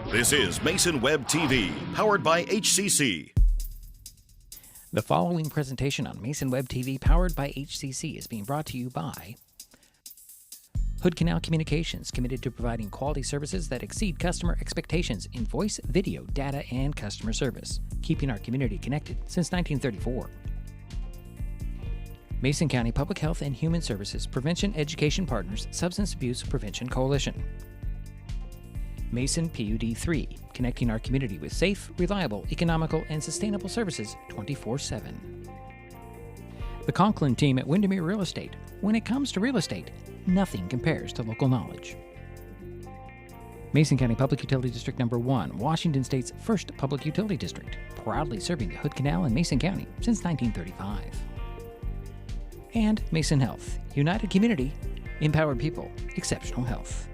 This is Mason Web TV, powered by HCC. The following presentation on Mason Web TV, powered by HCC, is being brought to you by Hood Canal Communications, committed to providing quality services that exceed customer expectations in voice, video, data, and customer service, keeping our community connected since 1934. Mason County Public Health and Human Services Prevention Education Partners Substance Abuse Prevention Coalition. Mason PUD 3, connecting our community with safe, reliable, economical, and sustainable services 24/7. The Conklin team at Windermere Real Estate. When it comes to real estate, nothing compares to local knowledge. Mason County Public Utility District Number 1, Washington State's first public utility district, proudly serving the Hood Canal in Mason County since 1935. And Mason Health, united community, empowered people, exceptional health.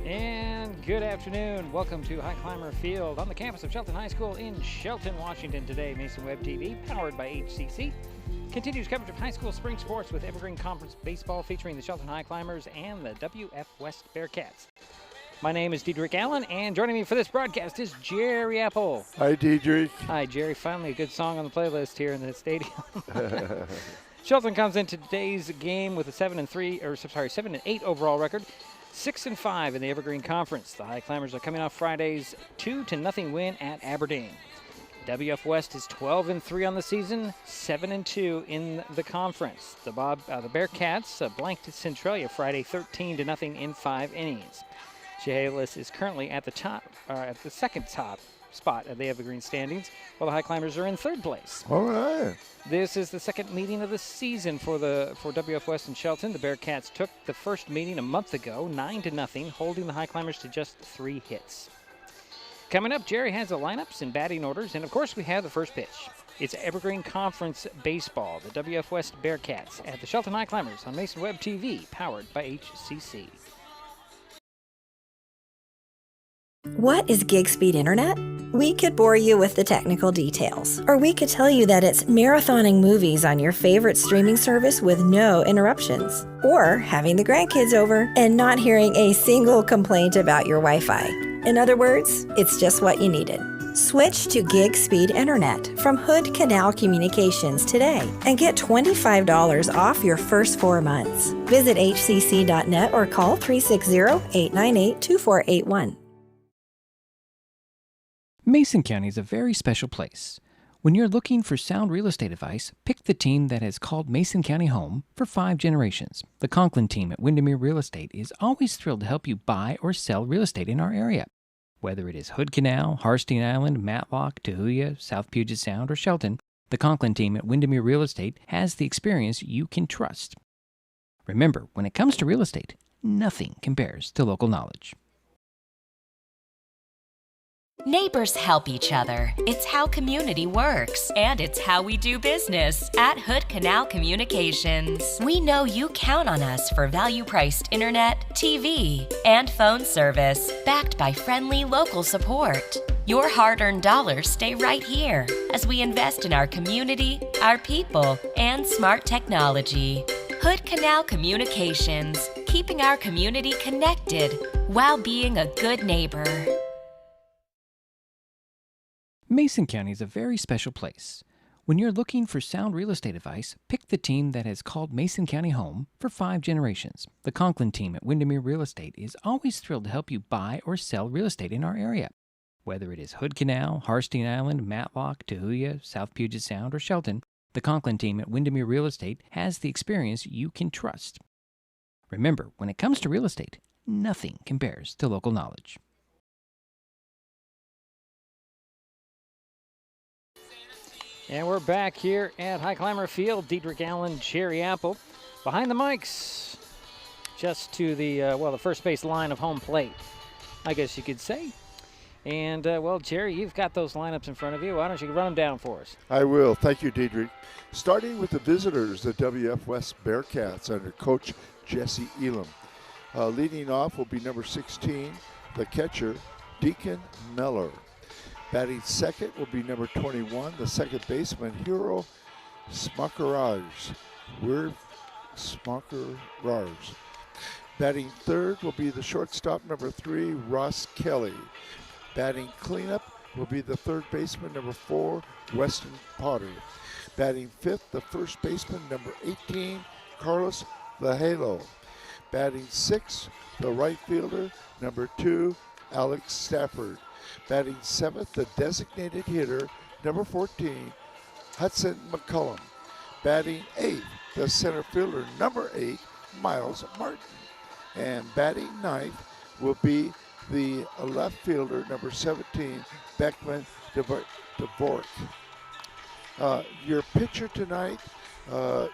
And good afternoon. Welcome to Highclimber Field on the campus of Shelton High School in Shelton, Washington today. Mason Web TV, powered by HCC, continues coverage of high school spring sports with Evergreen Conference baseball featuring the Shelton Highclimbers and the WF West Bearcats. My name is Diedrich Allen, and joining me for this broadcast is Jerry Apple. Hi, Diedrich. Hi, Jerry. Finally a good song on the playlist here in the stadium. Shelton comes into today's game with a 7-8 overall record. 6-5 in the Evergreen Conference. The Highclimbers are coming off Friday's 2-0 win at Aberdeen. WF West is 12-3 on the season, 7-2 in the conference. The Bearcats blanked Centralia Friday 13-0 in 5 innings. Chehalis is currently at the second top spot of the Evergreen standings, while the Highclimbers are in third place. All right. This is the second meeting of the season for WF West and Shelton. The Bearcats took the first meeting a month ago, 9-0, holding the Highclimbers to just 3 hits. Coming up, Jerry has the lineups and batting orders, and of course we have the first pitch. It's Evergreen Conference Baseball, the WF West Bearcats at the Shelton Highclimbers on Mason Web TV, powered by HCC. What is gig speed internet? We could bore you with the technical details, or we could tell you that it's marathoning movies on your favorite streaming service with no interruptions, or having the grandkids over and not hearing a single complaint about your Wi-Fi. In other words, it's just what you needed. Switch to gig speed internet from Hood Canal Communications today and get $25 off your first 4 months. Visit hcc.net or call 360-898-2481. Mason County is a very special place. When you're looking for sound real estate advice, pick the team that has called Mason County home for 5 generations. The Conklin team at Windermere Real Estate is always thrilled to help you buy or sell real estate in our area. Whether it is Hood Canal, Harstein Island, Matlock, Tahuya, South Puget Sound, or Shelton, the Conklin team at Windermere Real Estate has the experience you can trust. Remember, when it comes to real estate, nothing compares to local knowledge. Neighbors help each other. It's how community works, and it's how we do business at Hood Canal Communications. We know you count on us for value-priced internet, TV, and phone service, backed by friendly local support. Your hard-earned dollars stay right here as we invest in our community, our people, and smart technology. Hood Canal Communications, keeping our community connected while being a good neighbor. Mason County is a very special place. When you're looking for sound real estate advice, pick the team that has called Mason County home for 5 generations. The Conklin team at Windermere Real Estate is always thrilled to help you buy or sell real estate in our area. Whether it is Hood Canal, Harstein Island, Matlock, Tahuya, South Puget Sound, or Shelton, the Conklin team at Windermere Real Estate has the experience you can trust. Remember, when it comes to real estate, nothing compares to local knowledge. And we're back here at Highclimber Field. Diedrich Allen, Jerry Apple, behind the mics, just to the first base line of home plate, I guess you could say. And, Jerry, you've got those lineups in front of you. Why don't you run them down for us? I will. Thank you, Diedrich. Starting with the visitors, the WF West Bearcats under Coach Jesse Elam. Leading off will be number 16, the catcher, Deacon Miller. Batting second will be number 21, the second baseman, Hiro Smokkerage. We're Smokkerage. Batting third will be the shortstop, number 3, Ross Kelly. Batting cleanup will be the third baseman, number 4, Weston Potter. Batting fifth, the first baseman, number 18, Carlos Vajelo. Batting sixth, the right fielder, number 2, Alex Stafford. Batting seventh, the designated hitter, number 14, Hudson McCullum. Batting eighth, the center fielder, number 8, Miles Martin. And batting ninth will be the left fielder, number 17, Beckman Dvorak. Your pitcher tonight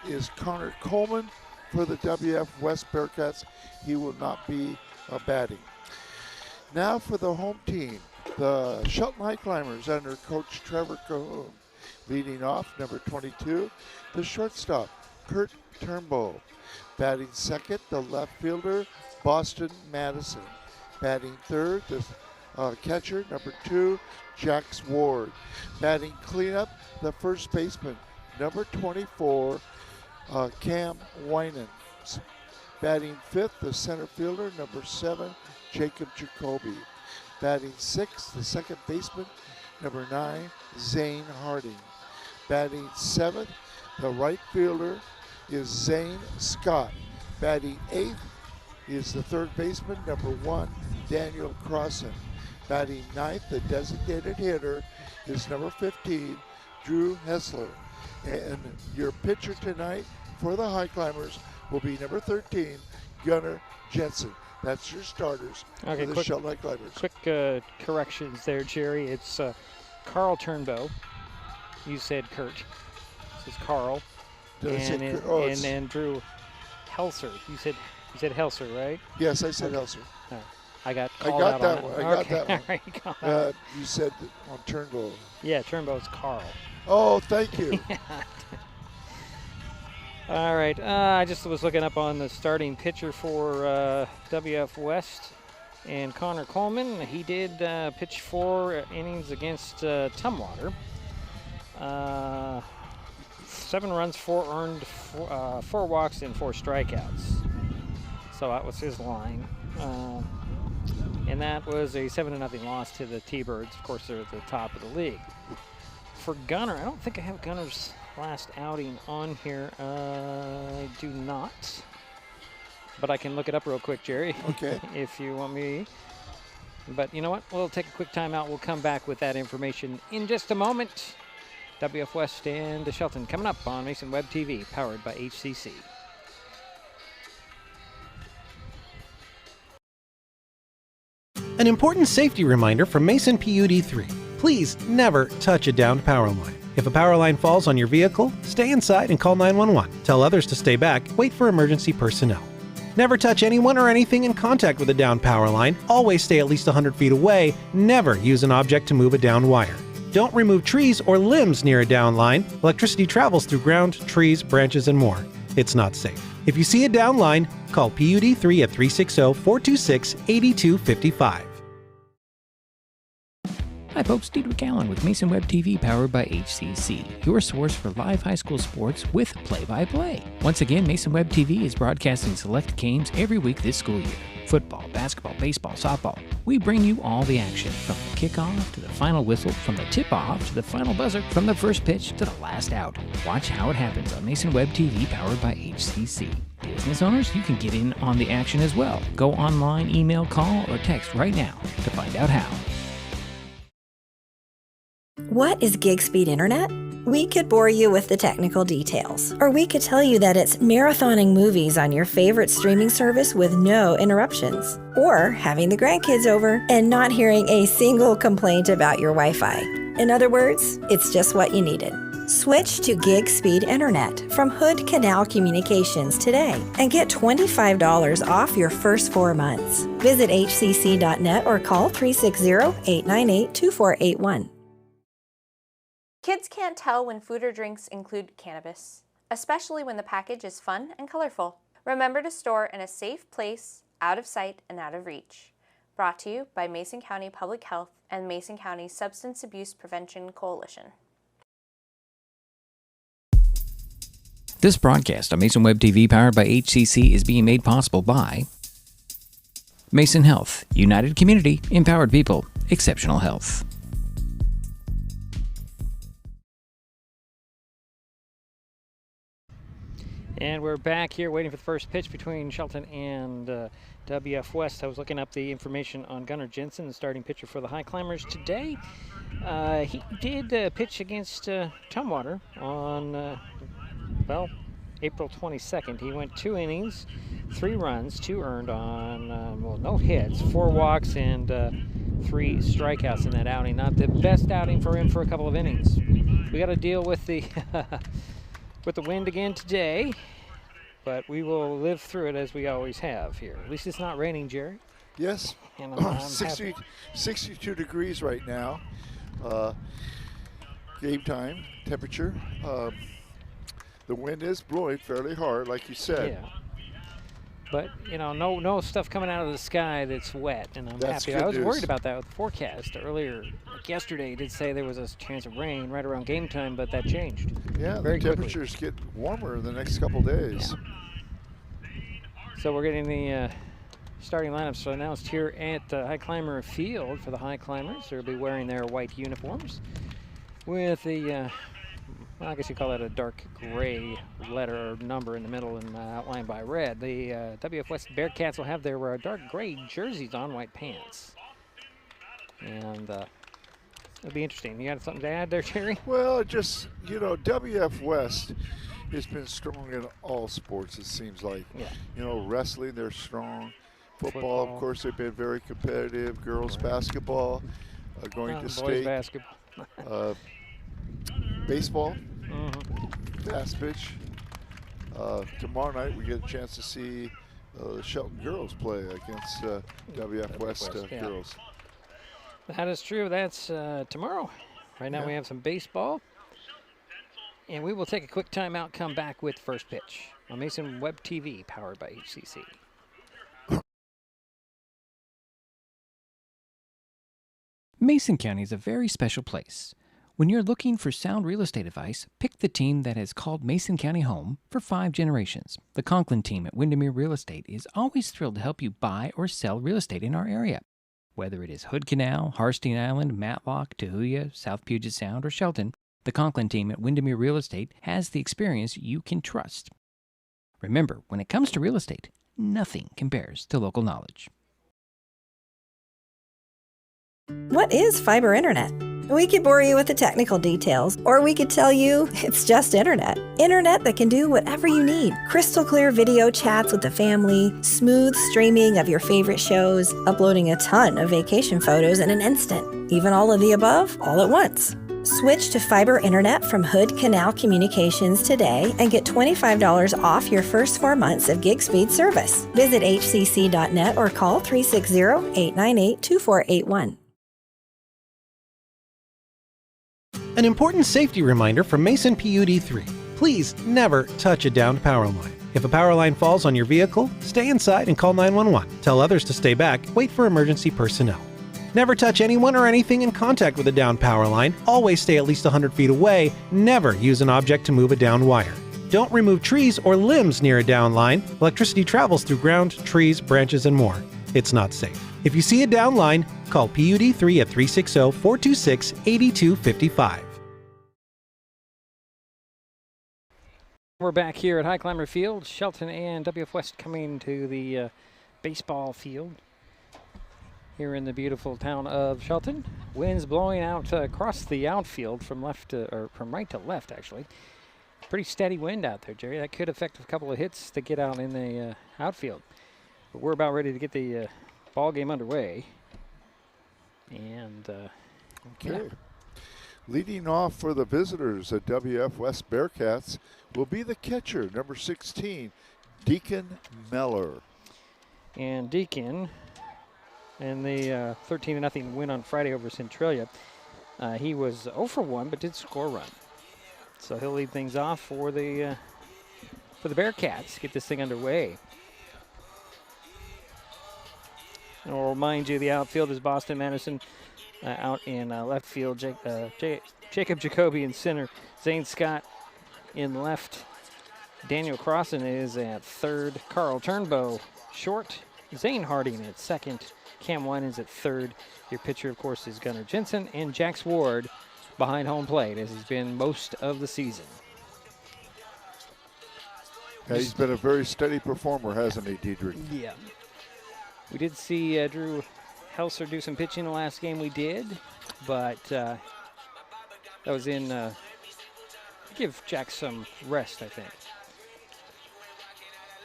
is Connor Coleman for the WF West Bearcats. He will not be batting. Now for the home team, the Shelton Highclimbers under Coach Trevor Cahoon. Leading off, number 22, the shortstop, Kurt Turnbull. Batting second, the left fielder, Boston Madison. Batting third, the catcher, number 2, Jax Ward. Batting cleanup, the first baseman, number 24, Cam Winans. Batting fifth, the center fielder, number 7, Jacob Jacoby. Batting sixth, the second baseman, number 9, Zane Harding. Batting seventh, the right fielder is Zane Scott. Batting eighth is the third baseman, number 1, Daniel Crossan. Batting ninth, the designated hitter is number 15, Drew Hessler. And your pitcher tonight for the Highclimbers will be number 13, Gunnar Jensen. That's your starters for the Shelton Highclimbers. Quick corrections there, Jerry. It's Carl Turnbow. You said Kurt. This is Carl. And then Drew Helser. You said Helser, right? Yes, I said Helser. Right. I got that one. I got that one. You said on Turnbow. Yeah, Turnbow's Carl. Oh, thank you. All right. I just was looking up on the starting pitcher for WF West, and Connor Coleman. He did pitch 4 innings against Tumwater. 7 runs, 4 earned, 4 walks, and 4 strikeouts. So that was his line. And that was a 7-0 loss to the T-Birds. Of course, they're at the top of the league. For Gunnar, I don't think I have Gunnar's last outing on here. I do not. But I can look it up real quick, Jerry. Okay. If you want me. But you know what? We'll take a quick timeout. We'll come back with that information in just a moment. WF West and Shelton coming up on Mason Web TV, powered by HCC. An important safety reminder from Mason PUD3. Please never touch a downed power line. If a power line falls on your vehicle, stay inside and call 911. Tell others to stay back. Wait for emergency personnel. Never touch anyone or anything in contact with a downed power line. Always stay at least 100 feet away. Never use an object to move a downed wire. Don't remove trees or limbs near a downed line. Electricity travels through ground, trees, branches, and more. It's not safe. If you see a downed line, call PUD3 at 360-426-8255. Hi folks, Diedrich Allen with Mason Web TV, powered by HCC, your source for live high school sports with play-by-play. Once again, Mason Web TV is broadcasting select games every week this school year. Football, basketball, baseball, softball. We bring you all the action, from the kickoff to the final whistle, from the tip-off to the final buzzer, from the first pitch to the last out. Watch how it happens on Mason Web TV, powered by HCC. Business owners, you can get in on the action as well. Go online, email, call, or text right now to find out how. What is gig speed internet? We could bore you with the technical details, or we could tell you that it's marathoning movies on your favorite streaming service with no interruptions, or having the grandkids over and not hearing a single complaint about your Wi-Fi. In other words, it's just what you needed. Switch to gig speed internet from Hood Canal Communications today and get $25 off your first 4 months. Visit hcc.net or call 360-898-2481. Kids can't tell when food or drinks include cannabis, especially when the package is fun and colorful. Remember to store in a safe place, out of sight and out of reach. Brought to you by Mason County Public Health and Mason County Substance Abuse Prevention Coalition. This broadcast on Mason Web TV, powered by HCC, is being made possible by Mason Health, United Community, Empowered People, Exceptional Health. And we're back here waiting for the first pitch between Shelton and WF West. I was looking up the information on Gunnar Jensen, the starting pitcher for the Highclimbers today. He did pitch against Tumwater on, April 22nd. He went 2 innings, 3 runs, 2 earned on, no hits, 4 walks, and 3 strikeouts in that outing. Not the best outing for him for a couple of innings. We got to deal with the with the wind again today, but we will live through it as we always have here. At least it's not raining, Jerry. Yes, And I'm 62 degrees right now. Game time temperature. The wind is blowing fairly hard, like you said. Yeah. But, no stuff coming out of the sky that's wet, and I'm That's happy. good I was news. worried about that with the forecast earlier. Like yesterday, it did say there was a chance of rain right around game time, but that changed. Yeah, very the quickly. temperatures get warmer in the next couple days. So we're getting the starting lineups announced here at Highclimber Field for the Highclimbers. They'll be wearing their white uniforms with the, I guess you call that a dark gray letter or number in the middle and outlined by red. The WF West Bearcats will have their dark gray jerseys on, white pants. And it'll be interesting. You got something to add there, Jerry? Well, just, WF West has been strong in all sports, it seems like. Yeah. Wrestling, they're strong. Football, of course, they've been very competitive. Girls basketball, going to Boys state. basketball. Baseball, fast pitch. Tomorrow night we get a chance to see the Shelton girls play against WF West yeah. girls. That is true. That's tomorrow. Right now we have some baseball. And we will take a quick timeout, come back with first pitch on Mason Web TV, powered by HCC. Mason County is a very special place. When you're looking for sound real estate advice, pick the team that has called Mason County home for 5 generations. The Conklin team at Windermere Real Estate is always thrilled to help you buy or sell real estate in our area. Whether it is Hood Canal, Harstein Island, Matlock, Tahuya, South Puget Sound, or Shelton, the Conklin team at Windermere Real Estate has the experience you can trust. Remember, when it comes to real estate, nothing compares to local knowledge. What is fiber internet? We could bore you with the technical details, or we could tell you it's just internet. Internet that can do whatever you need. Crystal clear video chats with the family, smooth streaming of your favorite shows, uploading a ton of vacation photos in an instant. Even all of the above, all at once. Switch to fiber internet from Hood Canal Communications today and get $25 off your first 4 months of gig speed service. Visit hcc.net or call 360-898-2481. An important safety reminder from Mason PUD3. Please never touch a downed power line. If a power line falls on your vehicle, stay inside and call 911. Tell others to stay back, wait for emergency personnel. Never touch anyone or anything in contact with a downed power line. Always stay at least 100 feet away. Never use an object to move a downed wire. Don't remove trees or limbs near a downed line. Electricity travels through ground, trees, branches, and more. It's not safe. If you see a downed line, call PUD3 at 360-426-8255. We're back here at Highclimber Field. Shelton and WF West coming to the baseball field here in the beautiful town of Shelton. Winds blowing out across the outfield from from right to left, actually. Pretty steady wind out there, Jerry. That could affect a couple of hits to get out in the outfield. But we're about ready to get the ball game underway. And Okay. Leading off for the visitors at WF West Bearcats will be the catcher, number 16, Deacon Meller. And Deacon, in the 13-0 win on Friday over Centralia, he was 0 for 1, but did score a run. So he'll lead things off for the Bearcats. Get this thing underway. And I'll remind you, the outfield is Boston Madison. Out in left field, Jacob Jacoby in center, Zane Scott in left, Daniel Crossan is at third. Carl Turnbow short. Zane Harding at second. Cam One is at third. Your pitcher, of course, is Gunnar Jensen. And Jax Ward behind home plate, as he's been most of the season. Yeah, he's been a very steady performer, hasn't he, Diedrich? Yeah. We did see Drew Helser do some pitching the last game we did, but that was in give Jack some rest, I think.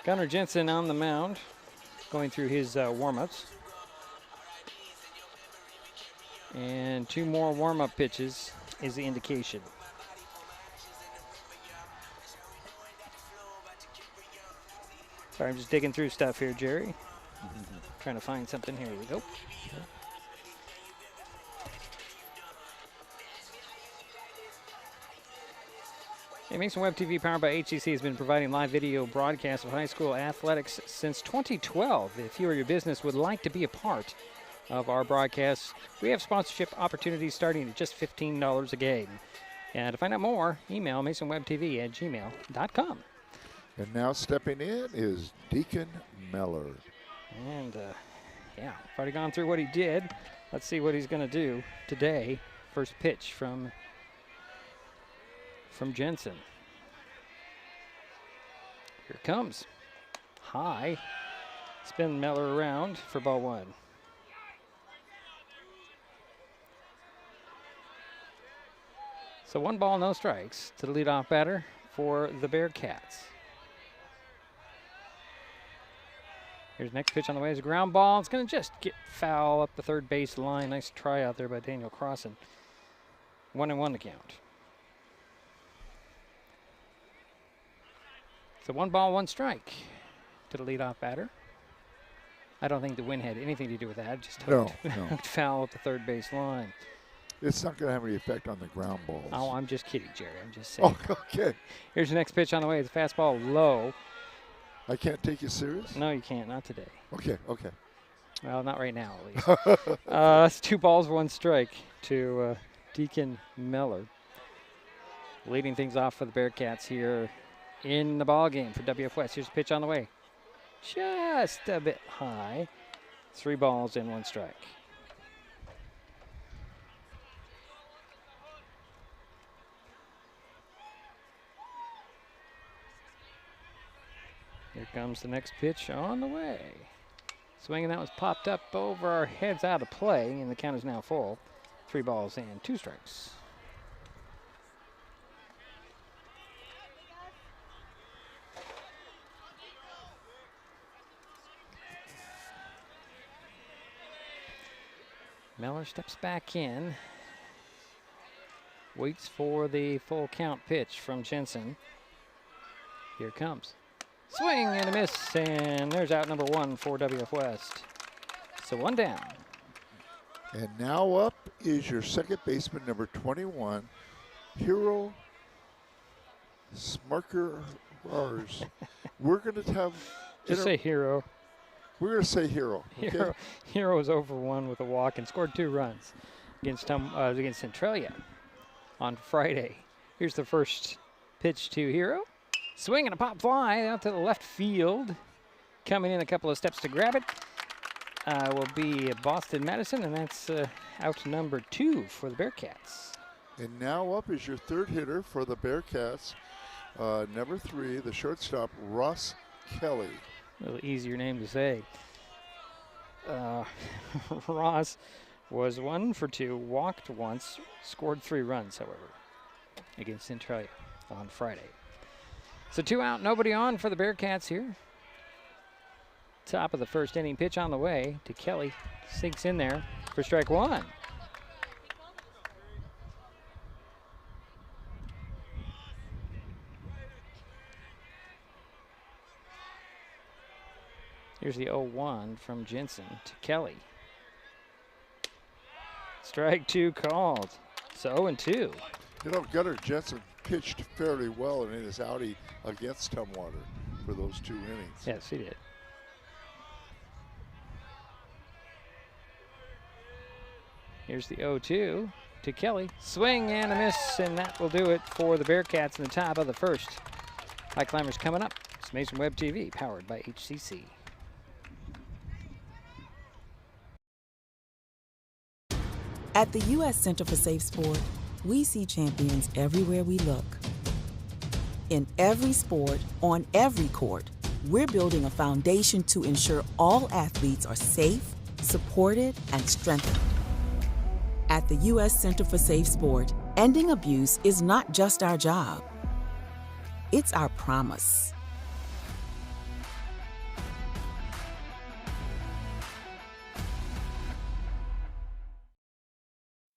Gunnar Jensen on the mound, going through his warm-ups. And 2 more warm-up pitches is the indication. Sorry, I'm just digging through stuff here, Jerry. Trying to find something. Here we go. Mason Web TV, powered by HCC, has been providing live video broadcasts of high school athletics since 2012. If you or your business would like to be a part of our broadcasts, we have sponsorship opportunities starting at just $15 a game. And to find out more, email masonwebtv@gmail.com. And now stepping in is Deacon Meller. And, yeah, I've already gone through what he did. Let's see what he's going to do today. First pitch from Jensen. Here it comes. High. Spin Meller around for ball 1. So 1 ball, no strikes to the leadoff batter for the Bearcats. Here's the next pitch on the way. It's a ground ball. It's going to just get foul up the third base line. Nice try out there by Daniel Crossan. 1-1 to count. So 1 ball, 1 strike to the leadoff batter. I don't think the wind had anything to do with that. Just hooked foul up the third base line. It's not going to have any effect on the ground balls. Oh, I'm just kidding, Jerry. I'm just saying. Oh, okay. Here's the next pitch on the way. It's a fastball low. I can't take you serious? No, you can't. Not today. Okay. Well, not right now, at least. It's 2 balls, 1 strike to Deacon Meller. Leading things off for the Bearcats here in the ball game for WF West. Here's the pitch on the way. Just a bit high. 3 balls and 1 strike. Here comes the next pitch on the way. Swinging, that was popped up over our heads out of play, and the count is now full. 3 balls and 2 strikes. Meller steps back in. Waits for the full count pitch from Jensen. Here it comes. Swing and a miss, and there's out number 1 for WF West. So 1 down. And now up is your second baseman, number 21, Hero Smarker. We're going to have... Just say Hero. We're going to say Hero. Okay? Hero was over 1 with a walk and scored 2 runs against Centralia on Friday. Here's the first pitch to Hero. Swing and a pop fly out to the left field. Coming in a couple of steps to grab it will be Boston Madison, and that's out number 2 for the Bearcats. And now up is your third hitter for the Bearcats, number 3, the shortstop, Ross Kelly. A little easier name to say. Ross was 1 for 2, walked once, scored 3 runs, however, against Centralia on Friday. So 2 out, nobody on for the Bearcats here. Top of the first inning, pitch on the way to Kelly. Sinks in there for strike 1. Here's the 0-1 from Jensen to Kelly. Strike 2 called. So 0-2. You know, Gunnar Jensen pitched fairly well in his outing against Tumwater for those 2 innings. Yes, he did. Here's the 0-2 to Kelly. Swing and a miss, and that will do it for the Bearcats in the top of the first. Highclimbers coming up. It's Mason Web TV, powered by HCC. At the U.S. Center for Safe Sport, we see champions everywhere we look. In every sport, on every court, we're building a foundation to ensure all athletes are safe, supported, and strengthened. At the U.S. Center for Safe Sport, ending abuse is not just our job. It's our promise.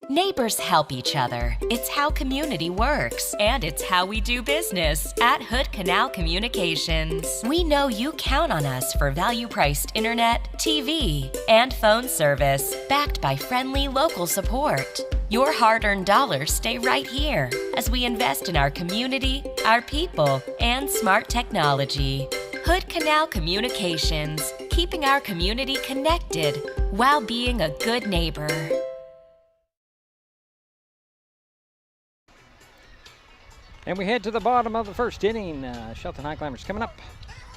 Neighbors help each other. It's how community works, and it's how we do business at Hood Canal Communications. We know you count on us for value-priced internet, TV, and phone service, backed by friendly local support. Your hard-earned dollars stay right here as we invest in our community, our people, and smart technology. Hood Canal Communications, keeping our community connected while being a good neighbor. And we head to the bottom of the first inning. Shelton Highclimbers coming up.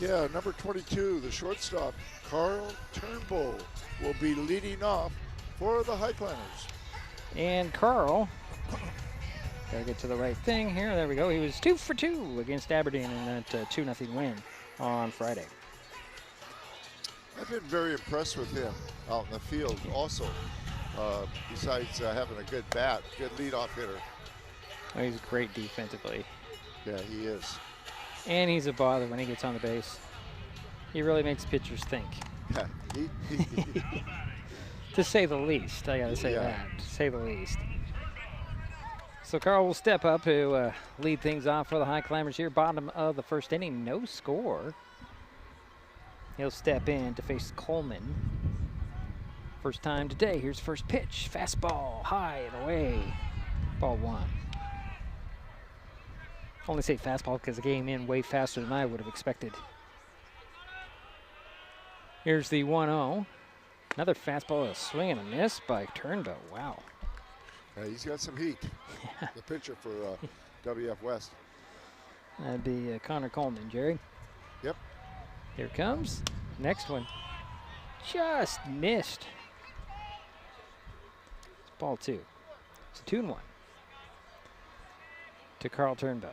Yeah, number 22, the shortstop, Carl Turnbull, will be leading off for the Highclimbers. And Carl, gotta get to the right thing here. There we go. He was 2 for 2 against Aberdeen in that 2-0 win on Friday. I've been very impressed with him out in the field also, besides having a good bat, good leadoff hitter. Oh, he's great defensively. Yeah, he is. And he's a bother when he gets on the base. He really makes pitchers think. Yeah, To say the least, I gotta say that, to say the least. So Carl will step up to lead things off for the Highclimbers here. Bottom of the first inning, no score. He'll step in to face Coleman. First time today, here's first pitch. Fastball, high and away. Ball 1. Only say fastball because it came in way faster than I would have expected. Here's the 1-0. Another fastball, a swing and a miss by Turnbow. Wow. He's got some heat. The pitcher for WF West. That'd be Connor Coleman, Jerry. Yep. Here it comes. Next one. Just missed. It's ball 2. It's a 2-1 to Carl Turnbow.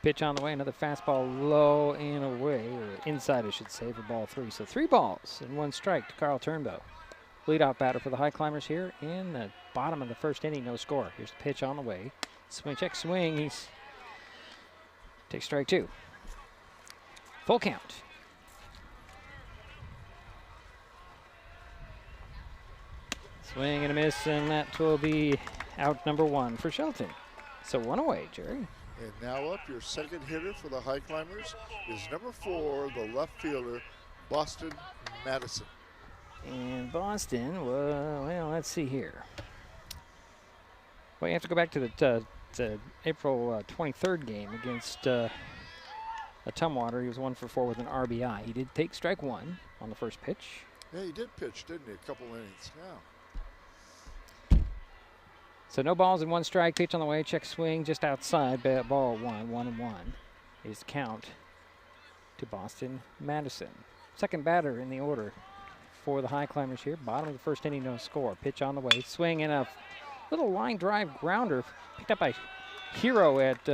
Pitch on the way, another fastball low and away, or inside I should say, for ball 3. So 3 balls and 1 strike to Carl Turnbow. Leadoff batter for the Highclimbers here in the bottom of the first inning, no score. Here's the pitch on the way. Swing, check, swing. He's takes strike 2. Full count. Swing and a miss, and that will be out number 1 for Shelton. So 1 away, Jerry. And now up, your second hitter for the Highclimbers is number 4, the left fielder, Boston Madison. And Boston, well, let's see here. Well, you have to go back to the April 23rd game against Tumwater. He was 1 for 4 with an RBI. He did take strike 1 on the first pitch. Yeah, he did pitch, didn't he? A couple innings. Yeah. So no balls and 1 strike. Pitch on the way. Check swing just outside. Ball 1. 1-1 is count to Boston Madison. Second batter in the order for the Highclimbers here. Bottom of the first inning, no score. Pitch on the way. Swing and a little line drive grounder picked up by Hero at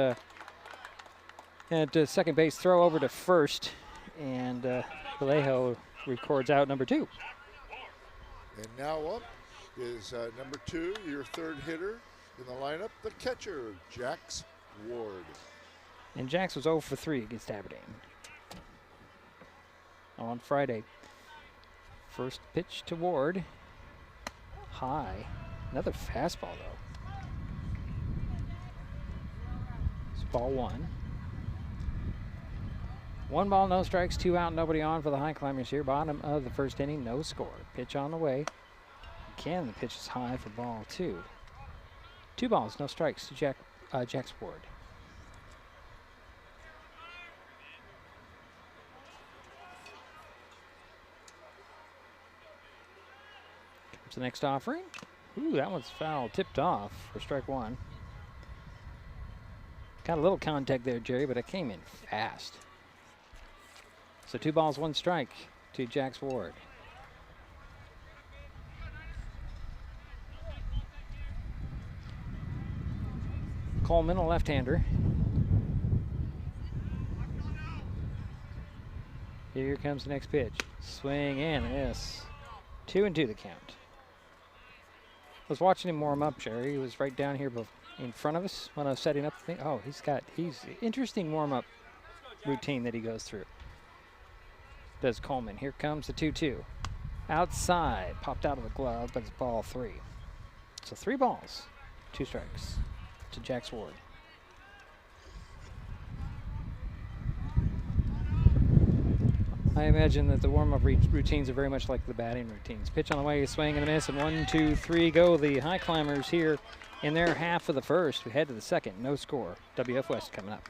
second base. Throw over to first, and Vallejo records out number 2. And now up is number 2, your third hitter in the lineup, the catcher, Jax Ward. And Jax was 0 for 3 against Aberdeen on Friday. First pitch to Ward. High. Another fastball, though. It's ball 1. 1 ball, no strikes, 2 out, nobody on for the Highclimbers here. Bottom of the first inning, no score. Pitch on the way. Again, the pitch is high for ball 2. 2 balls, no strikes to Jax Ward. Comes the next offering. Ooh, that one's foul, tipped off for strike 1. Got a little contact there, Jerry, but it came in fast. So 2 balls, 1 strike to Jax Ward. Coleman, a left-hander. Here comes the next pitch. Swing and a miss. 2-2 the count. I was watching him warm up, Jerry. He was right down here in front of us when I was setting up the thing. Oh, he's interesting warm-up routine that he goes through. Does Coleman. Here comes the 2-2. Outside, popped out of the glove, but it's ball 3. So 3 balls, 2 strikes to Jax Ward. I imagine that the warm-up routines are very much like the batting routines. Pitch on the way, swing and a miss, and 1, 2, 3 go. The Highclimbers here in their half of the first. We head to the second, no score. WF West coming up.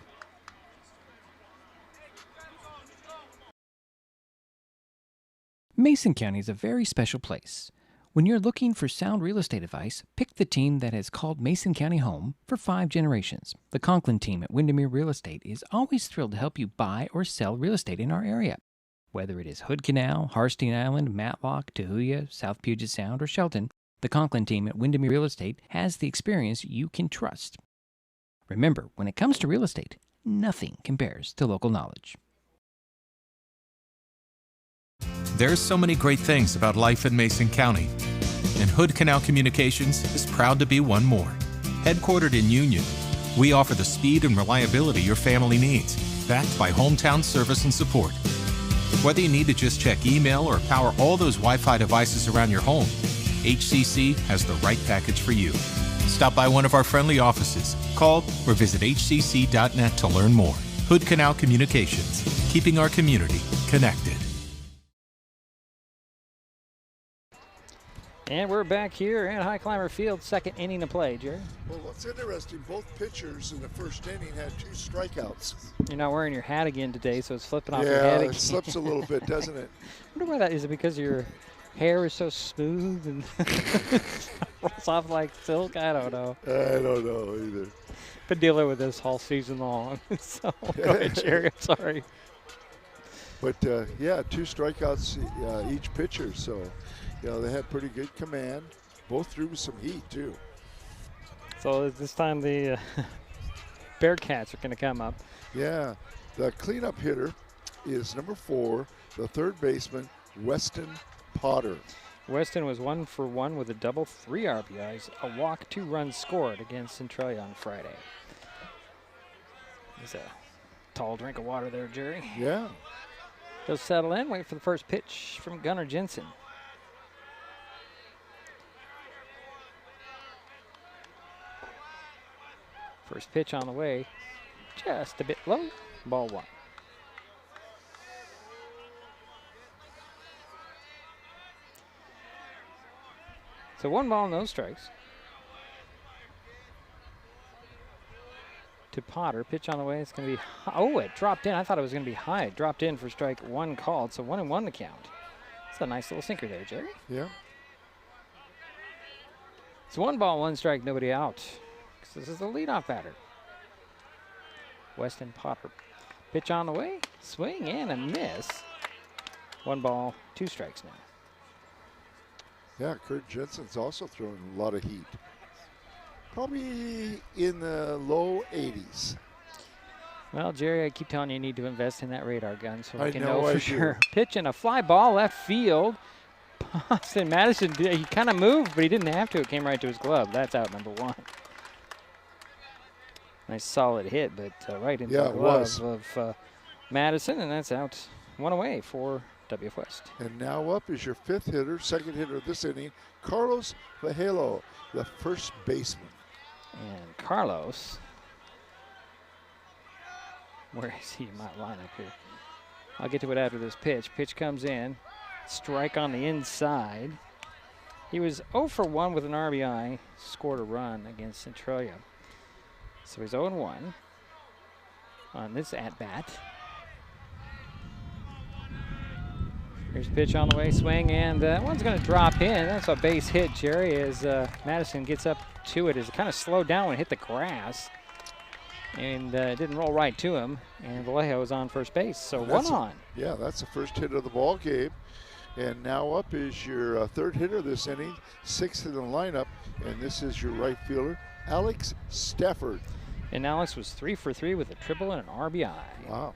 Mason County is a very special place. When you're looking for sound real estate advice, pick the team that has called Mason County home for 5 generations. The Conklin team at Windermere Real Estate is always thrilled to help you buy or sell real estate in our area. Whether it is Hood Canal, Harstein Island, Matlock, Tahuya, South Puget Sound, or Shelton, the Conklin team at Windermere Real Estate has the experience you can trust. Remember, when it comes to real estate, nothing compares to local knowledge. There's so many great things about life in Mason County, and Hood Canal Communications is proud to be one more. Headquartered in Union, we offer the speed and reliability your family needs, backed by hometown service and support. Whether you need to just check email or power all those Wi-Fi devices around your home, HCC has the right package for you. Stop by one of our friendly offices, call or visit hcc.net to learn more. Hood Canal Communications, keeping our community connected. And we're back here at Highclimber Field, second inning of play, Jerry. Well, what's interesting, both pitchers in the first inning had 2 strikeouts. You're not wearing your hat again today, so it's flipping off your head again. Yeah, it slips a little bit, doesn't it? I wonder why that is. It because your hair is so smooth and rolls off like silk? I don't know. I don't know either. Been dealing with this all season long. So go ahead, Jerry. I'm sorry. But, yeah, 2 strikeouts each pitcher, so... they had pretty good command. Both threw some heat, too. So this time the Bearcats are going to come up. Yeah. The cleanup hitter is number 4, the third baseman, Weston Potter. Weston was 1 for 1 with a double, 3 RBIs, a walk, 2 runs scored against Centralia on Friday. There's a tall drink of water there, Jerry. Yeah. He'll settle in, wait for the first pitch from Gunnar Jensen. First pitch on the way, just a bit low, ball 1. So 1 ball, no strikes. To Potter, pitch on the way, it's going to be, oh, it dropped in. I thought it was going to be high. It dropped in for strike 1 called, so 1-1 the count. It's a nice little sinker there, Jerry. Yeah. It's 1 ball, 1 strike, nobody out. This is the leadoff batter. Weston Potter. Pitch on the way, swing and a miss. 1 ball, 2 strikes now. Yeah, Kurt Jensen's also throwing a lot of heat. Probably in the low 80s. Well, Jerry, I keep telling you need to invest in that radar gun so we can know for sure. Pitch and a fly ball left field. Boston Madison, he kind of moved, but he didn't have to. It came right to his glove. That's out number 1. Nice solid hit, but right into the glove of Madison, and that's out 1 away for WF West. And now up is your 5th hitter, second hitter of this inning, Carlos Vajelo, the first baseman. And Carlos, where is he in my lineup here? I'll get to it after this pitch. Pitch comes in, strike on the inside. He was 0 for 1 with an RBI, scored a run against Centralia. So he's 0-1 on this at-bat. Here's a pitch on the way, swing, and that one's going to drop in. That's a base hit, Jerry, as Madison gets up to it. As it kind of slowed down when it hit the grass. and didn't roll right to him, and Vallejo is on first base, so one on. Yeah, that's the first hit of the ball game. And now up is your third hitter this inning, sixth in the lineup, and this is your right fielder, Alex Stafford. And Alex was 3 for 3 with a triple and an RBI. Wow.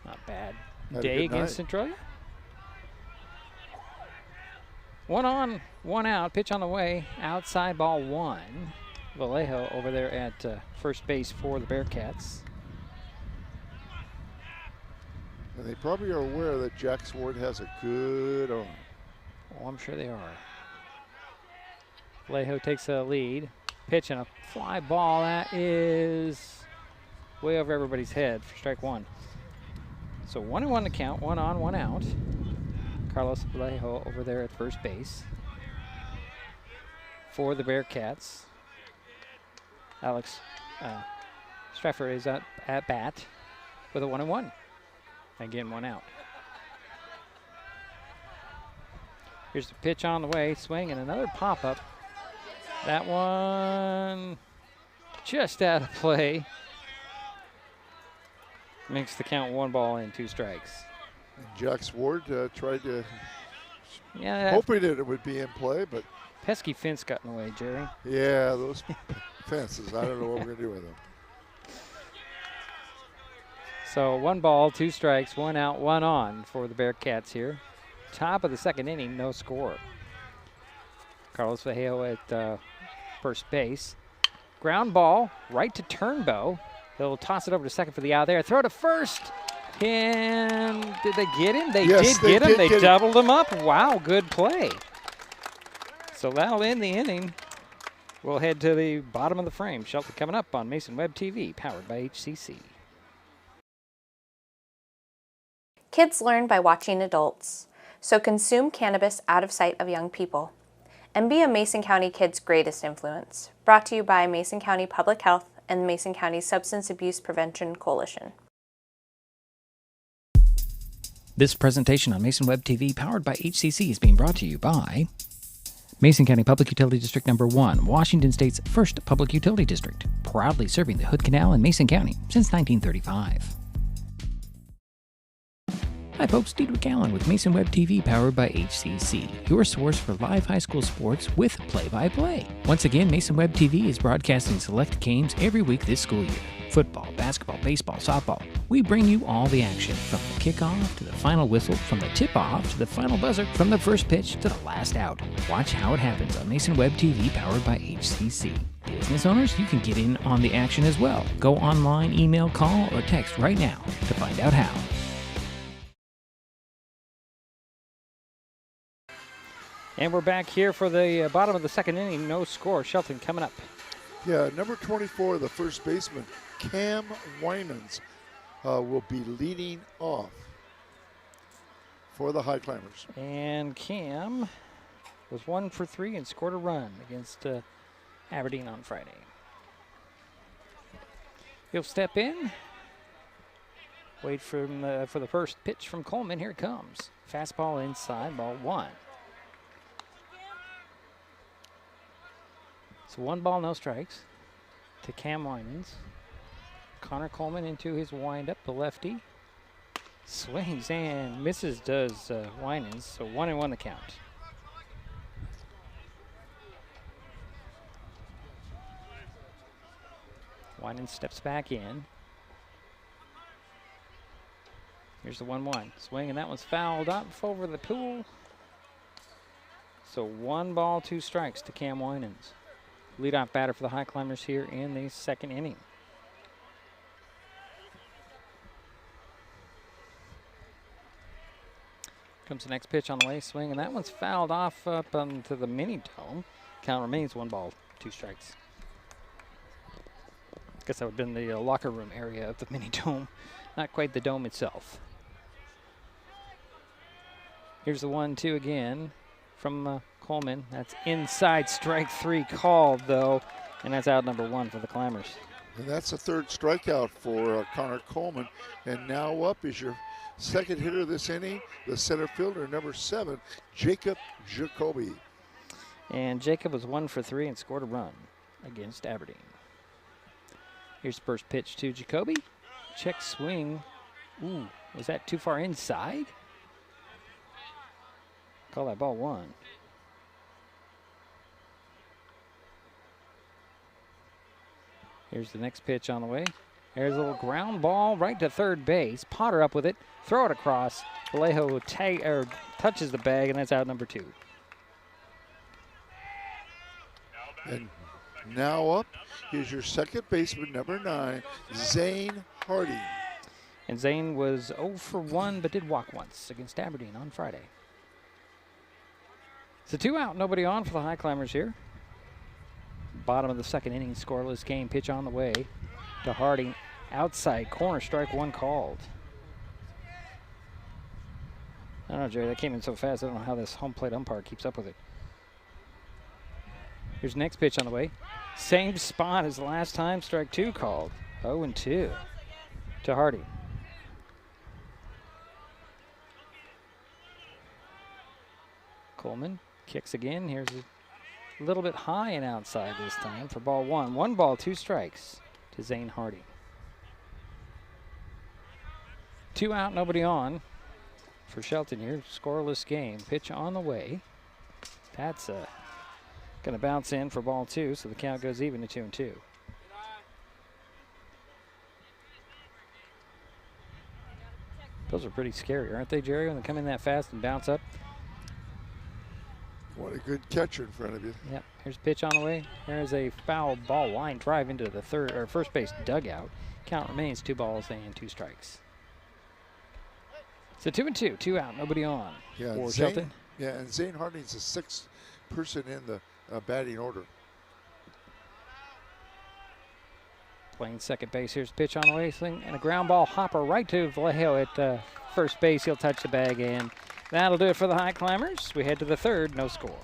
Not bad Had a day good against night. Centralia. 1 on, 1 out, pitch on the way, outside ball 1. Vallejo over there at first base for the Bearcats. And they probably are aware that Jack Swart has a good arm. Oh, I'm sure they are. Vallejo takes a lead. Pitch and a fly ball. That is way over everybody's head for strike 1. So 1-1 to count, 1 on, 1 out. Carlos Vallejo over there at first base for the Bearcats. Alex Stafford is at bat with a 1-1. Again, 1 out. Here's the pitch on the way, swing, and another pop-up. That one just out of play. Makes the count 1 ball and 2 strikes. Jack Swart tried to, Yeah, hoping that it would be in play, but pesky fence got in the way, Jerry. yeah, those fences, I don't know what we're going to do with them. So 1 ball, 2 strikes, 1 out, 1 on for the Bearcats here. Top of the second inning, no score. Carlos Vallejo at first base. Ground ball right to Turnbow. He'll toss it over to second for the out there. Throw to first. And did they get him? They Yes, did get him. They get doubled him up. Wow, good play. So that'll end the inning. We'll head to the bottom of the frame. Shelton coming up on Mason Web TV, powered by HCC. Kids learn by watching adults, so consume cannabis out of sight of young people. And be a Mason County kid's greatest influence. Brought to you by Mason County Public Health and the Mason County Substance Abuse Prevention Coalition. This presentation on Mason Web TV, powered by HCC, is being brought to you by Mason County Public Utility District Number 1, Washington State's first public utility district, proudly serving the Hood Canal in Mason County since 1935. Hi folks, Diedrich Allen with Mason Web TV, powered by HCC, your source for live high school sports with play-by-play. Once again, Mason Web TV is broadcasting select games every week this school year. Football, basketball, baseball, softball. We bring you all the action, from the kickoff to the final whistle, from the tip-off to the final buzzer, from the first pitch to the last out. Watch how it happens on Mason Web TV, powered by HCC. Business owners, you can get in on the action as well. Go online, email, call, or text right now to find out how. And we're back here for the bottom of the second inning. No score. Shelton coming up. Yeah, number 24, the first baseman, Cam Winans, will be leading off for the Highclimbers. And Cam was 1 for 3 and scored a run against Aberdeen on Friday. He'll step in. Wait for the first pitch from Coleman. Here it comes. Fastball inside, ball 1. So 1 ball, no strikes to Cam Winans. Connor Coleman into his windup, the lefty. Swings and misses, does Winans. So 1-1 the count. Winans steps back in. Here's the 1-1. Swing, and that one's fouled up over the pool. So 1 ball, 2 strikes to Cam Winans. Leadoff batter for the Highclimbers here in the second inning. Comes the next pitch on the way, swing, and that one's fouled off up onto the mini dome. Count remains 1 ball, 2 strikes. Guess that would have been the locker room area of the mini dome, not quite the dome itself. Here's the 1-2 again from Coleman. That's inside, strike 3 called though, and that's out number 1 for the Climbers. And that's the third strikeout for Connor Coleman. And now up is your second hitter this inning, the center fielder, number 7, Jacob Jacoby. And Jacob was 1 for 3 and scored a run against Aberdeen. Here's the first pitch to Jacoby. Check swing. Ooh, was that too far inside? Call that ball 1. Here's the next pitch on the way. There's a little ground ball right to third base. Potter up with it. Throw it across. Vallejo touches the bag, and that's out number 2. And now up is your second baseman, number 9, Zane Harding. And Zane was 0 for 1, but did walk once against Aberdeen on Friday. It's a 2-out, nobody on for the Highclimbers here. Bottom of the second inning, scoreless game. Pitch on the way to Harding. Outside corner, strike 1 called. I don't know, Jerry, that came in so fast. I don't know how this home plate umpire keeps up with it. Here's next pitch on the way. Same spot as the last time, strike 2 called. 0-2 to Harding. Coleman kicks again. Here's a little bit high and outside this time for ball 1. 1 ball, 2 strikes to Zane Harding. 2 out, nobody on for Shelton here. Scoreless game. Pitch on the way. That's going to bounce in for ball 2, so the count goes even to 2-2. Those are pretty scary, aren't they, Jerry, when they come in that fast and bounce up? What a good catcher in front of you. Yep, here's a pitch on the way. There's a foul ball line drive into the first base dugout. Count remains 2 balls and 2 strikes. So 2-2, 2 out, nobody on for Shelton. Yeah, and Zane Harding's the 6th person in the batting order. Playing second base. Here's a pitch on the way, swing, and a ground ball hopper right to Vallejo at first base. He'll touch the bag, and that'll do it for the Highclimbers. We head to the 3rd, no score.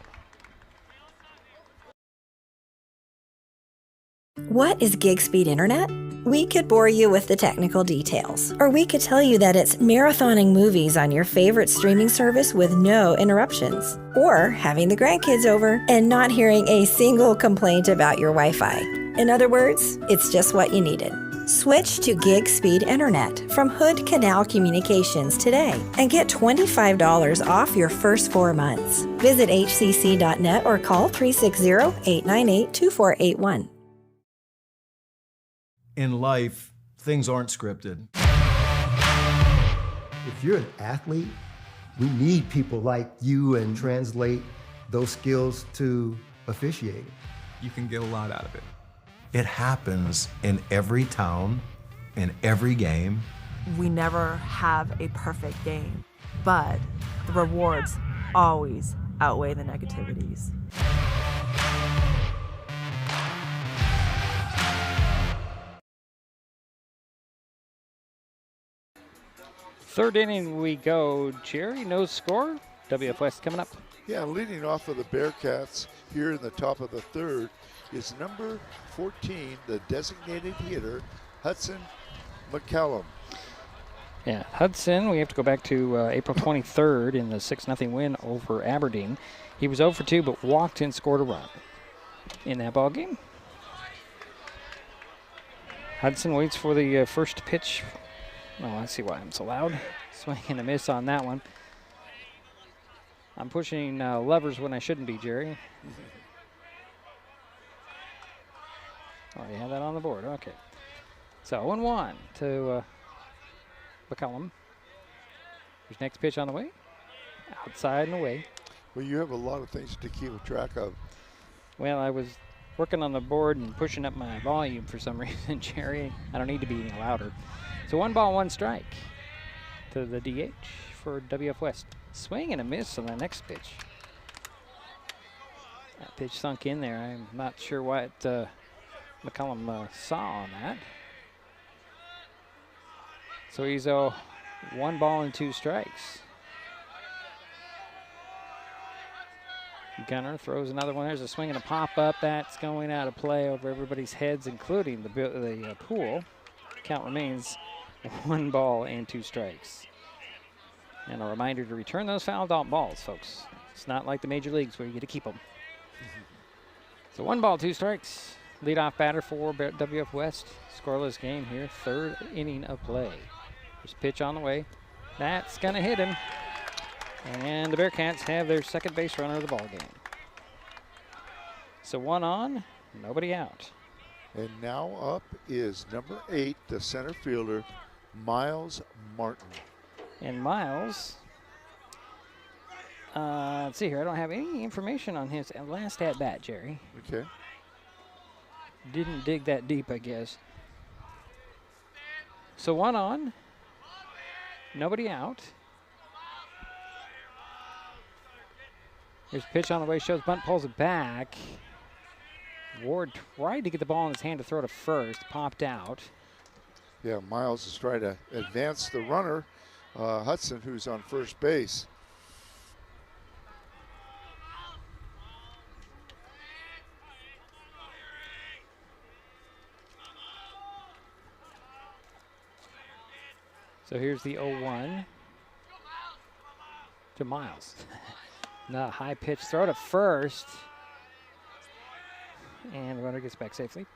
What is gig speed internet? We could bore you with the technical details, or we could tell you that it's marathoning movies on your favorite streaming service with no interruptions, or having the grandkids over and not hearing a single complaint about your Wi-Fi. In other words, it's just what you needed. Switch to gig speed internet from Hood Canal Communications today and get $25 off your first 4 months. Visit hcc.net or call 360-898-2481. In life, things aren't scripted. If you're an athlete, we need people like you and translate those skills to officiating. You can get a lot out of it. It happens in every town, in every game. We never have a perfect game, but the rewards always outweigh the negativities. Third inning we go, Jerry. No score. WF West coming up. Yeah, leading off of the Bearcats here in the top of the 3rd is number 14, the designated hitter, Hudson McCallum. Yeah, Hudson, we have to go back to April 23rd in the 6-0 win over Aberdeen. He was 0 for 2, but walked and scored a run in that ball game. Hudson waits for the first pitch. Oh, I see why I'm so loud. Swing and a miss on that one. I'm pushing levers when I shouldn't be, Jerry. Oh, you have that on the board. Okay. So 1-1 to McCollum. There's next pitch on the way. Outside and away. Well, you have a lot of things to keep track of. Well, I was working on the board and pushing up my volume for some reason, Jerry. I don't need to be any louder. So 1 ball, 1 strike to the DH for WF West. Swing and a miss on the next pitch. That pitch sunk in there. I'm not sure what McCollum saw on that. So he's 1 ball and 2 strikes. Gunner throws another one. There's a swing and a pop-up. That's going out of play over everybody's heads, including the pool. Count remains 1 ball and 2 strikes. And a reminder to return those fouled out balls, folks. It's not like the major leagues where you get to keep them. So 1 ball, 2 strikes. leadoff batter for WF West. Scoreless game here, 3rd inning of play. There's a pitch on the way. That's going to hit him. And the Bearcats have their second base runner of the ball game. So 1 on, nobody out. And now up is number 8, the center fielder, Miles Martin. And Miles, let's see here. I don't have any information on his last at-bat, Jerry. Okay. Didn't dig that deep, I guess. So 1 on, nobody out. Here's a pitch on the way, shows bunt, pulls it back. Ward tried to get the ball in his hand to throw to first, popped out. Yeah, Miles is trying to advance the runner, Hudson, who's on first base. So here's the 0-1 to Miles. Not a high pitch throw to first. And the runner gets back safely.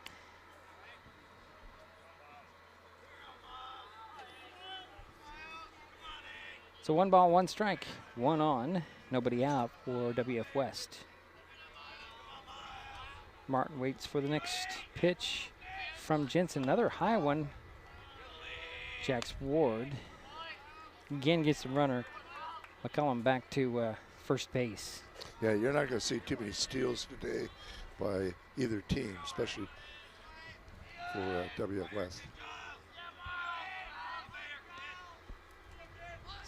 So 1 ball, 1 strike. 1 on, nobody out for WF West. Martin waits for the next pitch from Jensen. Another high one. Jax Ward again gets the runner. McCullum back to first base. Yeah, you're not going to see too many steals today by either team, especially for WF West.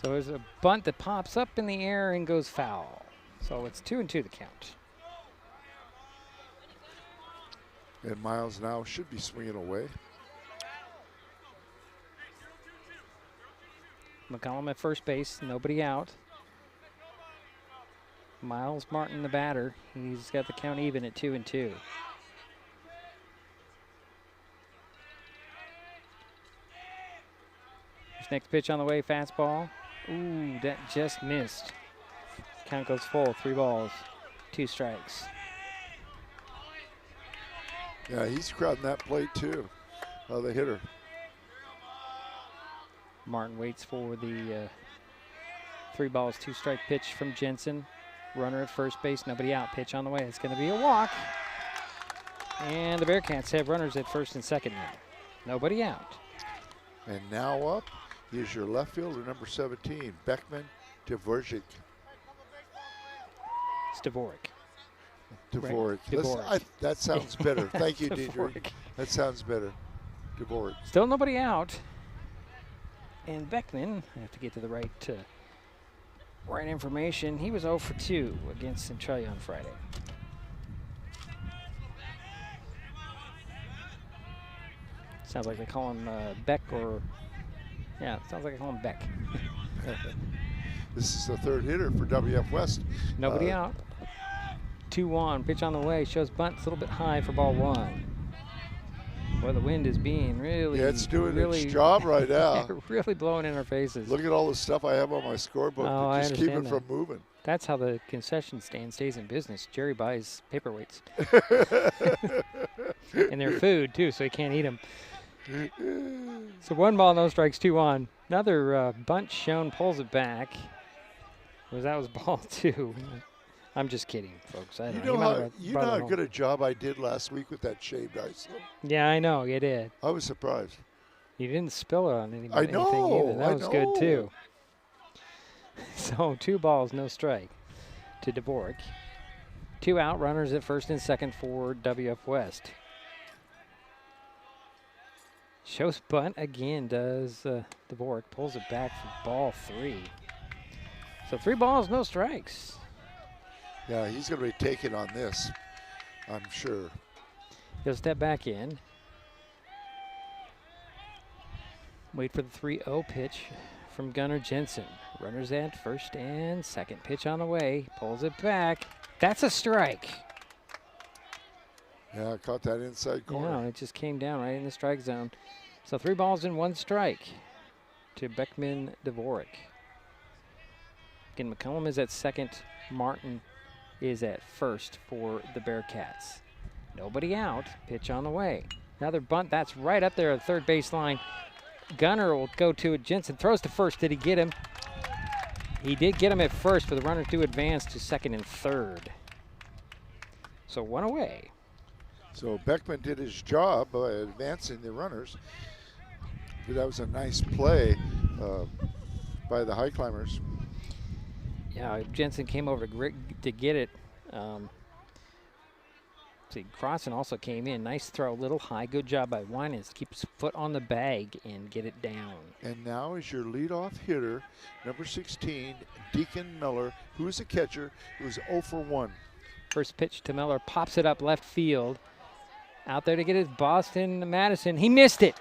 So there's a bunt that pops up in the air and goes foul. So it's 2-2 the count. And Miles now should be swinging away. McCollum at first base, nobody out. Miles Martin, the batter. He's got the count even at 2-2. Next pitch on the way, fastball. Ooh, that just missed. Count goes full, 3 balls, 2 strikes. Yeah, he's crowding that plate too, the hitter. Martin waits for the 3 balls, 2 strike pitch from Jensen. Runner at first base, nobody out. Pitch on the way. It's going to be a walk. And the Bearcats have runners at first and second now. Nobody out. And now up is your left fielder, number 17, Beckman Dvorak. It's Dvorak. Dvorak. Right. Dvorak. That sounds better. Thank you, Deidre. That sounds better. Dvorak. Still nobody out. And Beckman, I have to get to the right information. He was 0 for 2 against Centralia on Friday. Sounds like they call him Beck, or yeah, sounds like they call him Beck. This is the 3rd hitter for WF West. Nobody out. 2-1, pitch on the way, shows bunt, a little bit high for ball 1. Well, the wind is being really, it's doing its job right now. Really blowing in our faces. Look at all the stuff I have on my scorebook to just keep it from moving. That's how the concession stand stays in business. Jerry buys paperweights. And they're food, too, so he can't eat them. So 1 ball, no strikes, 2 on. Another bunt shown, pulls it back. That was ball 2. I'm just kidding, folks. I don't know. You know how good a job I did last week with that shaved ice. Yeah, I know. You did. I was surprised. You didn't spill it on anybody. I know. Anything either. That was good, too. So 2 balls, no strike to Dvorak. 2 out, runners at first and second for WF West. Shows bunt again, does Dvorak. Pulls it back for ball 3. So 3 balls, no strikes. Yeah, he's going to be taking on this, I'm sure. He'll step back in. Wait for the 3-0 pitch from Gunnar Jensen. Runners at first and second. Pitch on the way. Pulls it back. That's a strike. Yeah, caught that inside corner. Yeah, it just came down right in the strike zone. So 3 balls and 1 strike to Beckman Dvorak. Again, McCollum is at second. Martin is at first for the Bearcats. Nobody out. Pitch on the way. Another bunt. That's right up there at third baseline. Gunner will go to it. Jensen throws to first. Did he get him? He did get him at first, but the runners do advance to second and third. So one away. So Beckman did his job by advancing the runners. That was a nice play by the Highclimbers. Yeah, Jensen came over to get it. See, Crossan also came in. Nice throw, little high. Good job by Winans to keep his foot on the bag and get it down. And now is your leadoff hitter, number 16, Deacon Miller, who is a catcher, who's 0 for 1. First pitch to Miller, pops it up left field. Out there to get his Boston Madison. He missed it.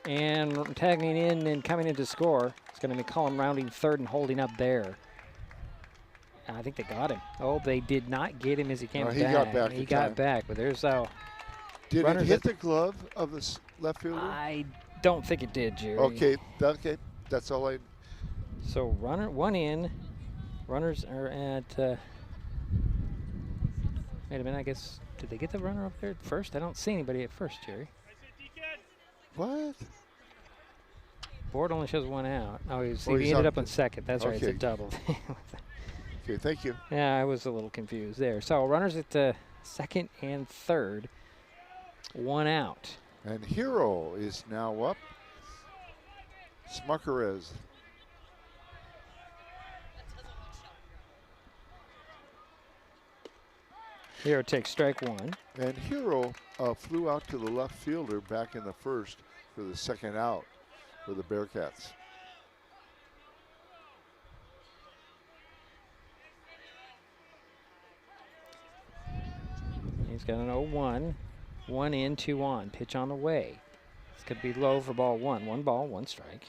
And tagging in and coming in to score. It's going to be McCollum rounding third and holding up there. I think they got him. Oh, they did not get him as he came back. He got back. He got back, but there's Did it hit the glove of the left fielder? I don't think it did, Jerry. Okay, that's all I. So one in. Runners are at. Wait a minute. I guess did they get the runner up there at first? I don't see anybody at first, Jerry. What? Board only shows one out. Oh, he ended up on second. That's right. It's a double. Okay, thank you. Yeah, I was a little confused there. So runners at second and third. One out. And Hero is now up. Smuckerez. Hero takes strike one. And Hero flew out to the left fielder back in the first for the second out for the Bearcats. He's got an 0-1. 1 in, 2 on. Pitch on the way. This could be low for ball one. 1 ball, 1 strike.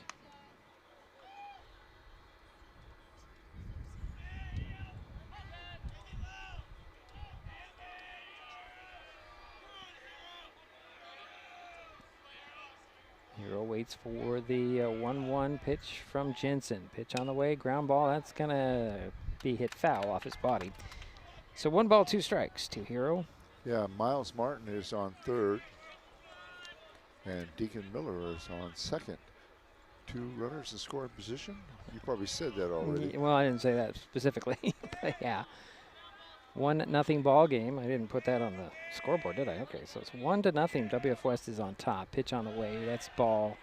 Hero waits for the 1-1 pitch from Jensen. Pitch on the way, ground ball. That's going to be hit foul off his body. So 1 ball, 2 strikes to Hero. Yeah, Miles Martin is on third. And Deacon Miller is on second. 2 runners in scoring position? You probably said that already. Well, I didn't say that specifically, but yeah. 1-0 ball game. I didn't put that on the scoreboard, did I? Okay, so it's 1-0. WF West is on top. Pitch on the way. That's ball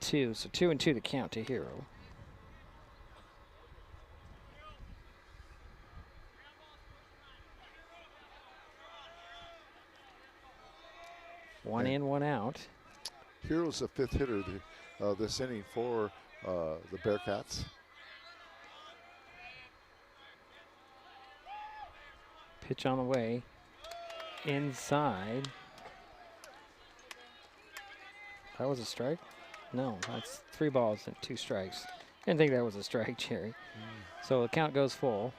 2. So 2-2 to count to Hero. One in, 1 out. Hero's the 5th hitter this inning for the Bearcats. Pitch on the way. Inside. That was a strike? No, that's 3 balls and 2 strikes. Didn't think that was a strike, Jerry. So the count goes full.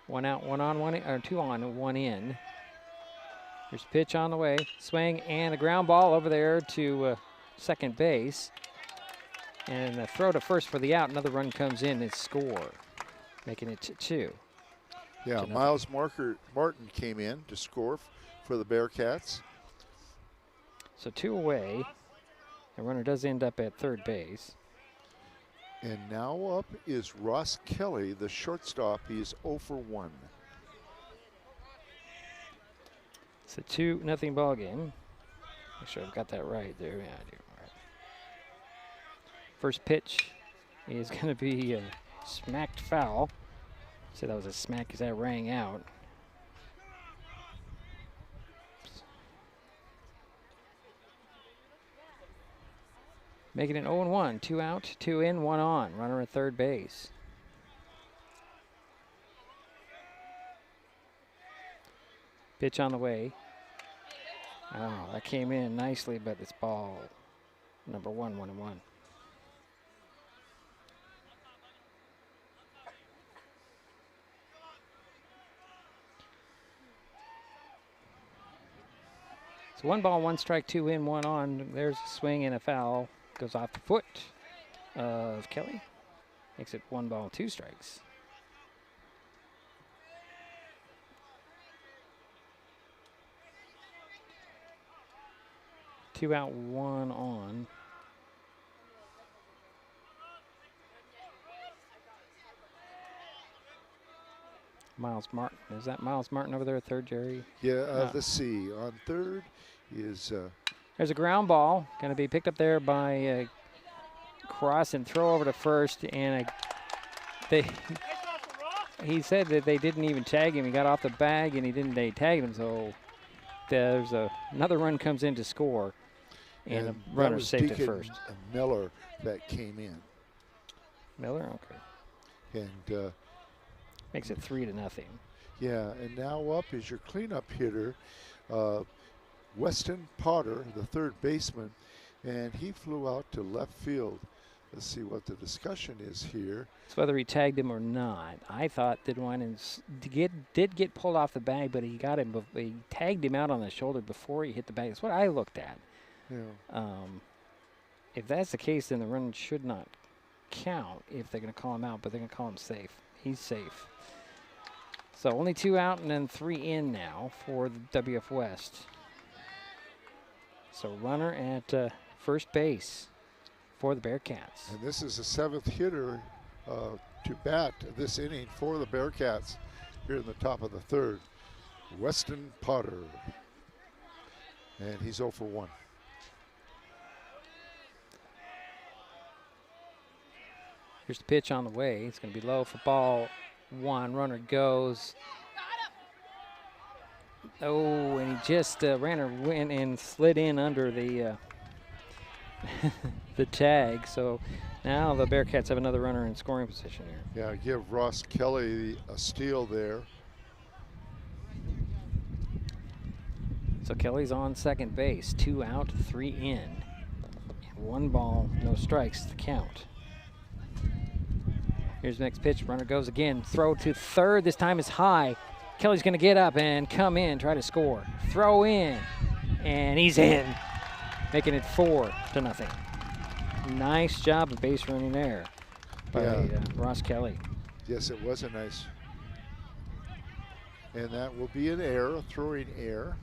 1 out, 1 on, 1 in, or 2 on, 1 in. There's pitch on the way, swing, and a ground ball over there to second base. And a throw to first for the out. Another run comes in and score, making it 2. Yeah, Miles Martin came in to score for the Bearcats. So 2 away. The runner does end up at third base. And now up is Ross Kelly, the shortstop. He is 0 for 1. It's a 2-0 ball game. Make sure I've got that right there. Yeah, I do. All right. First pitch is going to be smacked foul. So that was a smack as that rang out. Making it 0-1. 2 out, 2 in, 1 on. Runner at third base. Pitch on the way. Oh, that came in nicely, but it's ball number 1, 1-1. So 1 ball, 1 strike, 2 in, 1 on. There's a swing and a foul. Goes off the foot of Kelly. Makes it 1 ball, 2 strikes. 2 out, 1 on. Miles Martin. Is that Miles Martin over there at third, Jerry? Yeah, let's see. On third is... There's a ground ball. Going to be picked up there by Cross and throw over to first. And he said that they didn't even tag him. He got off the bag and they tagged him. So there's another run comes in to score. And a runner saved it first. Miller that came in. Miller? Okay. And makes it 3-0. Yeah, and now up is your cleanup hitter, Weston Potter, the third baseman, and he flew out to left field. Let's see what the discussion is here. It's whether he tagged him or not. I thought that one did get pulled off the bag, but he got him. He tagged him out on the shoulder before he hit the bag. That's what I looked at. Yeah. If that's the case, then the run should not count if they're going to call him out, but they're going to call him safe. He's safe. So only 2 out and then 3 in now for the WF West. So runner at first base for the Bearcats. And this is the 7th hitter to bat this inning for the Bearcats here in the top of the third. Weston Potter. And he's 0 for 1. Here's the pitch on the way. It's going to be low for ball 1. Runner goes. Oh, and he just went and slid in under the the tag. So now the Bearcats have another runner in scoring position here. Yeah, give Ross Kelly a steal there. So Kelly's on second base. 2 out, 3 in. And 1 ball, no strikes to count. Here's the next pitch. Runner goes again. Throw to third. This time is high. Kelly's going to get up and come in, try to score. Throw in, and he's in, making it 4-0. Nice job of base running there by Ross Kelly. Yes, it was a nice. And that will be an error, a throwing error.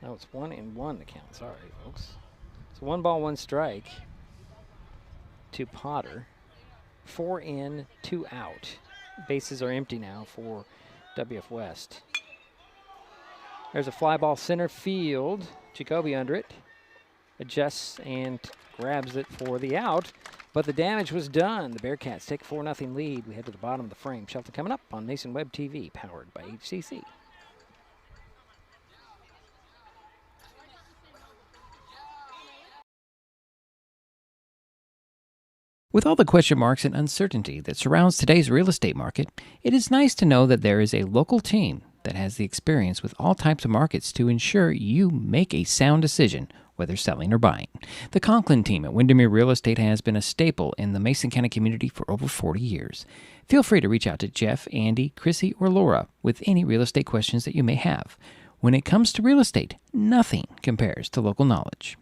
That was 1-1 to count. Sorry, folks. So 1 ball, 1 strike to Potter. 4 in, 2 out. Bases are empty now for WF West. There's a fly ball center field. Jacoby under it. Adjusts and grabs it for the out. But the damage was done. The Bearcats take a 4-0 lead. We head to the bottom of the frame. Shelton coming up on Mason Web TV, powered by HCC. With all the question marks and uncertainty that surrounds today's real estate market, it is nice to know that there is a local team that has the experience with all types of markets to ensure you make a sound decision, whether selling or buying. The Conklin team at Windermere Real Estate has been a staple in the Mason County community for over 40 years. Feel free to reach out to Jeff, Andy, Chrissy, or Laura with any real estate questions that you may have. When it comes to real estate, nothing compares to local knowledge.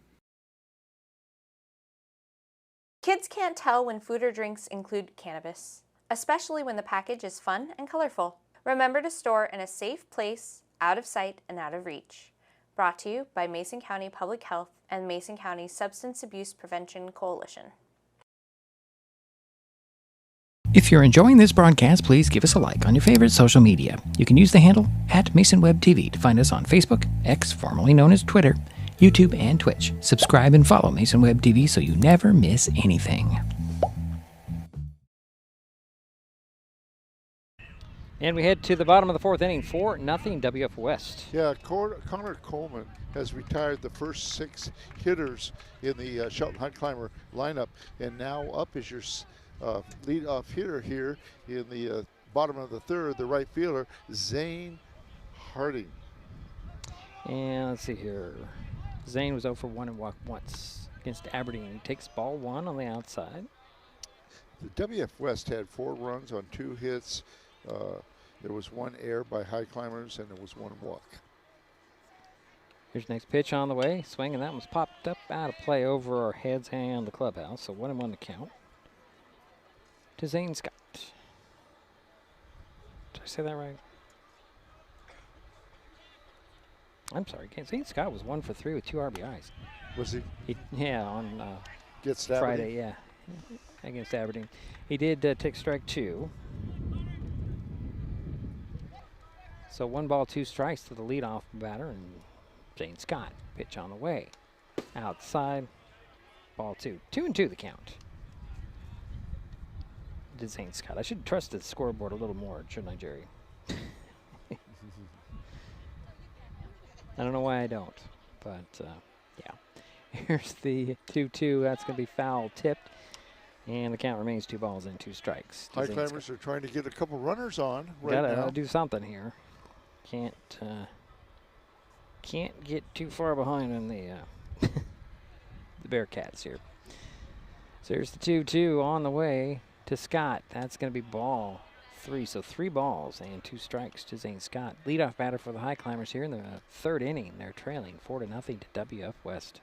Kids can't tell when food or drinks include cannabis, especially when the package is fun and colorful. Remember to store in a safe place, out of sight and out of reach. Brought to you by Mason County Public Health and Mason County Substance Abuse Prevention Coalition. If you're enjoying this broadcast, please give us a like on your favorite social media. You can use the handle @MasonWebTV to find us on Facebook, X, formerly known as Twitter, YouTube, and Twitch. Subscribe and follow Mason Web TV so you never miss anything. And we head to the bottom of the 4th inning, 4-0 WF West. Yeah, Connor Coleman has retired the first 6 hitters in the Shelton Highclimber lineup, and now up is your leadoff hitter here in the bottom of the 3rd, the right fielder, Zane Harding. And let's see here. Zane was 0 for 1 and walked once against Aberdeen. He takes ball 1 on the outside. The WF West had 4 runs on 2 hits. There was 1 error by Highclimbers, and there was 1 walk. Here's the next pitch on the way. Swing, and that one's popped up out of play over our heads and the clubhouse. So 1-1 to count to Zane Scott. Did I say that right? I'm sorry, St. Scott was 1 for 3 with 2 RBIs. Was he? Yeah, on Friday, yeah, against Aberdeen. He did take strike 2. So 1 ball, 2 strikes to the leadoff batter, and St. Scott. Pitch on the way. Outside, ball 2. 2-2 the count. To St. Scott. I should trust the scoreboard a little more, shouldn't I, Jerry? I don't know why I don't, but yeah. Here's the 2-2. That's going to be foul tipped, and the count remains 2 balls and 2 strikes. Highclimbers are trying to get a couple runners on right Gotta now. do something here. Can't get too far behind in the the Bearcats here. So here's the 2-2 on the way to Scott. That's going to be ball 3. So 3 balls and 2 strikes to Zane Scott. Leadoff batter for the Highclimbers here in the 3rd inning. They're trailing 4-0 to WF West.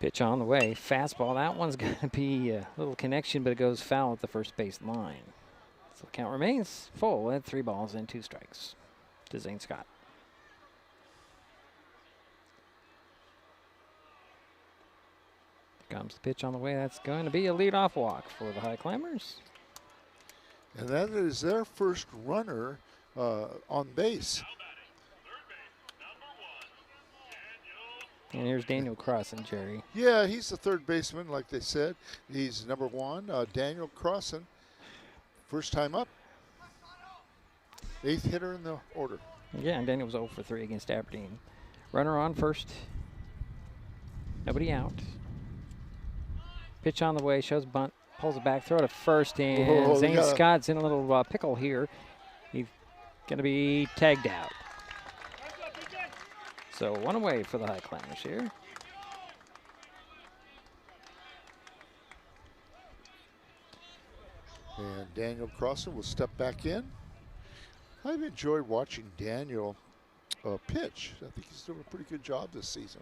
Pitch on the way. Fastball. That one's going to be a little connection, but it goes foul at the first base line. So the count remains full at 3 balls and 2 strikes to Zane Scott. Comes the pitch on the way. That's going to be a leadoff walk for the Highclimbers. And that is their first runner on base. And here's Daniel Crossan, Jerry. Yeah, he's the 3rd baseman, like they said. He's number 1, Daniel Crossan. First time up. 8th hitter in the order. Yeah, and Daniel was 0 for 3 against Aberdeen. Runner on first. Nobody out. Pitch on the way, shows bunt, pulls it back, throw to first, and Zane Scott's in a little pickle here. He's going to be tagged out. So 1 away for the Highclimbers here. And Daniel Crossan will step back in. I've enjoyed watching Daniel pitch. I think he's doing a pretty good job this season.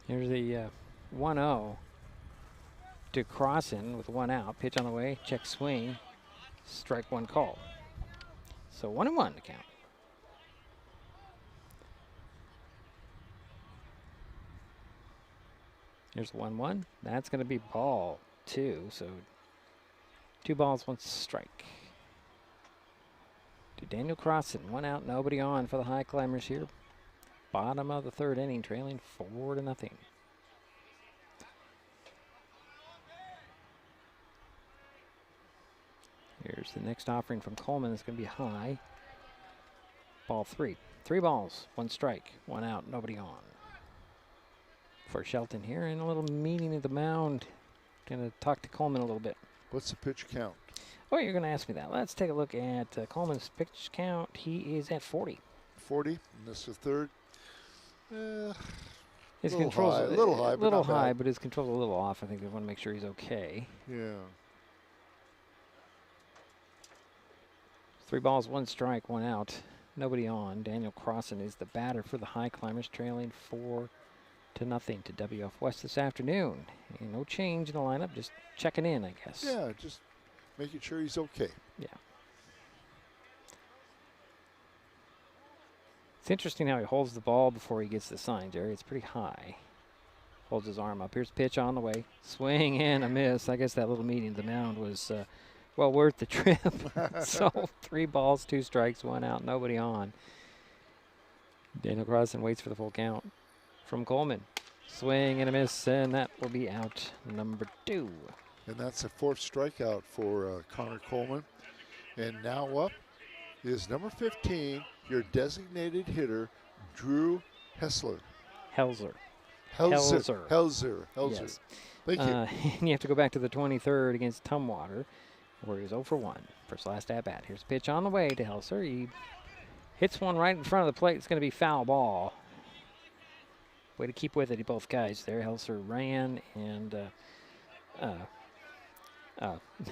Here's the 1-0 to Crossan with 1 out. Pitch on the way, check swing, strike 1 call. So 1-1 to count. Here's 1-1. That's going to be ball 2. So 2 balls, 1 strike. To Daniel Crossan, 1 out, nobody on for the Highclimbers here. Bottom of the 3rd inning, trailing 4-0. Here's the next offering from Coleman. It's going to be high. Ball 3. 3 balls, 1 strike, 1 out, nobody on. For Shelton here, and a little meeting at the mound. Going to talk to Coleman a little bit. What's the pitch count? Oh, you're going to ask me that. Let's take a look at Coleman's pitch count. He is at 40. 40, and this is 3rd. His little control's high, a little high, bad. but his control's a little off. I think they want to make sure he's okay. Yeah. 3 balls, 1 strike, 1 out. Nobody on. Daniel Crossan is the batter for the Highclimbers, trailing 4-0 to WF West this afternoon. And no change in the lineup, just checking in, I guess. Yeah, just making sure he's okay. Yeah. It's interesting how he holds the ball before he gets the sign, Jerry. It's pretty high. Holds his arm up. Here's pitch on the way. Swing and a miss. I guess that little meeting at the mound was well worth the trip. So 3 balls, 2 strikes, 1 out, nobody on. Daniel Crossan waits for the full count from Coleman. Swing and a miss, and that will be out number 2. And that's a 4th strikeout for Connor Coleman. And now up is number 15, your designated hitter, Drew Helzer. Helzer. Yes. Thank you. And you have to go back to the 23rd against Tumwater, where he was 0 for 1. First last at bat. Here's a pitch on the way to Helzer. He hits one right in front of the plate. It's going to be foul ball. Way to keep with it, both guys there. Helzer ran, and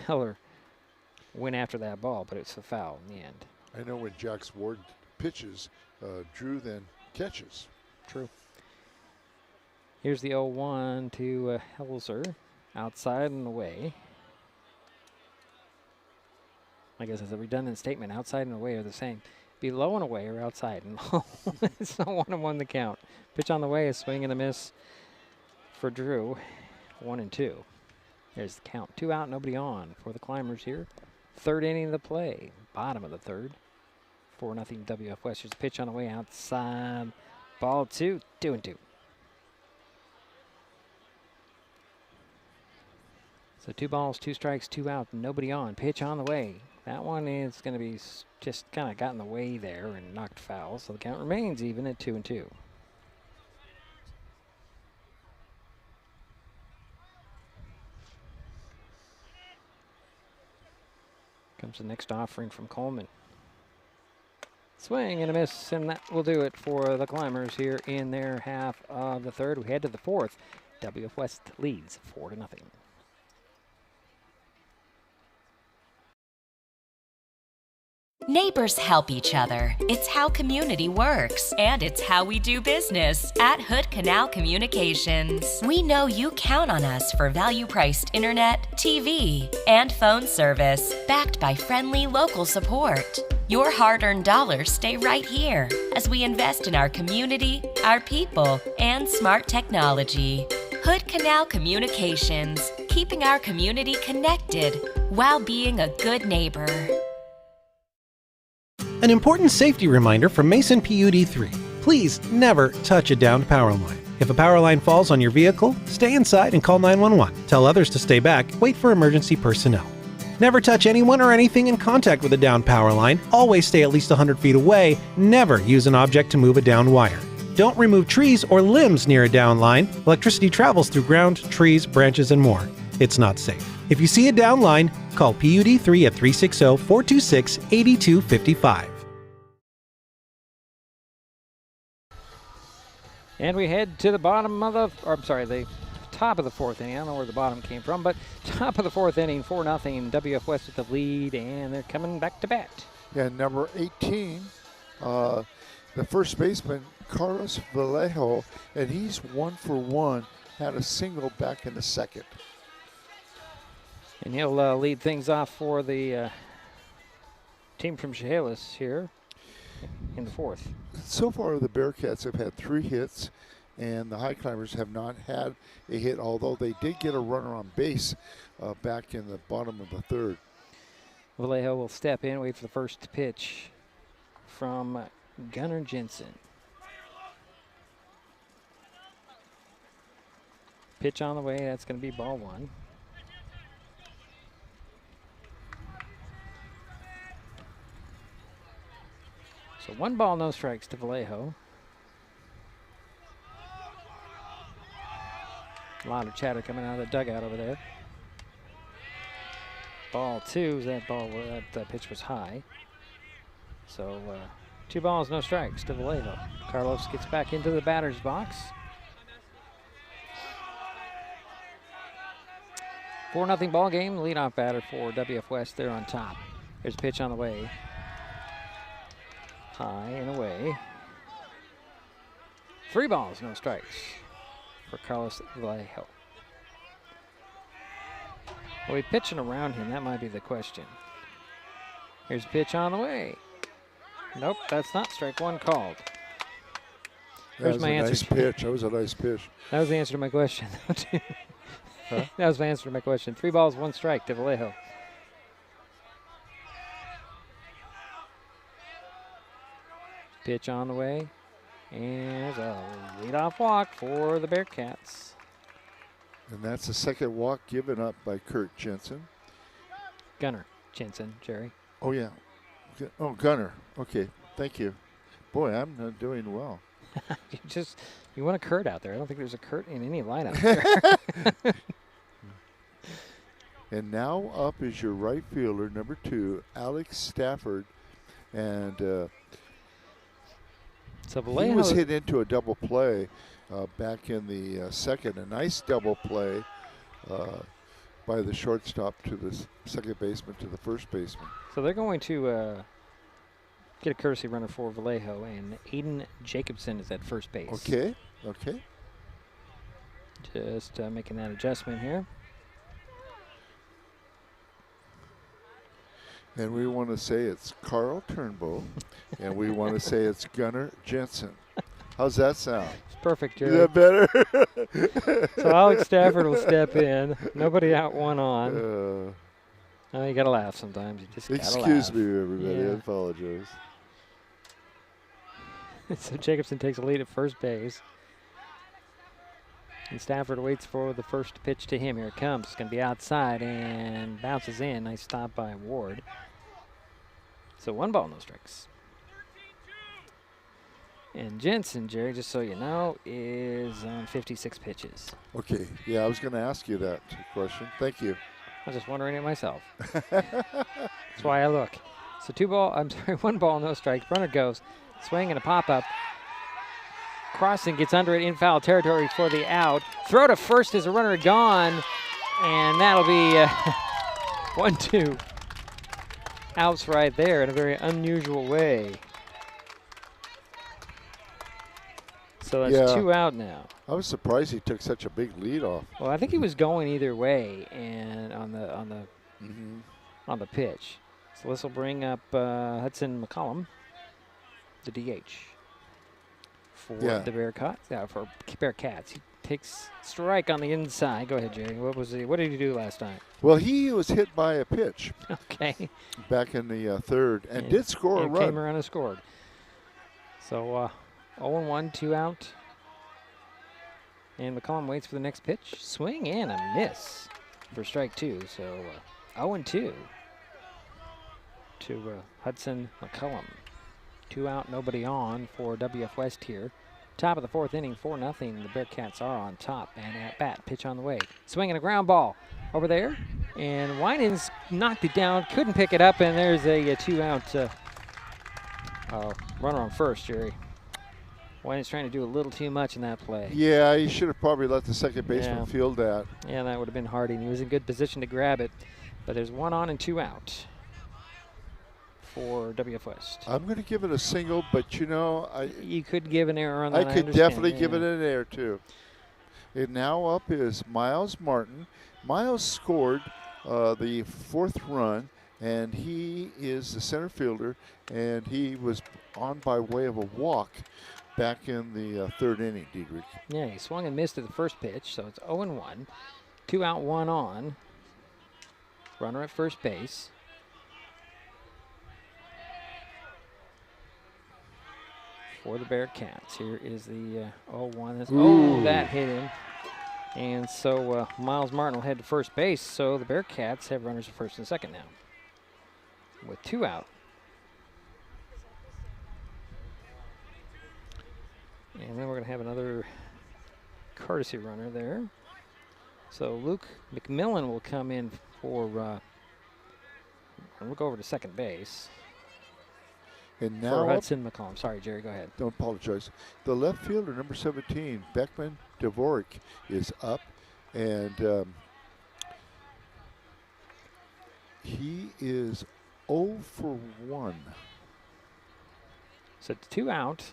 Heller went after that ball, but it's a foul in the end. I know when Jax Ward pitches, Drew then catches. True. Here's the 0-1 to Helzer, outside and away. I guess it's a redundant statement. Outside and away are the same. Below and away or outside. And it's a 1-1 the count. Pitch on the way, a swing and a miss for Drew. 1-2. There's the count. 2 out, nobody on for the Climbers here. Third inning of the play. Bottom of the third. 4-0 WF West. There's a pitch on the way outside. Ball 2, 2-2. So 2 balls, 2 strikes, 2 out, nobody on. Pitch on the way. That one is going to be just kind of got in the way there and knocked foul. So the count remains even at 2-2. Comes the next offering from Coleman. Swing and a miss, and that will do it for the Climbers here in their half of the third. We head to the fourth. WF West leads 4-0. Neighbors help each other. It's how community works, and it's how we do business at Hood Canal Communications. We know you count on us for value-priced internet, TV, and phone service, backed by friendly local support. Your hard-earned dollars stay right here as we invest in our community, our people, and smart technology. Hood Canal Communications, keeping our community connected while being a good neighbor. An important safety reminder from Mason PUD3. Please never touch a downed power line. If a power line falls on your vehicle, stay inside and call 911. Tell others to stay back. Wait for emergency personnel. Never touch anyone or anything in contact with a downed power line. Always stay at least 100 feet away. Never use an object to move a downed wire. Don't remove trees or limbs near a downed line. Electricity travels through ground, trees, branches, and more. It's not safe. If you see a downed line, call PUD3 at 360-426-8255. And we head to the bottom of the, the top of the fourth inning. I don't know where the bottom came from, but top of the fourth inning, 4-0. WF West with the lead, and they're coming back to bat. Yeah, number 18, the first baseman, Carlos Vallejo, and he's 1 for 1, had a single back in the second. And he'll lead things off for the team from Chehalis here in the fourth. So far, the Bearcats have had 3 hits, and the Highclimbers have not had a hit, although they did get a runner on base back in the bottom of the third. Vallejo will step in, wait for the first pitch from Gunnar Jensen. Pitch on the way, that's going to be ball 1. So 1 ball, no strikes to Vallejo. A lot of chatter coming out of the dugout over there. Ball 2, that pitch was high. So 2 balls, no strikes to Vallejo. Carlos gets back into the batter's box. 4-0 ball game. Leadoff batter for WF West. They're on top. There's a pitch on the way. High and away. 3 balls, no strikes for Carlos Vallejo. Are we pitching around him? That might be the question. Here's a pitch on the way. Nope, that's not strike 1 called. There's my answer. Nice pitch. That was a nice pitch. That was the answer to my question. Huh? That was my answer to my question. 3 balls, 1 strike to Vallejo. Pitch on the way. And a leadoff walk for the Bearcats. And that's the second walk given up by Kurt Jensen. Gunnar Jensen, Jerry. Oh, yeah. Oh, Gunnar. Okay, thank you. Boy, I'm not doing well. You want a Kurt out there. I don't think there's a Kurt in any lineup there. And now up is your right fielder, number 2, Alex Stafford. And so he was hit into a double play back in the second. A nice double play by the shortstop to the second baseman to the first baseman. So they're going to get a courtesy runner for Vallejo, and Aiden Jacobson is at first base. Okay, okay. Just making that adjustment here. And we want to say it's Carl Turnbull, and we want to say it's Gunnar Jensen. How's that sound? It's perfect, Jerry. Is that better? So Alex Stafford will step in. Nobody out, one on. You got to laugh sometimes. You just got to laugh. Excuse me, everybody. Yeah. I apologize. So Jacobson takes a lead at first base. And Stafford waits for the first pitch to him. Here it comes. It's going to be outside and bounces in. Nice stop by Ward. So 1 ball, no strikes. And Jensen, Jerry, just so you know, is on 56 pitches. Okay. Yeah, I was going to ask you that question. Thank you. I was just wondering it myself. That's why I look. So 1 ball, no strikes. Runner goes. Swing and a pop-up. Crossing gets under it in foul territory for the out. Throw to first as a runner gone. And that'll be 1-2. Outs right there in a very unusual way. So that's 2 out now. I was surprised he took such a big lead off. Well, I think he was going either way and on the pitch. So this will bring up Hudson McCollum, the DH, for the Bearcats. Yeah, for Bearcats. He takes strike on the inside. Go ahead, Jerry. What did he do last time? Well, he was hit by a pitch. Okay. Back in the third, and did score a run. Came around and scored. So 0-1, 2 out. And McCollum waits for the next pitch. Swing and a miss for strike 2. So 0-2 to Hudson McCollum. 2 out, nobody on for WF West here. Top of the 4th inning, 4-0. The Bearcats are on top. And at bat, pitch on the way. Swinging a ground ball over there. And Winans knocked it down, couldn't pick it up, and there's a 2 out runner on first, Jerry. Winans trying to do a little too much in that play. Yeah, he should have probably let the second baseman field that. Yeah, that would have been Harding. He was in good position to grab it. But there's 1 on and 2 out for WF West. I'm going to give it a single, but you could give an error on that. I could definitely give it an error too. And now up is Miles Martin. Miles scored the 4th run, and he is the center fielder, and he was on by way of a walk back in the 3rd inning, Diedrich. Yeah, he swung and missed at the first pitch, so it's 0-1. 2 out, 1 on. Runner at first base. For the Bearcats. Here is the 0-1. Oh, that hit him. And so Miles Martin will head to first base. So the Bearcats have runners at first and second now, with 2 out. And then we're going to have another courtesy runner there. So Luke McMillan will come in for, we'll go over to second base. And now for Hudson McCollum. Sorry, Jerry, go ahead. Don't apologize. The left fielder, number 17, Beckman Dvorak, is up, and he is 0 for 1. So 2 out,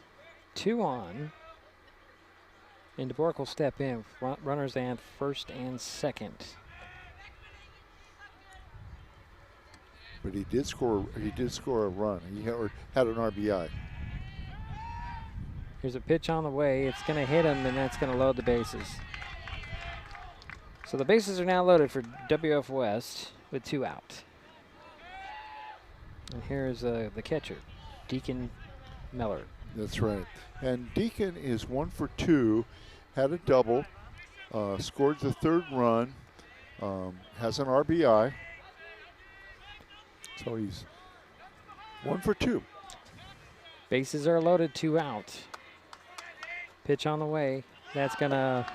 2 on. And Dvorak will step in. Runners and first and second. But he did score. He did score a run. He had an RBI. Here's a pitch on the way. It's going to hit him, and that's going to load the bases. So the bases are now loaded for WF West with 2 out. And here's the catcher, Deacon Miller. That's right. And Deacon is 1 for 2, had a double, scored the 3rd run, has an RBI. So he's 1 for 2. Bases are loaded, 2 out. Pitch on the way. That's going to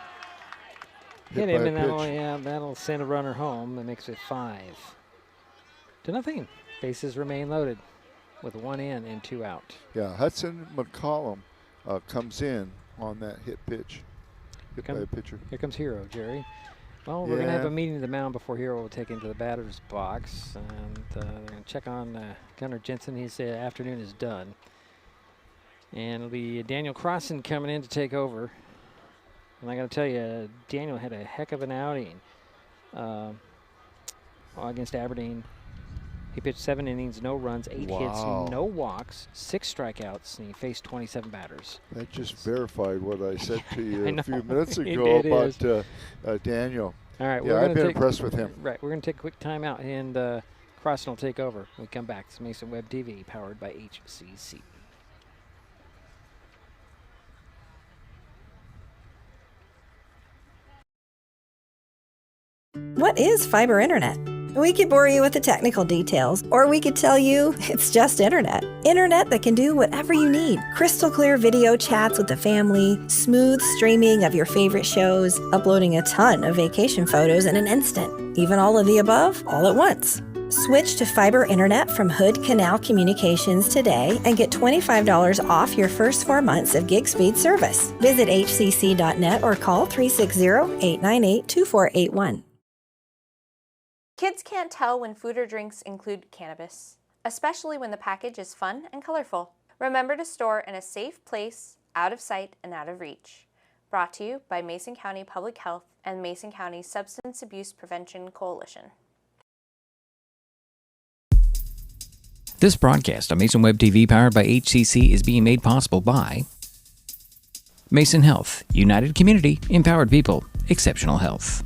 hit him, and that'll send a runner home. That makes it 5-0. Bases remain loaded with 1 in and 2 out. Yeah, Hudson McCollum comes in on that hit pitch. Hit by a pitcher. Here comes Hero, Jerry. Well, we're going to have a meeting at the mound before Hero will take into the batter's box. And they're going to check on Gunnar Jensen. His afternoon is done. And it'll be Daniel Crossan coming in to take over. And I got to tell you, Daniel had a heck of an outing against Aberdeen. He pitched 7 innings, no runs, 8 Wow. hits, no walks, 6 strikeouts, and he faced 27 batters. That just verified what I said to you I a know. few minutes It ago about Daniel. All right, Yeah, I've been impressed with him. Right, we're going to take a quick timeout, and Crosson will take over when we come back. It's Mason Web TV, powered by HCC. What is fiber internet? We could bore you with the technical details, or we could tell you it's just internet. Internet that can do whatever you need. Crystal clear video chats with the family, smooth streaming of your favorite shows, uploading a ton of vacation photos in an instant. Even all of the above, all at once. Switch to fiber internet from Hood Canal Communications today and get $25 off your first 4 months of gig speed service. Visit hcc.net or call 360-898-2481. Kids can't tell when food or drinks include cannabis, especially when the package is fun and colorful. Remember to store in a safe place, out of sight and out of reach. Brought to you by Mason County Public Health and Mason County Substance Abuse Prevention Coalition. This broadcast on Mason Web TV, powered by HCC, is being made possible by Mason Health, United Community, Empowered People, Exceptional Health.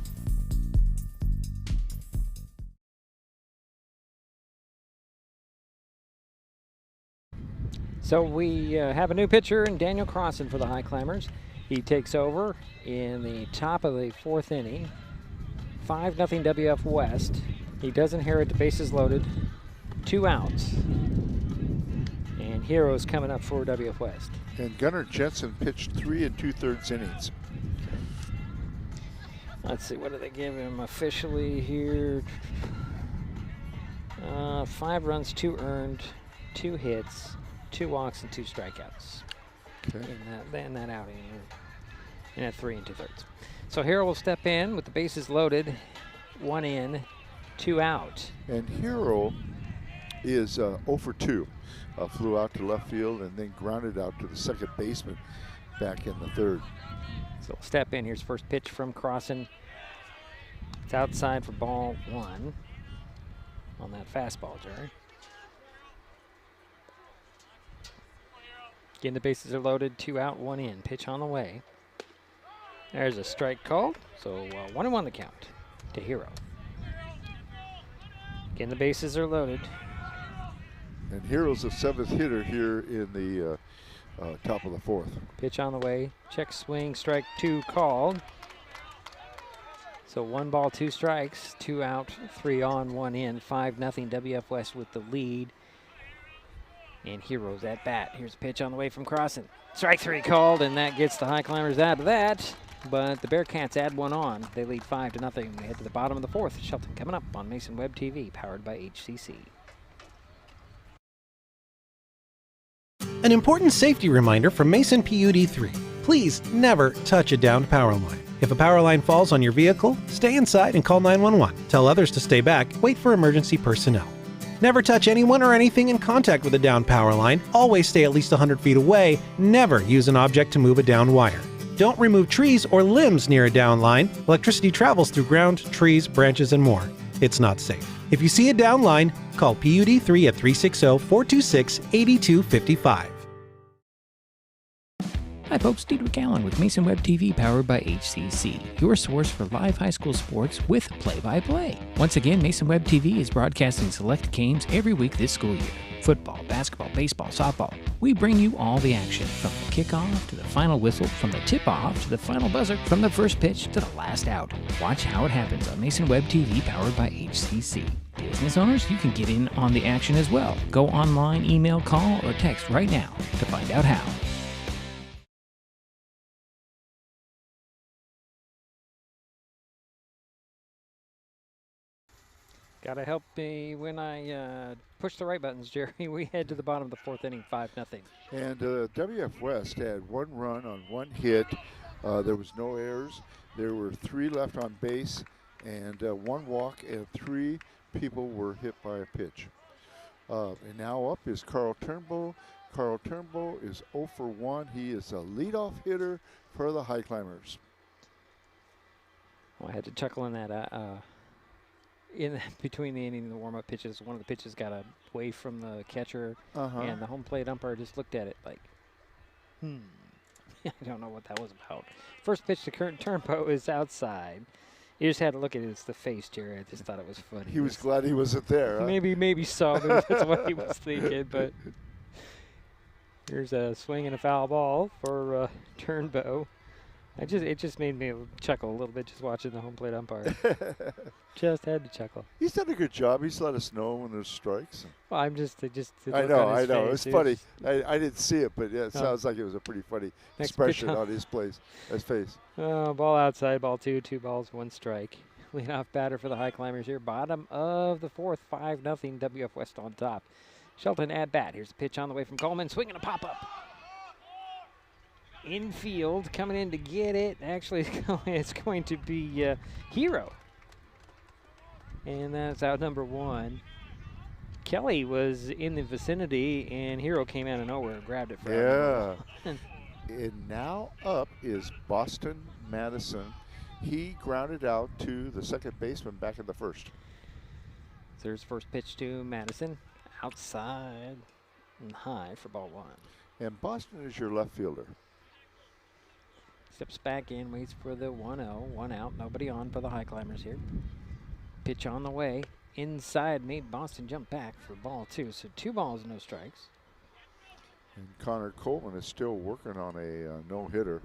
So we have a new pitcher in Daniel Crosson for the Highclimbers. He takes over in the top of the 4th inning. 5-0 WF West. He does inherit the bases loaded. 2 outs. And Heroes coming up for WF West. And Gunnar Jensen pitched 3 2/3 innings. Let's see, what do they give him officially here? 5 runs, 2 earned, 2 hits, 2 walks, and 2 strikeouts. Okay. In that outing, and at 3 2/3. So Hero will step in with the bases loaded, 1 in, 2 out. And Hero is 0 for 2. Flew out to left field and then grounded out to the second baseman back in the 3rd. So we'll step in. Here's first pitch from Crosson. It's outside for ball 1 on that fastball, Jerry. Again, the bases are loaded, 2 out, 1 in. Pitch on the way. There's a strike called, so 1-1 the count to Hero. Again, the bases are loaded. And Hero's the 7th hitter here in the top of the 4th. Pitch on the way, check swing, strike 2 called. So 1 ball, 2 strikes, 2 out, 3 on, 1 in, 5-0 WF West with the lead. And Heroes at bat. Here's a pitch on the way from Crosson. Strike 3 called, and that gets the Highclimbers out of that. But the Bearcats add 1 on. They lead 5-0. We head to the bottom of the 4th. Shelton coming up on Mason Web TV, powered by HCC. An important safety reminder from Mason PUD3. Please never touch a downed power line. If a power line falls on your vehicle, stay inside and call 911. Tell others to stay back. Wait for emergency personnel. Never touch anyone or anything in contact with a downed power line. Always stay at least 100 feet away. Never use an object to move a downed wire. Don't remove trees or limbs near a downed line. Electricity travels through ground, trees, branches, and more. It's not safe. If you see a downed line, call PUD3 at 360-426-8255. Hi folks, Diedrich Allen with Mason Web TV, powered by HCC, your source for live high school sports with play-by-play. Once again, Mason Web TV is broadcasting select games every week this school year. Football, basketball, baseball, softball. We bring you all the action, from the kickoff to the final whistle, from the tip-off to the final buzzer, from the first pitch to the last out. Watch how it happens on Mason Web TV, powered by HCC. Business owners, you can get in on the action as well. Go online, email, call, or text right now to find out how. Gotta help me when I push the right buttons, Jerry. We head to the bottom of the 4th inning, 5-0. And WF West had 1 run on 1 hit. There was no errors. There were 3 left on base and 1 walk, and 3 people were hit by a pitch. And now up is Carl Turnbull. Carl Turnbull is 0 for 1. He is a leadoff hitter for the Highclimbers. Well, I had to chuckle in that in between the inning and the warm-up pitches, one of the pitches got away from the catcher, and the home plate umpire just looked at it like, I don't know what that was about. First pitch to Kurt Turnbow is outside. You just had to look at the face, Jerry. I just thought it was funny. He was glad he wasn't there. Huh? Maybe so. That's what he was thinking. But here's a swing and a foul ball for Turnbow. It just made me chuckle a little bit just watching the home plate umpire. Just had to chuckle. He's done a good job. He's let us know when there's strikes. Well, I know. It's funny. I didn't see it, but yeah, it sounds like it was a pretty funny expression on his face. Ball outside, ball 2, 2 balls, 1 strike. Leadoff batter for the Highclimbers here. Bottom of the fourth, 5-0 WF West on top. Shelton at bat. Here's a pitch on the way from Coleman. Swinging a pop-up. Infield, coming in to get it. Actually, it's going to be Hero. And that's out number 1. Kelly was in the vicinity, and Hero came out of nowhere and grabbed it for and now up is Boston Madison. He grounded out to the second baseman back in the first. So there's first pitch to Madison. Outside and high for ball 1. And Boston is your left fielder. Steps back in, waits for the 1-0. 1 out, nobody on for the Highclimbers here. Pitch on the way. Inside made Boston jump back for ball 2. So 2 balls, no strikes. And Connor Coleman is still working on a no-hitter.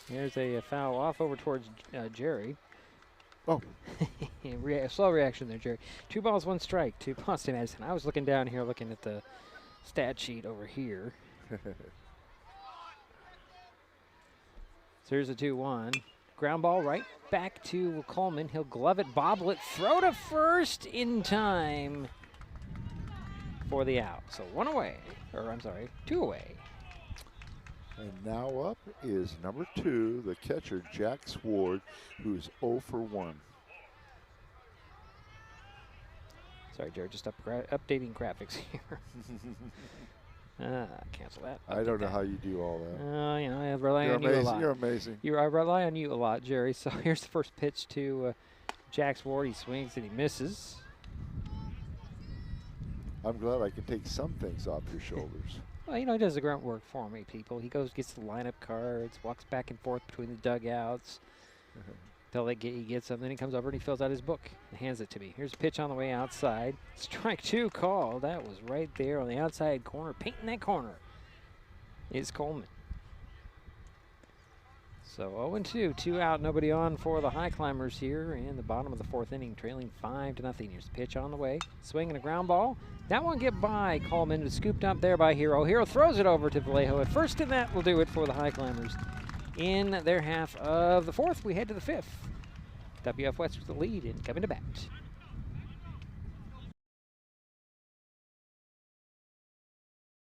Here's a foul off over towards Jerry. Oh. Slow reaction there, Jerry. 2 balls, 1 strike to Boston Madison. I was looking down here, looking at the stat sheet over here. So here's a 2-1. Ground ball right back to Coleman. He'll glove it, bobble it, throw to first in time for the out. So 2 away. And now up is number 2, the catcher, Jack Sward, who's 0 for 1. Sorry, Jared, just updating graphics here. Cancel that. I don't know how you do all that. I rely on you a lot. You're amazing. I rely on you a lot, Jerry. So here's the first pitch to Jack Sward. He swings and he misses. I'm glad I can take some things off your shoulders. Well, he does the grunt work for me, people. He gets the lineup cards, walks back and forth between the dugouts until he gets them. Then he comes over and he fills out his book and hands it to me. Here's a pitch on the way outside. Strike 2 call. That was right there on the outside corner. Painting that corner is Coleman. So 0-2, 2 out, nobody on for the Highclimbers here in the bottom of the 4th inning, trailing 5-0. Here's the pitch on the way. Swing and a ground ball. That one get by Coleman, was scooped up there by Hero. Hero throws it over to Vallejo at first, and that will do it for the Highclimbers. In their half of the 4th, we head to the 5th. WF West with the lead and coming to bat.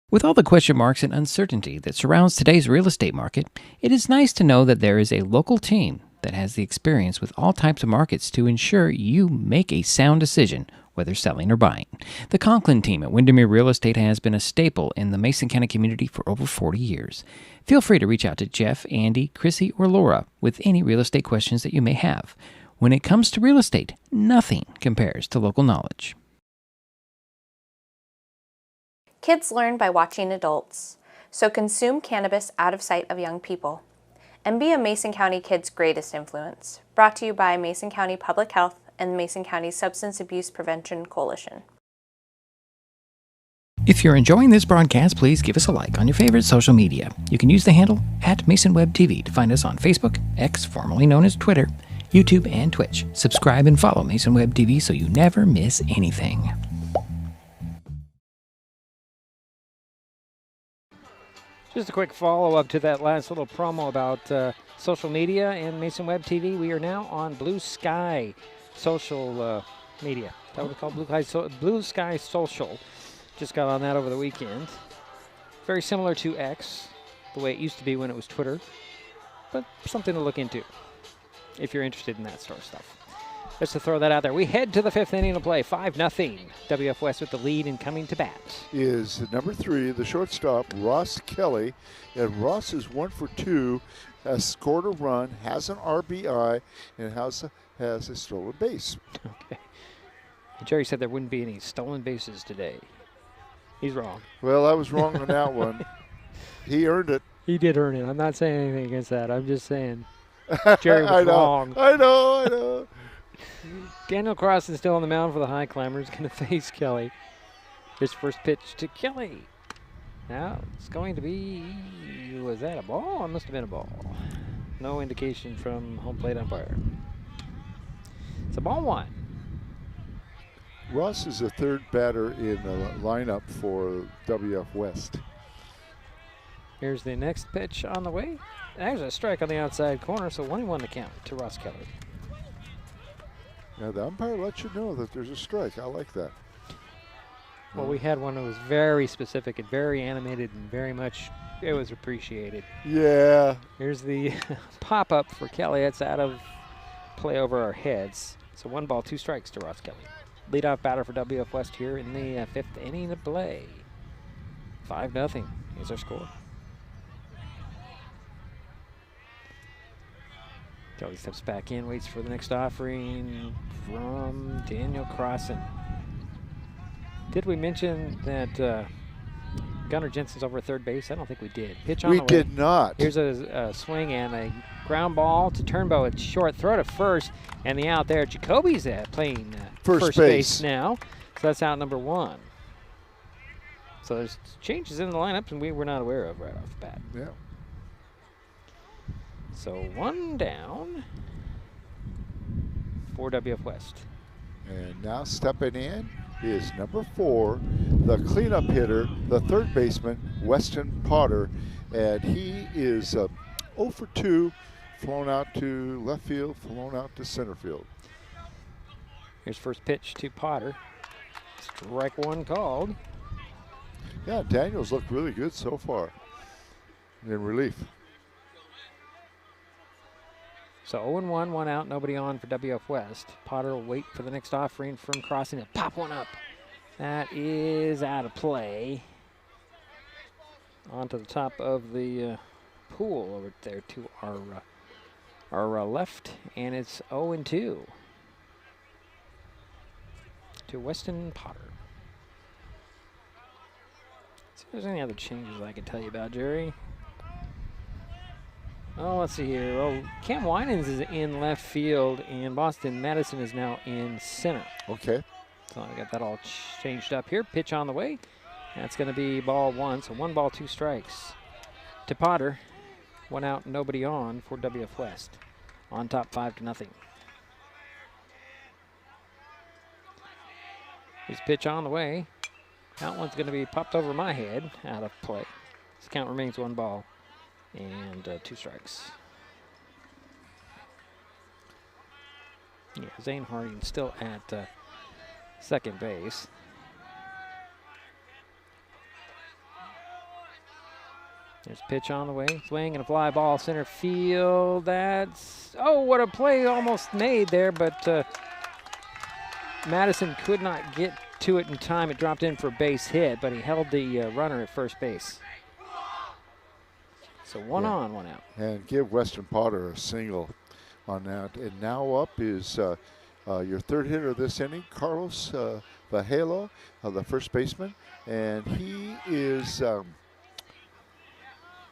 With all the question marks and uncertainty that surrounds today's real estate market, it is nice to know that there is a local team that has the experience with all types of markets to ensure you make a sound decision, whether selling or buying. The Conklin team at Windermere Real Estate has been a staple in the Mason County community for over 40 years. Feel free to reach out to Jeff, Andy, Chrissy, or Laura with any real estate questions that you may have. When it comes to real estate, nothing compares to local knowledge. Kids learn by watching adults, so consume cannabis out of sight of young people. And be a Mason County kid's greatest influence. Brought to you by Mason County Public Health and the Mason County Substance Abuse Prevention Coalition. If you're enjoying this broadcast, please give us a like on your favorite social media. You can use the handle @MasonWebTV to find us on Facebook, X, formerly known as Twitter, YouTube, and Twitch. Subscribe and follow Mason Web TV so you never miss anything. Just a quick follow-up to that last little promo about social media and Mason Web TV. We are now on Blue Sky social media. Is that what it's called? Blue Sky Social. Just got on that over the weekend. Very similar to X, the way it used to be when it was Twitter, but something to look into if you're interested in that sort of stuff. Just to throw that out there. We head to the 5th inning to play. 5-0. WF West with the lead and coming to bat Is number 3, the shortstop, Ross Kelly. And Ross is 1 for 2 has scored a run, has an RBI, and has a stolen base. Okay. Jerry said there wouldn't be any stolen bases today. He's wrong. Well, I was wrong on that one. He earned it. He did earn it. I'm not saying anything against that. I'm just saying Jerry was wrong. I know. Daniel Cross is still on the mound for the Highclimbers. Going to face Kelly. His first pitch to Kelly. Now it's going to be, was that a ball? It must have been a ball. No indication from home plate umpire. It's a ball one. Russ is the third batter in the lineup for WF West. Here's the next pitch on the way. There's a strike on the outside corner, so 1-1 to count to Ross Kelly. Now the umpire lets you know that there's a strike. I like that. Well, we had one that was very specific and very animated and very much, it was appreciated. Yeah. Here's the pop-up for Kelly. It's out of play over our heads. So 1 ball, 2 strikes to Ross Kelly. Leadoff batter for WF West here in the 5th inning of play. 5-0 is our score. Kelly steps back in, waits for the next offering from Daniel Crossan. Did we mention that Gunnar Jensen's over at third base? I don't think we did. Pitch on the way. We did not. Here's a swing and a ground ball to Turnbow at short. Throw to first, and the out there. Jacoby's playing first base now. So that's out number 1. So there's changes in the lineups, and we were not aware of right off the bat. Yeah. So 1 down for WF West. And now stepping in is number 4, the cleanup hitter, the third baseman, Weston Potter. And he is 0 for 2, flown out to left field, flown out to center field. Here's first pitch to Potter. Strike 1 called. Yeah, Daniels looked really good so far in relief. So 0-1, 1 out, nobody on for WF West. Potter will wait for the next offering from Crossing to pop one up. That is out of play. Onto the top of the pool over there to our left, and it's 0-2 to Weston Potter. See if there's any other changes I can tell you about, Jerry. Oh, let's see here. Oh, Cam Winans is in left field, and Boston Madison is now in center. Okay. So I got that all changed up here. Pitch on the way. That's going to be ball 1, so 1 ball, 2 strikes to Potter. 1 out, nobody on for WF West. On top 5-0. His pitch on the way. That one's going to be popped over my head, out of play. This count remains 1 ball and 2 strikes. Yeah, Zane Harding still at second base. There's pitch on the way. Swing and a fly ball center field. That's, oh, what a play almost made there, but Madison could not get to it in time. It dropped in for a base hit, but he held the runner at first base. So 1 on, 1 out. And give Weston Potter a single on that. And now up is your third hitter of this inning, Carlos Vajelo, the first baseman. And he is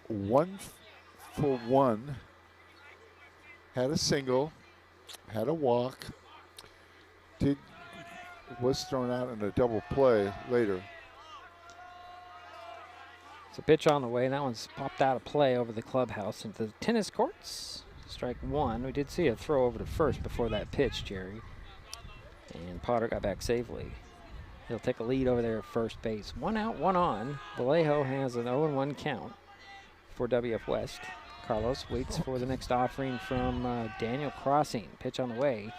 1 for 1. Had a single, had a walk, was thrown out in a double play later. It's a pitch on the way, and that one's popped out of play over the clubhouse into the tennis courts. Strike 1. We did see a throw over to first before that pitch, Jerry. And Potter got back safely. He'll take a lead over there at first base. 1 out, 1 on. Vallejo has an 0-1 count for WF West. Carlos waits for the next offering from Daniel Crossing. Pitch on the way.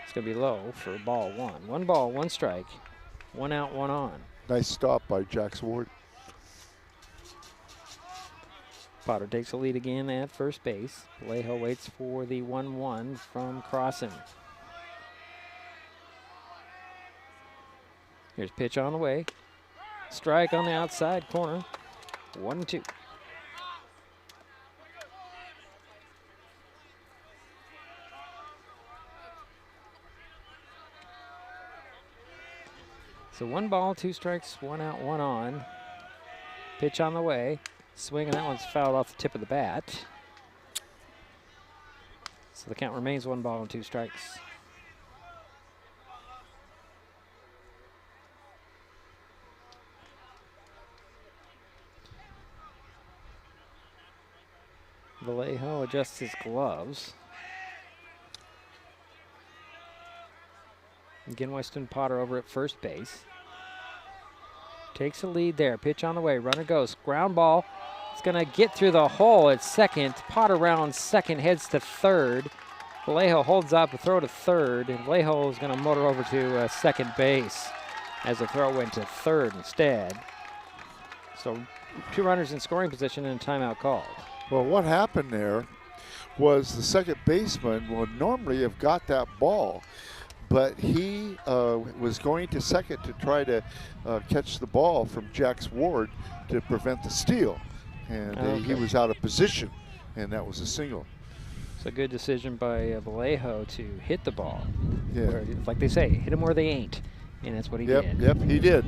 It's going to be low for ball 1. 1 ball, 1 strike. 1 out, 1 on. Nice stop by Jax Ward. Potter takes the lead again at first base. Vallejo waits for the 1-1 from Crossan. Here's pitch on the way. Strike on the outside corner. 1-2. So 1 ball, 2 strikes, 1 out, 1 on. Pitch on the way. Swing, and that one's fouled off the tip of the bat. So the count remains 1 ball and 2 strikes. Vallejo adjusts his gloves. Again, Weston Potter over at first base. Takes a lead there. Pitch on the way. Runner goes. Ground ball. It's going to get through the hole at second. Potter rounds second, heads to third. Vallejo holds up a throw to third, and Vallejo is going to motor over to second base as the throw went to third instead. So 2 runners in scoring position and a timeout called. Well, what happened there was the second baseman would normally have got that ball, but he was going to second to try to catch the ball from Jax Ward to prevent the steal. And he was out of position, and that was a single. It's a good decision by Vallejo to hit the ball. Yeah. Where, like they say, hit them where they ain't, and that's what he did. Yep, he did.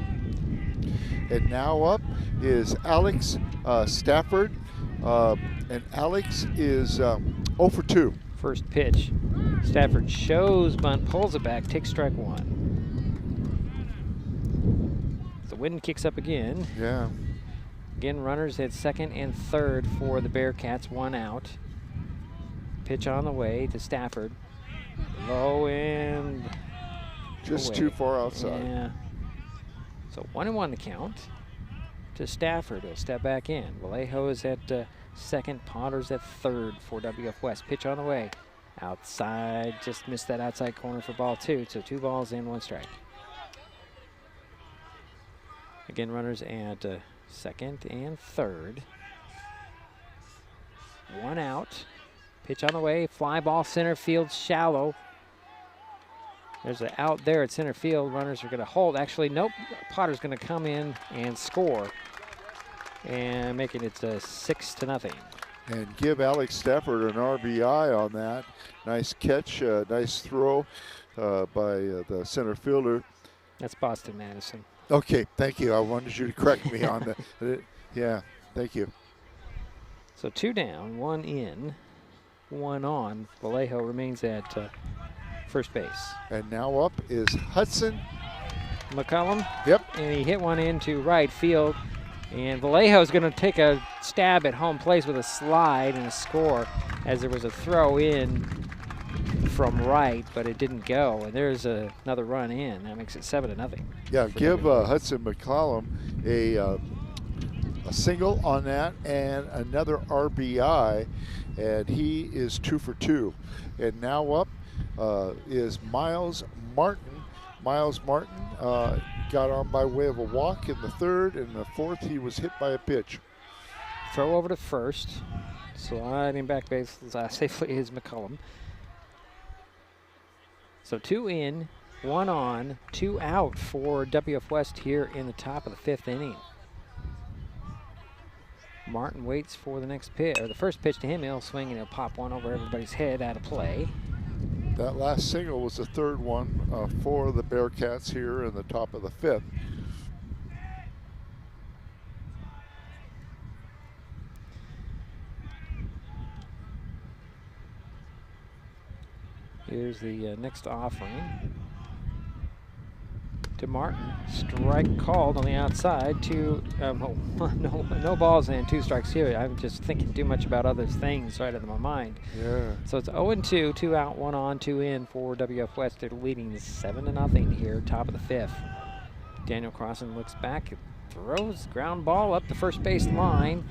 And now up is Alex Stafford, and Alex is 0 for 2. First pitch. Stafford shows bunt, pulls it back, takes strike 1. The wind kicks up again. Yeah. Again, runners at second and third for the Bearcats, 1 out. Pitch on the way to Stafford. Low and just away. Too far outside. Yeah. So 1-1 the count to Stafford. He'll step back in. Vallejo is at second. Potter's at third for WF West. Pitch on the way. Outside. Just missed that outside corner for ball 2. So 2 balls and 1 strike. Again, runners at second and third. 1 out. Pitch on the way. Fly ball center field shallow. There's an out there at center field. Runners are going to hold. Actually, nope. Potter's going to come in and score, and making it 6-0. And give Alex Stafford an RBI on that. Nice catch, nice throw by the center fielder. That's Boston Madison. Okay, thank you. I wanted you to correct me on that. Yeah, thank you. So 2 down, 1 in, 1 on. Vallejo remains at first base. And now up is Hudson McCullum. Yep. And he hit one into right field. And Vallejo is going to take a stab at home plate with a slide and a score, as there was a throw in from right, but it didn't go. And there's another run in. That makes it 7-0. Yeah, give Hudson McCollum a single on that and another RBI, and he is 2 for 2. And now up is Miles Martin. Miles Martin got on by way of a walk in the third, and the fourth he was hit by a pitch. Throw over to first. Sliding back base safely is McCullum. So 2 in, 1 on, 2 out for WF West here in the top of the 5th inning. Martin waits for the next pitch, or the first pitch to him. He'll swing and he'll pop one over everybody's head out of play. That last single was the third one for the Bearcats here in the top of the 5th. Here's the next offering to Martin. Strike called on the outside. No balls and 2 strikes here. I'm just thinking too much about other things right out of my mind. Yeah. So it's 0-2, 2 out, 1 on, 2 in for WF West. They're leading 7-0 here, top of the 5th. Daniel Crossan looks back, throws ground ball up the first base line.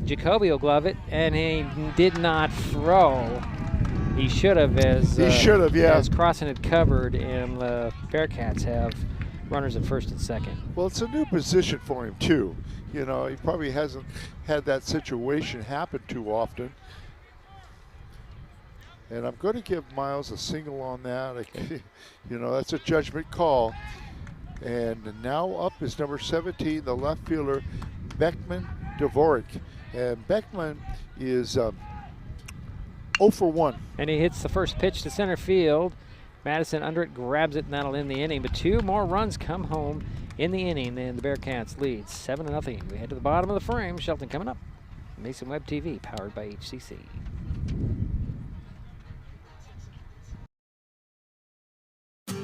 Jacoby will glove it, and he did not throw. He should have, as Crossan had covered, and the Bearcats have runners at first and second. Well, it's a new position for him too. You know, he probably hasn't had that situation happen too often. And I'm going to give Miles a single on that. You know, that's a judgment call. And now up is number 17, the left fielder, Beckman Dvorak. And Beckman is 0 for 1. And he hits the first pitch to center field. Madison under it, grabs it, and that'll end the inning. But 2 more runs come home in the inning, and the Bearcats lead 7-0. We head to the bottom of the frame. Shelton coming up. Mason Web TV, powered by HCC.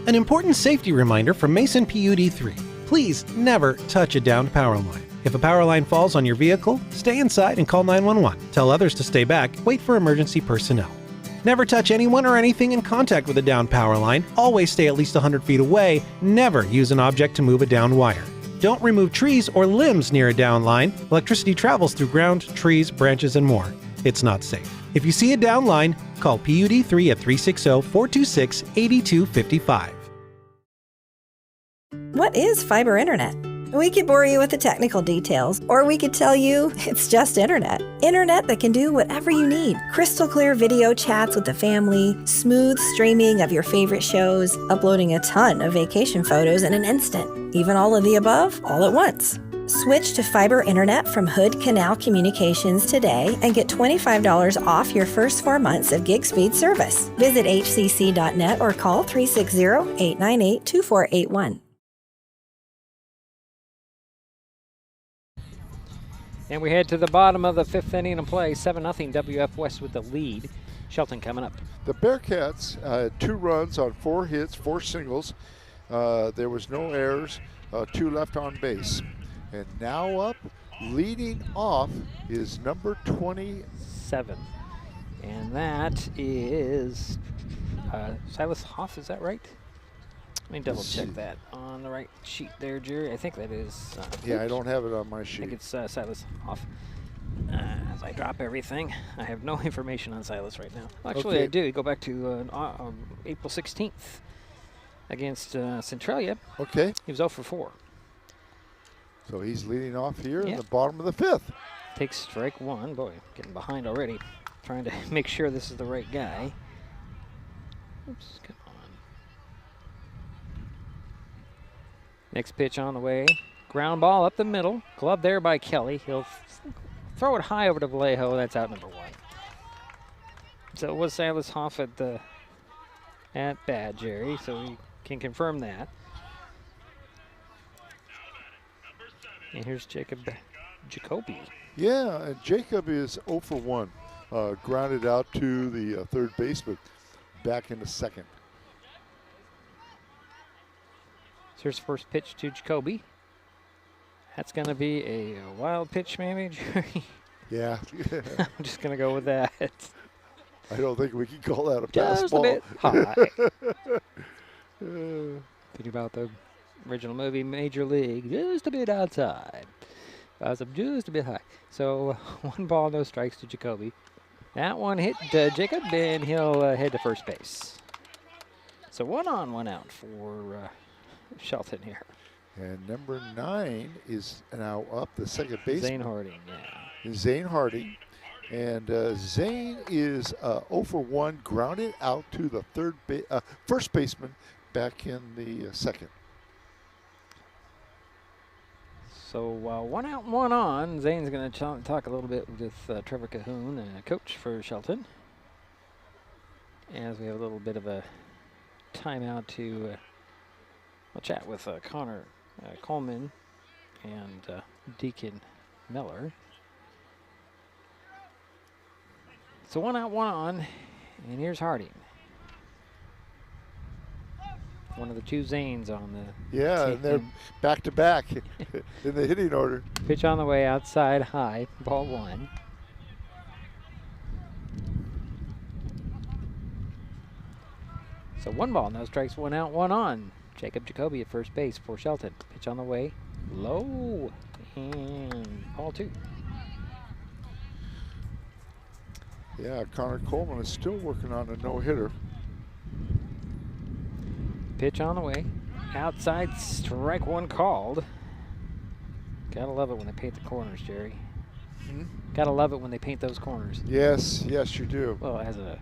An important safety reminder from Mason PUD3. Please never touch a downed power line. If a power line falls on your vehicle, stay inside and call 911. Tell others to stay back. Wait for emergency personnel. Never touch anyone or anything in contact with a downed power line. Always stay at least 100 feet away. Never use an object to move a downed wire. Don't remove trees or limbs near a downed line. Electricity travels through ground, trees, branches, and more. It's not safe. If you see a downed line, call PUD3 at 360-426-8255. What is fiber internet? We could bore you with the technical details, or we could tell you it's just internet. Internet that can do whatever you need. Crystal clear video chats with the family, smooth streaming of your favorite shows, uploading a ton of vacation photos in an instant. Even all of the above, all at once. Switch to fiber internet from Hood Canal Communications today and get $25 off your first 4 months of gig speed service. Visit hcc.net or call 360-898-2481. And we head to the bottom of the 5th inning of play. 7-0 WF West with the lead. Shelton coming up. The Bearcats had 2 runs on 4 hits, 4 singles. There was no errors, 2 left on base. And now up, leading off, is number 27. And that is Silas Hoff, is that right? Let me double check that on the right sheet there, Jerry. I think that is. Yeah, I don't have it on my sheet. I think it's Silas Hoff. As I drop everything, I have no information on Silas right now. Well, actually, Okay. I do. Go back to April 16th against Centralia. Okay. He was 0 for 4. So he's leading off here in the bottom of the 5th. Takes strike 1. Boy, getting behind already. Trying to make sure this is the right guy. Oops, come on. Next pitch on the way. Ground ball up the middle. Glove there by Kelly. He'll throw it high over to Vallejo. That's out number 1. So it was Silas Hoff at bat, Jerry. So we can confirm that. And here's Jacoby. Yeah, and Jacob is 0 for 1. Grounded out to the third baseman, back into second. So here's first pitch to Jacoby. That's going to be a wild pitch, maybe, Jerry? Yeah. I'm just going to go with that. I don't think we can call that a Just fastball. a bit high. Thinking about the original movie, Major League, just a bit outside. Just a bit high. So 1 ball, no strikes to Jacoby. That one hit Jacob, and he'll head to first base. So 1 on, 1 out for Shelton here. And number 9 is now up, the second baseman. Zane Harding, yeah. Zane Harding. And Zane is 0 for 1, grounded out to the first baseman, back in the second. So 1 out, 1 on. Zane's going to talk a little bit with Trevor Cahoon, coach for Shelton, as we have a little bit of a timeout to chat with Connor Coleman and Deacon Miller. So 1 out, 1 on, and here's Harding. One of the 2 Zanes on the Yeah, team. and they're back to back in the hitting order. Pitch on the way, outside, high, ball 1. So 1 ball, no strikes, 1 out, 1 on. Jacob Jacoby at first base for Shelton. Pitch on the way, low, and ball 2. Yeah, Connor Coleman is still working on a no-hitter. Pitch on the way, outside, strike 1 called. Gotta love it when they paint the corners, Jerry. Gotta love it when they paint those corners. Yes, yes, you do. Well, as a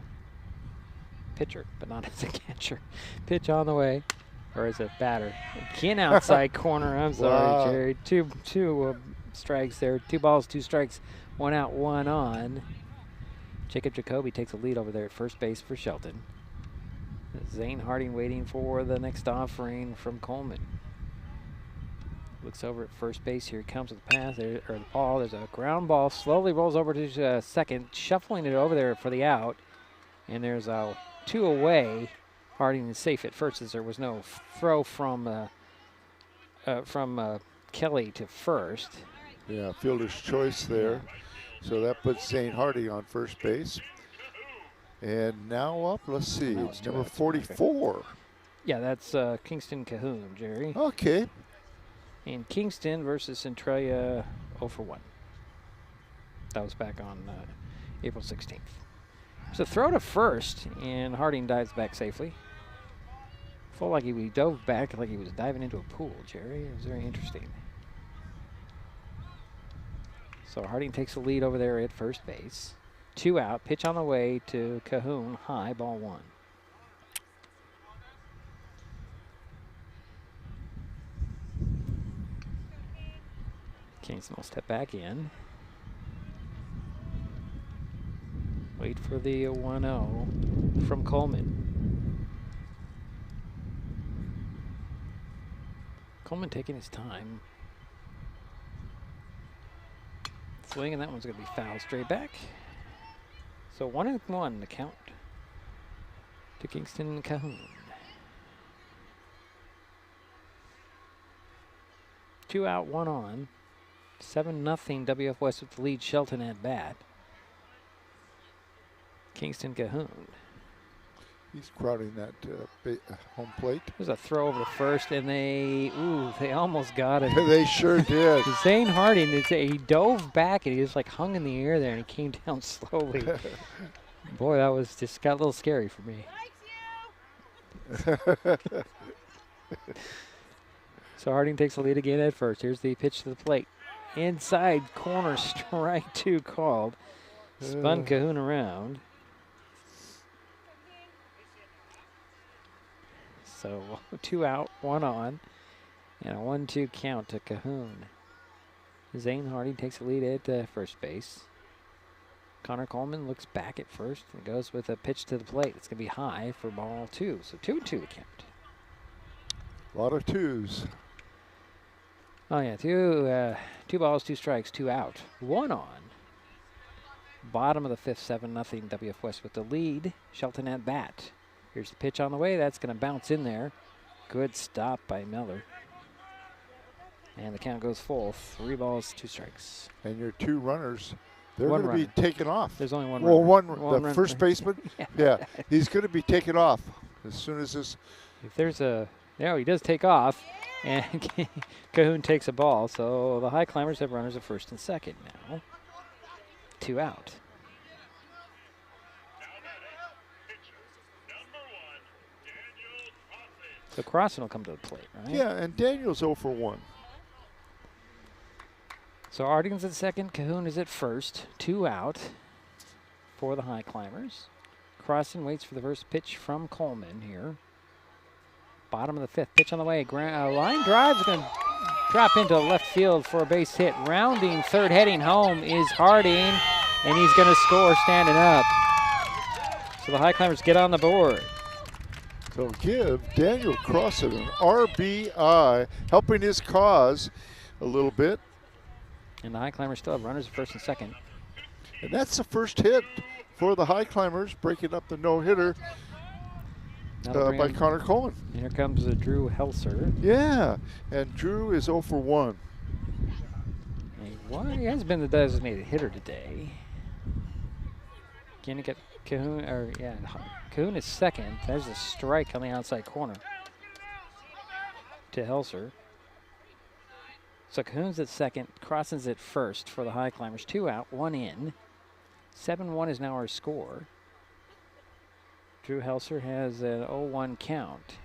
pitcher, but not as a catcher. Pitch on the way, or as a batter. Again, outside corner. I'm sorry, Jerry. Two strikes there. 2 balls, 2 strikes. 1 out, 1 on. Jacob Jacoby takes a lead over there at first base for Shelton. Zane Harding waiting for the next offering from Coleman. Looks over at first base. Here he comes with the pass, there, or the ball. There's a ground ball. Slowly rolls over to second, shuffling it over there for the out. And there's a 2 away. Harding is safe at first as there was no throw from Kelly to first. Yeah, fielder's choice there. So that puts Zane Harding on first base. And now up, let's see, it's number 44. Yeah, that's Kingston Cahoon, Jerry. Okay. And Kingston versus Centralia 0-for-1. That was back on April 16th. So throw to first, and Harding dives back safely. Felt like he dove back like he was diving into a pool, Jerry. It was very interesting. So Harding takes the lead over there at first base. 2 out, pitch on the way to Cahoon, high, ball 1. Kingston will step back in. Wait for the 1-0 from Coleman. Coleman taking his time. Swing, and that one's going to be fouled straight back. So 1-1 the count to Kingston and Cahoon. 2 out, 1 on. 7-0 WF West with the lead. Shelton at bat. Kingston Cahoon. He's crowding that home plate. There's a throw over to first, and they almost got it. They sure did. Zane Harding, he dove back, and he just like hung in the air there, and he came down slowly. Boy, that was just got a little scary for me. So Harding takes the lead again at first. Here's the pitch to the plate. Inside corner, strike 2 called. Spun Cahoon around. So 2 out, 1 on, and a 1-2 count to Cahoon. Zane Harding takes the lead at first base. Connor Coleman looks back at first and goes with a pitch to the plate. It's going to be high for ball 2, so 2-2 to count. A lot of 2s. Oh yeah, 2 balls, 2 strikes, 2 out, 1 on. Bottom of the 5th, 7-0 WF West with the lead. Shelton at bat. Here's the pitch on the way. That's going to bounce in there. Good stop by Miller. And the count goes full. 3 balls, 2 strikes. And your 2 runners, they're going to be taken off. There's only one runner. The the first baseman, yeah, he's going to be taken off as soon as this. If there's he does take off, and Cahoon takes a ball. So the Highclimbers have runners at first and second now. 2 out. So Crossan will come to the plate, right? Yeah, and Daniel's 0-for-1. So Harding's at second, Cahoon is at first. 2 out for the Highclimbers. Crossan waits for the first pitch from Coleman here. Bottom of the 5th, pitch on the way. Line drive is going to drop into left field for a base hit. Rounding third, heading home is Harding, and he's going to score standing up. So the Highclimbers get on the board. So give Daniel Crossan an RBI, helping his cause a little bit. And the Highclimbers still have runners at first and second. And that's the first hit for the Highclimbers, breaking up the no-hitter by Connor Coleman. And here comes Drew Helser. Yeah, and Drew is 0-for-1. He has been the designated hitter today. Can you get Cahoon, Cahoon is second. There's a strike on the outside corner to Helser. So Cahoon's at second, Crossan's at first for the Highclimbers. 2 out, 1 in. 7-1 is now our score. Drew Helser has an 0-1 count.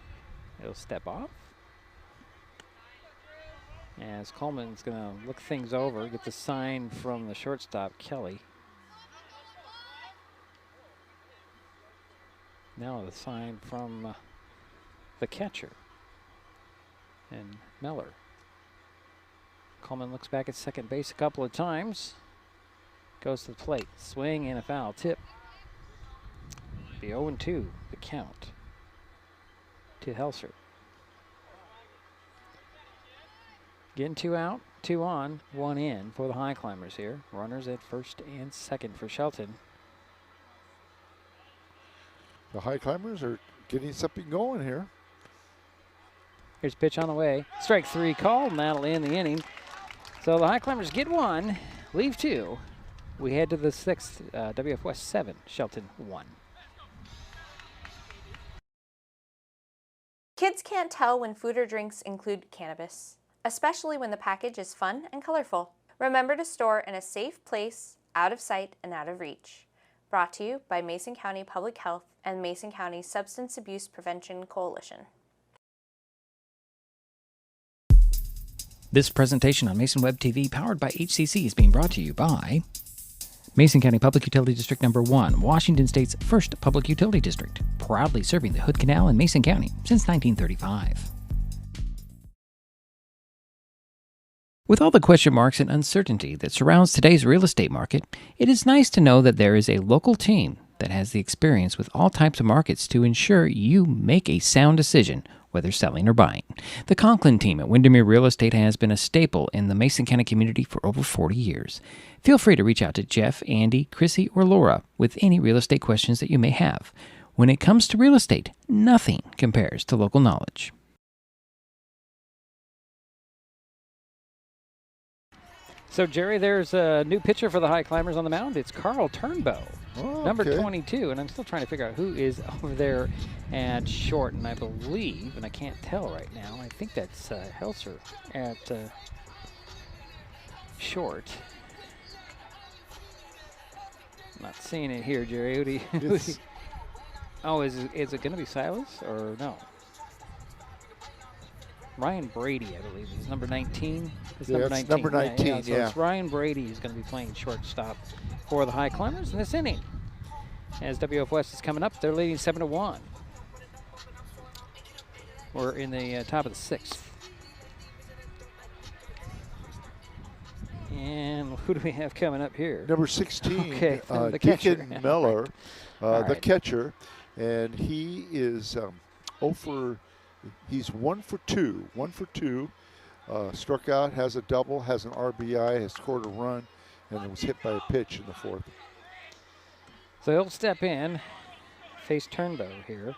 He'll step off. As Coleman's going to look things over, get the sign from the shortstop, Kelly. Now the sign from the catcher and Miller. Coleman looks back at second base a couple of times. Goes to the plate. Swing and a foul tip. The 0-2, the count. to Helser. Getting 2 out, 2 on, 1 in for the Highclimbers here. Runners at first and second for Shelton. The Highclimbers are getting something going here. Here's pitch on the way. Strike 3 called, and that'll end the inning. So the Highclimbers get 1, leave 2. We head to the 6th, WF West 7, Shelton 1. Kids can't tell when food or drinks include cannabis, especially when the package is fun and colorful. Remember to store in a safe place, out of sight and out of reach. Brought to you by Mason County Public Health and Mason County Substance Abuse Prevention Coalition. This presentation on Mason Web TV, powered by HCC, is being brought to you by Mason County Public Utility District Number 1, Washington State's first public utility district, proudly serving the Hood Canal in Mason County since 1935. With all the question marks and uncertainty that surrounds today's real estate market, it is nice to know that there is a local team that has the experience with all types of markets to ensure you make a sound decision, whether selling or buying. The Conklin team at Windermere Real Estate has been a staple in the Mason County community for over 40 years. Feel free to reach out to Jeff, Andy, Chrissy, or Laura with any real estate questions that you may have. When it comes to real estate, nothing compares to local knowledge. So, Jerry, there's a new pitcher for the Highclimbers on the mound. It's Carl Turnbow, number 22, and I'm still trying to figure out who is over there at short, and I believe, and I can't tell right now, I think that's Helser at short. Not seeing it here, Jerry. Who do you, oh, is it going to be Silas or no? Ryan Brady, I believe, is number 19. It's number 19, yeah. So it's Ryan Brady who's going to be playing shortstop for the Highclimbers in this inning. As WF West is coming up, they're leading 7-1. We're in the top of the 6th. And who do we have coming up here? Number 16, okay, the catcher. Deacon Miller, right. the catcher, and he is he's 1 for 2. 1 for 2. Struck out, has a double, has an RBI, has scored a run, and was hit by a pitch in the 4th. So he'll step in, face Turnbow here,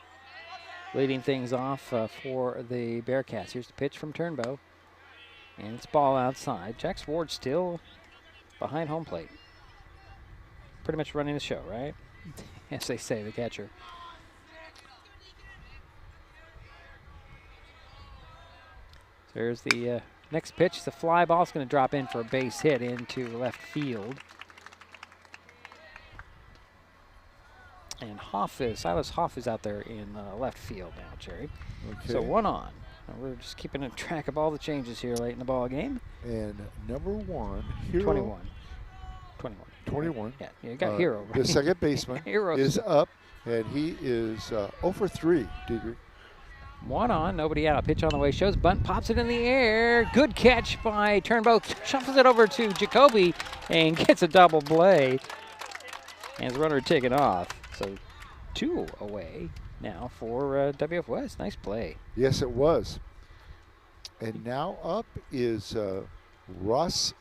leading things off for the Bearcats. Here's the pitch from Turnbow, and it's ball outside. Jack Ward still behind home plate. Pretty much running the show, right? As they say, the catcher. There's the next pitch. The fly ball is going to drop in for a base hit into left field. And Silas Hoff is out there in left field now, Jerry. Okay. So 1 on. And we're just keeping track of all the changes here late in the ball game. And number 1, Hero. 21. 21. Yeah, you got Hero. Right? The second baseman is up, and he is 0 for 3, Diedrich. 1 on, nobody out. Pitch on the way, shows bunt, pops it in the air. Good catch by Turnbow. Shuffles it over to Jacoby and gets a double play. And the runner taken off. So 2 away now for WF West. Nice play. Yes, it was. And now up is Ross.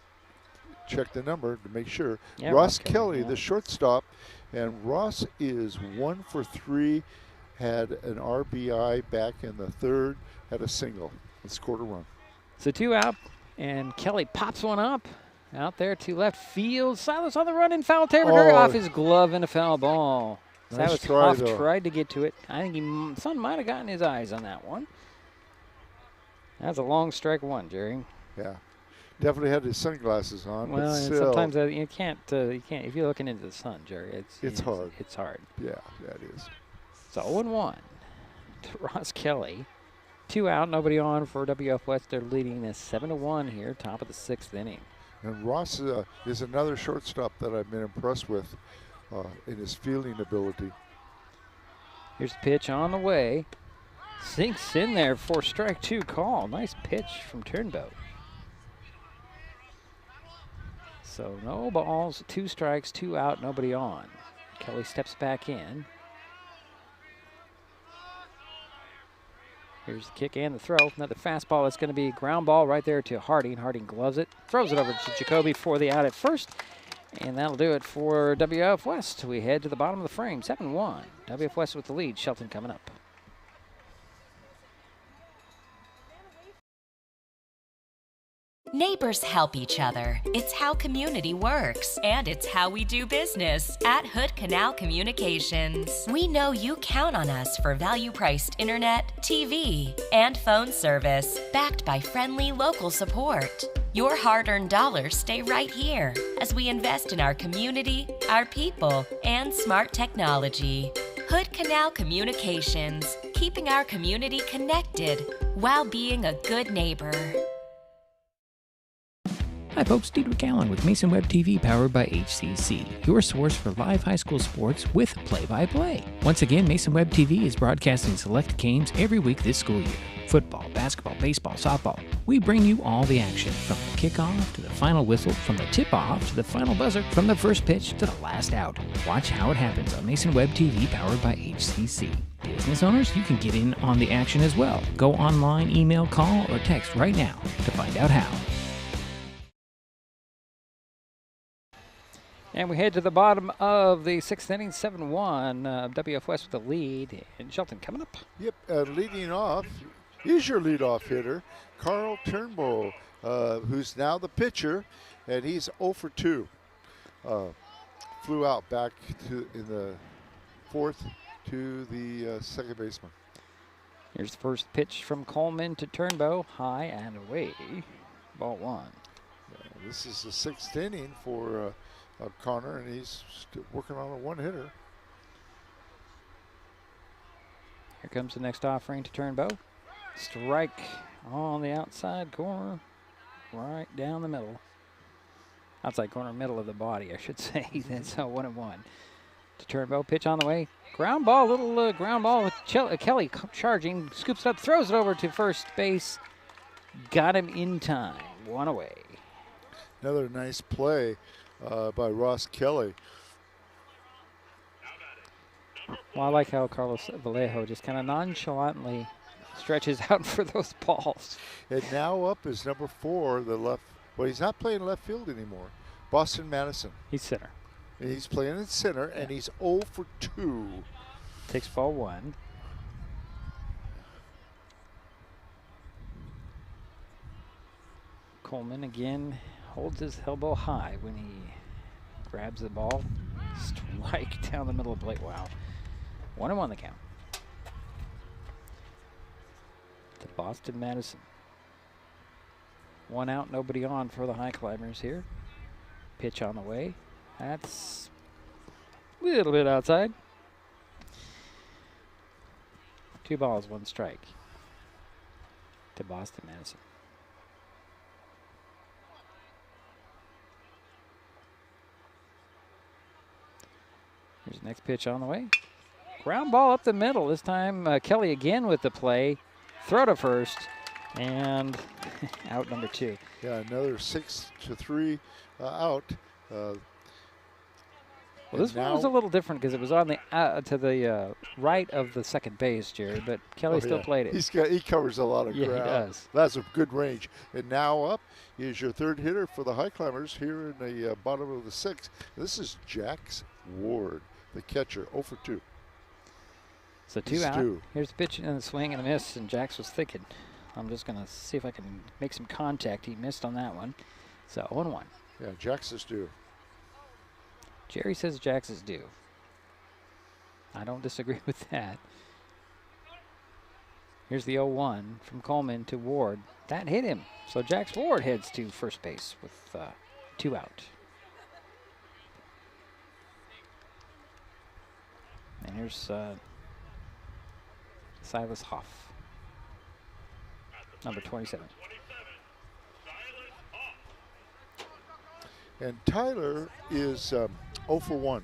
Check the number to make sure. Yeah, Ross Kelly, the shortstop. And Ross is 1 for 3. Had an RBI back in the 3rd, had a single, and scored a run. So 2 out, and Kelly pops one up out there to left field. Silas on the run in foul territory, off his glove and a foul ball. Nice Silas try, tried to get to it. I think sun might have gotten his eyes on that one. That's a long strike 1, Jerry. Yeah, definitely had his sunglasses on. Well, but and still, sometimes you can't. If you're looking into the sun, Jerry, it's hard. It's hard. Yeah, that is. So 0-1 to Ross Kelly. 2 out, nobody on for WF West. They're leading us 7-1 here, top of the 6th inning. And Ross is another shortstop that I've been impressed with in his fielding ability. Here's the pitch on the way. Sinks in there for strike 2 call. Nice pitch from Turnbow. So no balls, 2 strikes, 2 out, nobody on. Kelly steps back in. Here's the kick and the throw. Another fastball. That's going to be a ground ball right there to Harding. Harding gloves it, throws it over to Jacoby for the out at first. And that'll do it for WF West. We head to the bottom of the frame, 7-1. WF West with the lead. Shelton coming up. Neighbors help each other. It's how community works, and it's how we do business at Hood Canal Communications. We know you count on us for value-priced internet, TV, and phone service, backed by friendly local support. Your hard-earned dollars stay right here as we invest in our community, our people, and smart technology. Hood Canal Communications, keeping our community connected while being a good neighbor. Hi folks, Diedrich Allen with Mason Web TV powered by HCC, your source for live high school sports with play-by-play. Once again, Mason Web TV is broadcasting select games every week this school year. Football, basketball, baseball, softball. We bring you all the action, from the kickoff to the final whistle, from the tip-off to the final buzzer, from the first pitch to the last out. Watch how it happens on Mason Web TV powered by HCC. Business owners, you can get in on the action as well. Go online, email, call, or text right now to find out how. And we head to the bottom of the 6th inning, 7-1. WF West with the lead, and Shelton coming up. Yep, leading off is your leadoff hitter, Carl Turnbull, who's now the pitcher, and he's 0 for 2. Flew out back in the 4th to the second baseman. Here's the first pitch from Coleman to Turnbow, high and away, ball 1. This is the 6th inning for Connor, and he's still working on a one-hitter. Here comes the next offering to Turnbow. Strike on the outside corner, right down the middle. Outside corner, middle of the body, I should say. That's 1-1. To Turnbow, pitch on the way. Ground ball, little ground ball with Kelly charging, scoops it up, throws it over to first base. Got him in time, 1 away. Another nice play by Ross Kelly. Well, I like how Carlos Vallejo just kind of nonchalantly stretches out for those balls. And now up is number 4, the left. Well, he's not playing left field anymore. Boston Madison. He's center. And he's playing in center, and he's 0 for 2. Takes ball 1. Coleman again holds his elbow high when he grabs the ball. Strike down the middle of the plate. Wow. 1-1 the count. To Boston Madison. 1 out, nobody on for the Highclimbers here. Pitch on the way. That's a little bit outside. 2 balls, 1 strike. To Boston Madison. Here's the next pitch on the way. Ground ball up the middle. This time Kelly again with the play. Throw to first. And out number 2. Yeah, another 6-3 out. Well, this one was a little different because it was on the to the right of the second base, Jerry, but Kelly still played it. He covers a lot of ground. Yeah, he does. That's a good range. And now up is your 3rd hitter for the Highclimbers here in the bottom of the 6th. This is Jax Ward, the catcher, 0 for 2. So 2 out. Here's the pitch and the swing and a miss, and Jax was thinking, I'm just going to see if I can make some contact. He missed on that one. So 1-1. Yeah, Jax is due. Jerry says Jax is due. I don't disagree with that. Here's the 0-1 from Coleman to Ward. That hit him. So Jax Ward heads to first base with 2 out. And here's Silas Hoff, number 27. And Tyler is 0 for 1.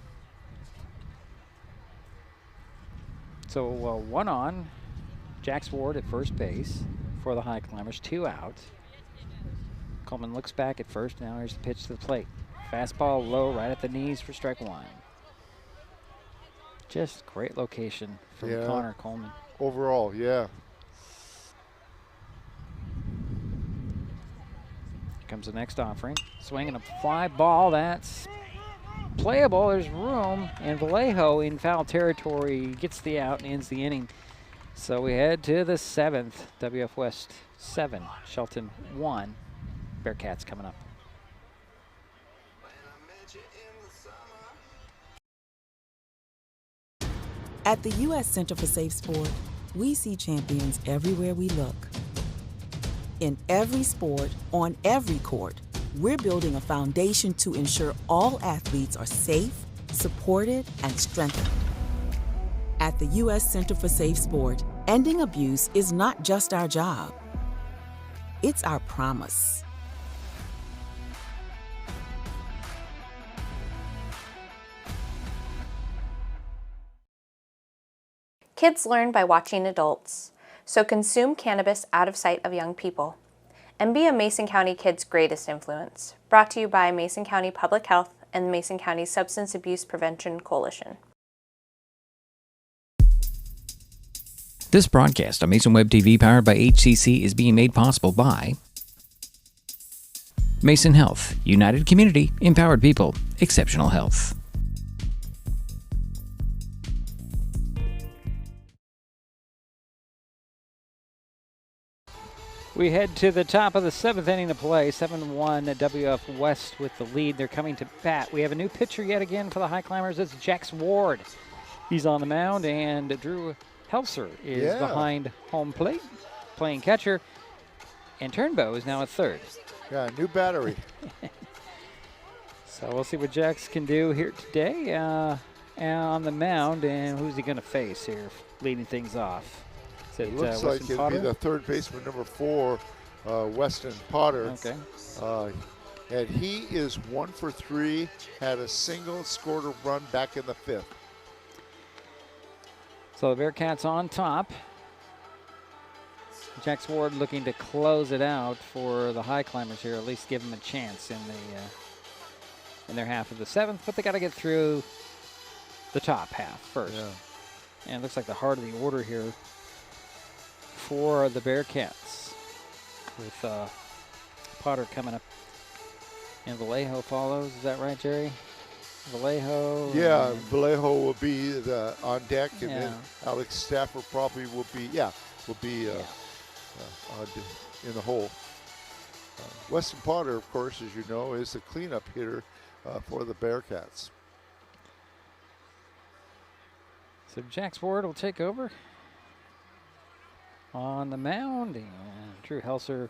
So 1 on. Jax Ward at first base for the Highclimbers, 2 out. Coleman looks back at first. Now here's the pitch to the plate. Fastball low, right at the knees for strike 1. Just great location from Connor Coleman. Overall, yeah. comes the next offering. Swinging a fly ball. That's playable. There's room. And Vallejo in foul territory gets the out and ends the inning. So we head to the 7th. WF West 7, Shelton 1. Bearcats coming up. At the U.S. Center for Safe Sport, we see champions everywhere we look. In every sport, on every court, we're building a foundation to ensure all athletes are safe, supported, and strengthened. At the U.S. Center for Safe Sport, ending abuse is not just our job. It's our promise. Kids learn by watching adults, so consume cannabis out of sight of young people. And be a Mason County kid's greatest influence. Brought to you by Mason County Public Health and the Mason County Substance Abuse Prevention Coalition. This broadcast on Mason Web TV, powered by HCC, is being made possible by Mason Health, United Community, Empowered People, Exceptional Health. We head to the top of the 7th inning of play. 7-1 at WF West with the lead. They're coming to bat. We have a new pitcher yet again for the Highclimbers. It's Jax Ward. He's on the mound, and Drew Helser is behind home plate, playing catcher. And Turnbow is now at third. Yeah, new battery. So we'll see what Jax can do here today on the mound. And who's he going to face here, leading things off? It looks like it'll be the third baseman, number 4, Weston Potter. Okay. And he is 1 for 3, had a single, scored a run back in the 5th. So the Bearcats on top. Jax Ward looking to close it out for the Highclimbers here, at least give them a chance in their half of the 7th, but they got to get through the top half first. Yeah. And it looks like the heart of the order here for the Bearcats, with Potter coming up and Vallejo follows. Is that right, Jerry? Vallejo. Yeah, Vallejo will be on deck, and then Alex Stafford probably will be in the hole. Weston Potter, of course, as you know, is the cleanup hitter for the Bearcats. So Jax Ward will take over on the mound, and Drew Helser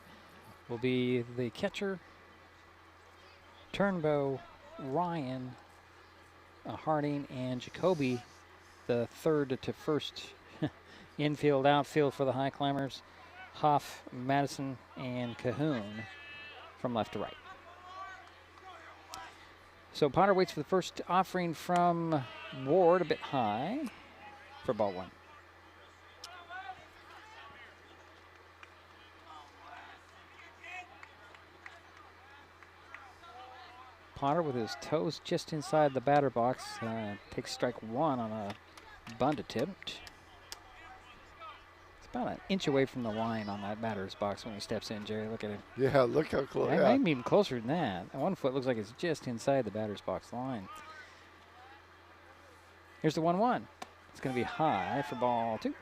will be the catcher. Turnbow, Ryan, Harding, and Jacoby, the third to first infield, outfield for the Highclimbers. Hoff, Madison, and Cahoon from left to right. So Potter waits for the first offering from Ward, a bit high for ball 1. Potter with his toes just inside the batter box takes strike 1 on a bunt attempt. It's about an inch away from the line on that batter's box when he steps in, Jerry. Look at it. Yeah, look how close. Maybe even closer than that. 1 foot looks like it's just inside the batter's box line. Here's the 1-1. It's going to be high for ball 2.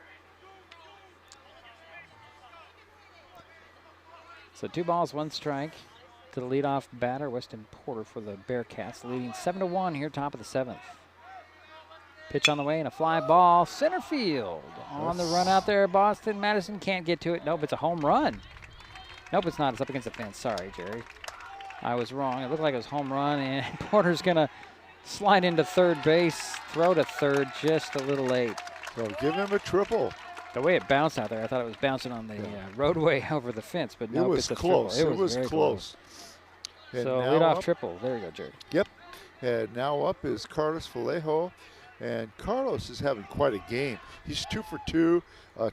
So 2 balls, 1 strike to the leadoff batter, Weston Porter for the Bearcats, leading 7-1 here, top of the 7th. Pitch on the way and a fly ball, center field. On the run out there, Boston. Madison can't get to it. Nope, it's a home run. Nope, it's not. It's up against the fence. Sorry, Jerry. I was wrong. It looked like it was home run, and Porter's going to slide into third base, throw to third just a little late. So give him a triple. The way it bounced out there, I thought it was bouncing on the roadway over the fence, but no, it's close. It was close. So leadoff triple. There you go, Jerry. Yep. And now up is Carlos Vallejo. And Carlos is having quite a game. He's 2 for 2,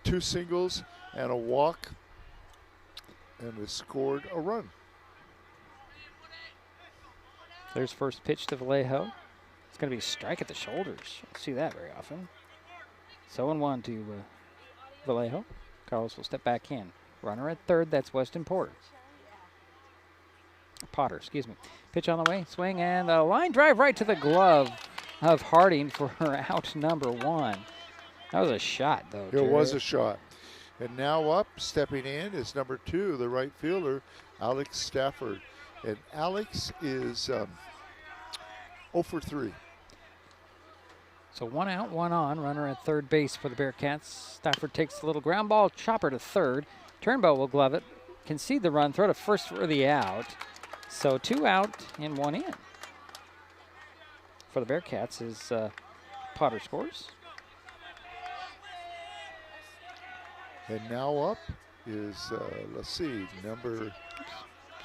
2 singles and a walk, and has scored a run. There's first pitch to Vallejo. It's going to be a strike at the shoulders. Don't see that very often. So 1-1 to Vallejo. Carlos will step back in. Runner at third, that's Weston Porter. Potter, excuse me. Pitch on the way, swing, and a line drive right to the glove of Harding for out number 1. That was a shot, though. It was a shot. And now up, stepping in, is number 2, the right fielder, Alex Stafford. And Alex is 0 for 3. So 1 out, 1 on. Runner at third base for the Bearcats. Stafford takes the little ground ball chopper to third. Turnbow will glove it. Concede the run, throw to first for the out. So 2 out and 1 in. For the Bearcats is Potter scores. And now up is, let's see, number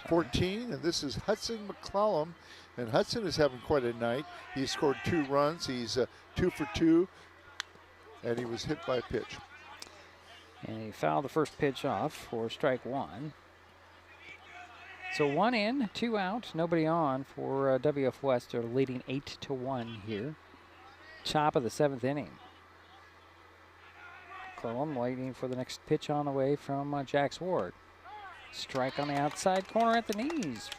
14, and this is Hudson McClellan. And Hudson is having quite a night. He scored 2 runs. He's 2 for 2, and he was hit by a pitch. And he fouled the first pitch off for strike 1. So 1 in, 2 out, nobody on for WF West. They're leading 8-1 here. Top of the 7th inning. McClellan waiting for the next pitch on the way from Jax Ward. Strike on the outside corner at the knees.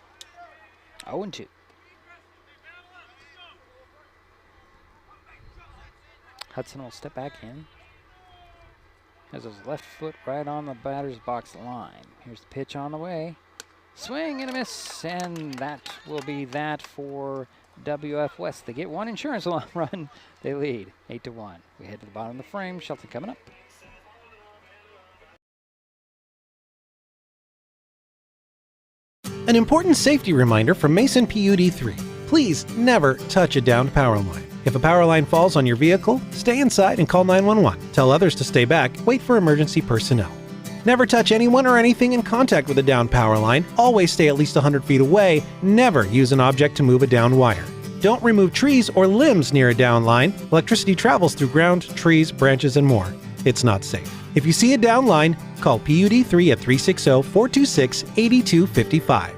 0-2. Hudson will step back in. Has his left foot right on the batter's box line. Here's the pitch on the way. Swing and a miss, and that will be that for WF West. They get 1 insurance run. They lead 8-1. We head to the bottom of the frame. Shelton coming up. An important safety reminder from Mason PUD3. Please never touch a downed power line. If a power line falls on your vehicle, stay inside and call 911. Tell others to stay back. Wait for emergency personnel. Never touch anyone or anything in contact with a downed power line. Always stay at least 100 feet away. Never use an object to move a downed wire. Don't remove trees or limbs near a downed line. Electricity travels through ground, trees, branches, and more. It's not safe. If you see a downed line, call PUD3 at 360-426-8255.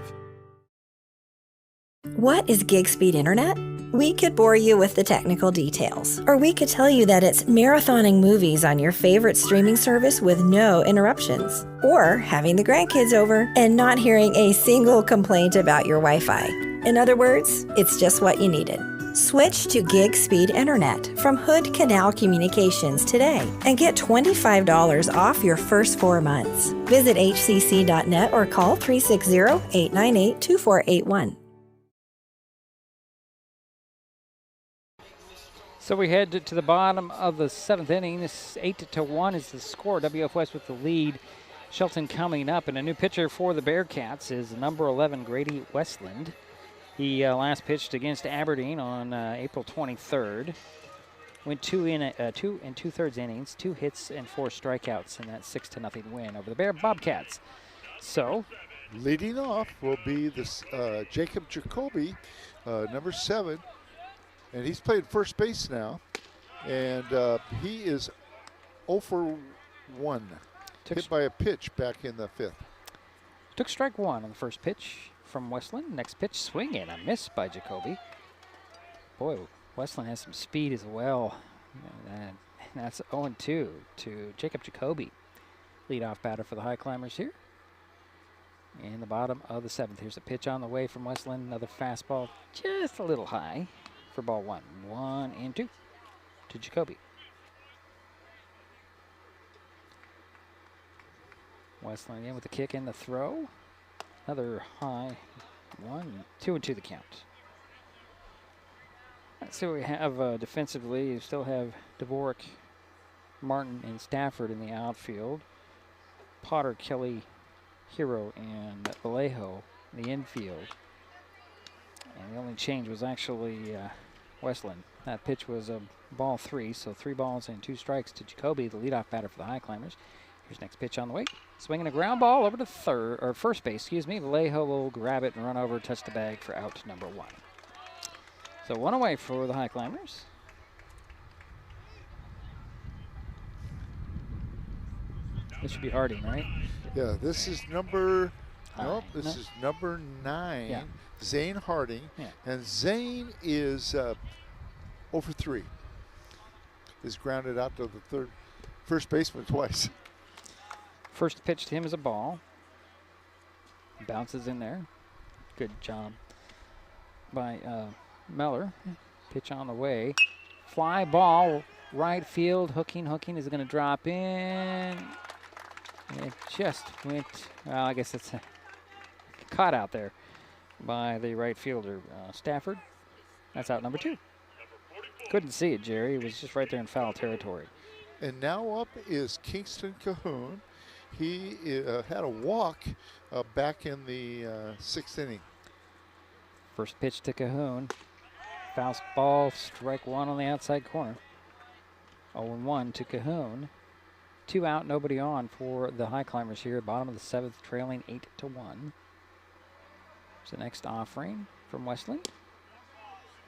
What is gig speed internet? We could bore you with the technical details, or we could tell you that it's marathoning movies on your favorite streaming service with no interruptions, or having the grandkids over and not hearing a single complaint about your Wi-Fi. In other words, it's just what you needed. Switch to gig speed internet from Hood Canal Communications today and get $25 off your first 4 months. Visit hcc.net or call 360-898-2481. So we head to the bottom of the 7th inning. This 8-1 is the score. WF West with the lead. Shelton coming up, and a new pitcher for the Bearcats is number 11, Grady Westland. He last pitched against Aberdeen on April 23rd. Went 2 2/3 innings, 2 hits and 4 strikeouts in that 6-0 win over the Bobcats. So, leading off will be this Jacob Jacoby, number 7. And he's played first base now, and he is 0 for 1. Hit by a pitch back in the 5th. Took strike 1 on the first pitch from Westland. Next pitch, swing and a miss by Jacoby. Boy, Westland has some speed as well. And that's 0-2 to Jacob Jacoby. Leadoff batter for the Highclimbers here. In the bottom of the 7th. Here's a pitch on the way from Westland. Another fastball just a little high for ball 1. 1-2 to Jacoby. Westland again with the kick and the throw. Another high 1, 2-2 the count. Let's see what we have defensively. You still have Dvorak, Martin, and Stafford in the outfield. Potter, Kelly, Hero, and Vallejo in the infield. And the only change was actually Westland. That pitch was a ball 3, so 3 balls and 2 strikes to Jacoby, the leadoff batter for the Highclimbers. Here's next pitch on the way. Swinging a ground ball over to first base, Vallejo will grab it and run over, touch the bag for out number 1. So 1 away for the Highclimbers. This should be Harding, right? Yeah, this is number, this is number 9, yeah. Zane Harding. Yeah. And Zane is 0 for 3. Is grounded out to the first baseman twice. First pitch to him is a ball. Bounces in there. Good job by Meller. Pitch on the way. Fly ball, right field, hooking. Is it going to drop in? It just went, well, I guess it's caught out there by the right fielder, Stafford. That's out number 2. Couldn't see it, Jerry. It was just right there in foul territory. And now up is Kingston Cahoon. He had a walk back in the 6th inning. First pitch to Cahoon. Foul ball, strike 1 on the outside corner. 0-1 to Cahoon. 2 out, nobody on for the Highclimbers here. Bottom of the 7th, trailing 8-1. So next offering from Westland.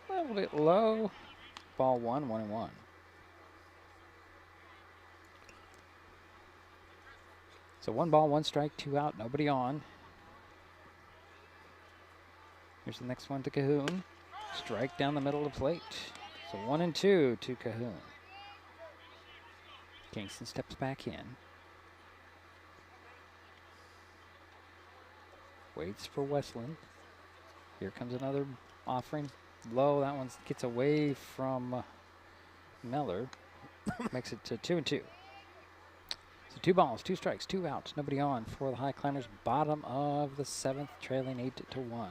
A little bit low. Ball 1-1. So 1 ball, 1 strike, 2 out, nobody on. Here's the next one to Cahoon. Strike down the middle of the plate. So 1-2 to Cahoon. Kingston steps back in. Waits for Westland. Here comes another offering. Low, that one gets away from Meller. Makes it to 2-2. So 2 balls, 2 strikes, 2 outs, nobody on for the Highclimbers. Bottom of the 7th, trailing 8-1.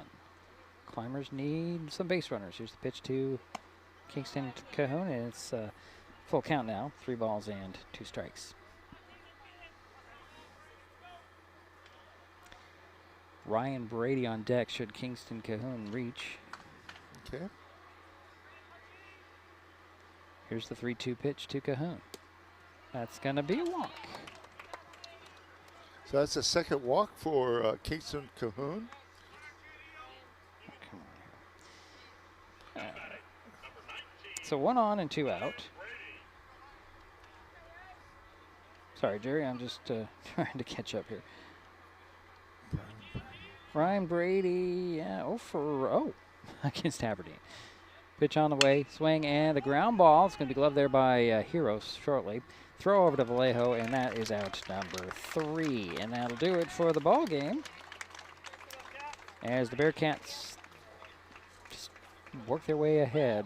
Climbers need some base runners. Here's the pitch to Kingston Cahoon, and it's full count now. 3 balls and 2 strikes. Ryan Brady on deck should Kingston Cahoon reach. Okay. Here's the 3-2 pitch to Cahoon. That's going to be a walk. So that's a second walk for Kingston Cahoon. Come on here. So 1 on and 2 out. Sorry, Jerry, I'm just trying to catch up here. Ryan Brady, 0 for 0 against Aberdeen. Pitch on the way, swing, and the ground ball. It's going to be gloved there by Heroes shortly. Throw over to Vallejo, and that is out number 3. And that'll do it for the ball game. As the Bearcats just work their way ahead.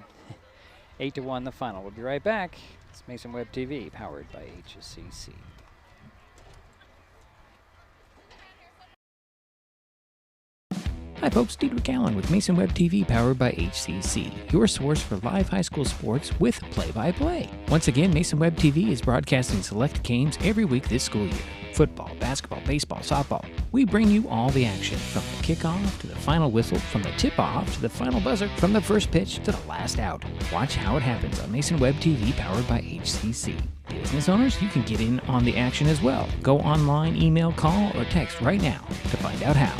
8-1 the final. We'll be right back. It's Mason Web TV, powered by HCC. Hi folks, Diedrich Allen with Mason Web TV powered by HCC, your source for live high school sports with play-by-play. Once again, Mason Web TV is broadcasting select games every week this school year. Football, basketball, baseball, softball. We bring you all the action, from the kickoff to the final whistle, from the tip-off to the final buzzer, from the first pitch to the last out. Watch how it happens on Mason Web TV powered by HCC. Business owners, you can get in on the action as well. Go online, email, call, or text right now to find out how.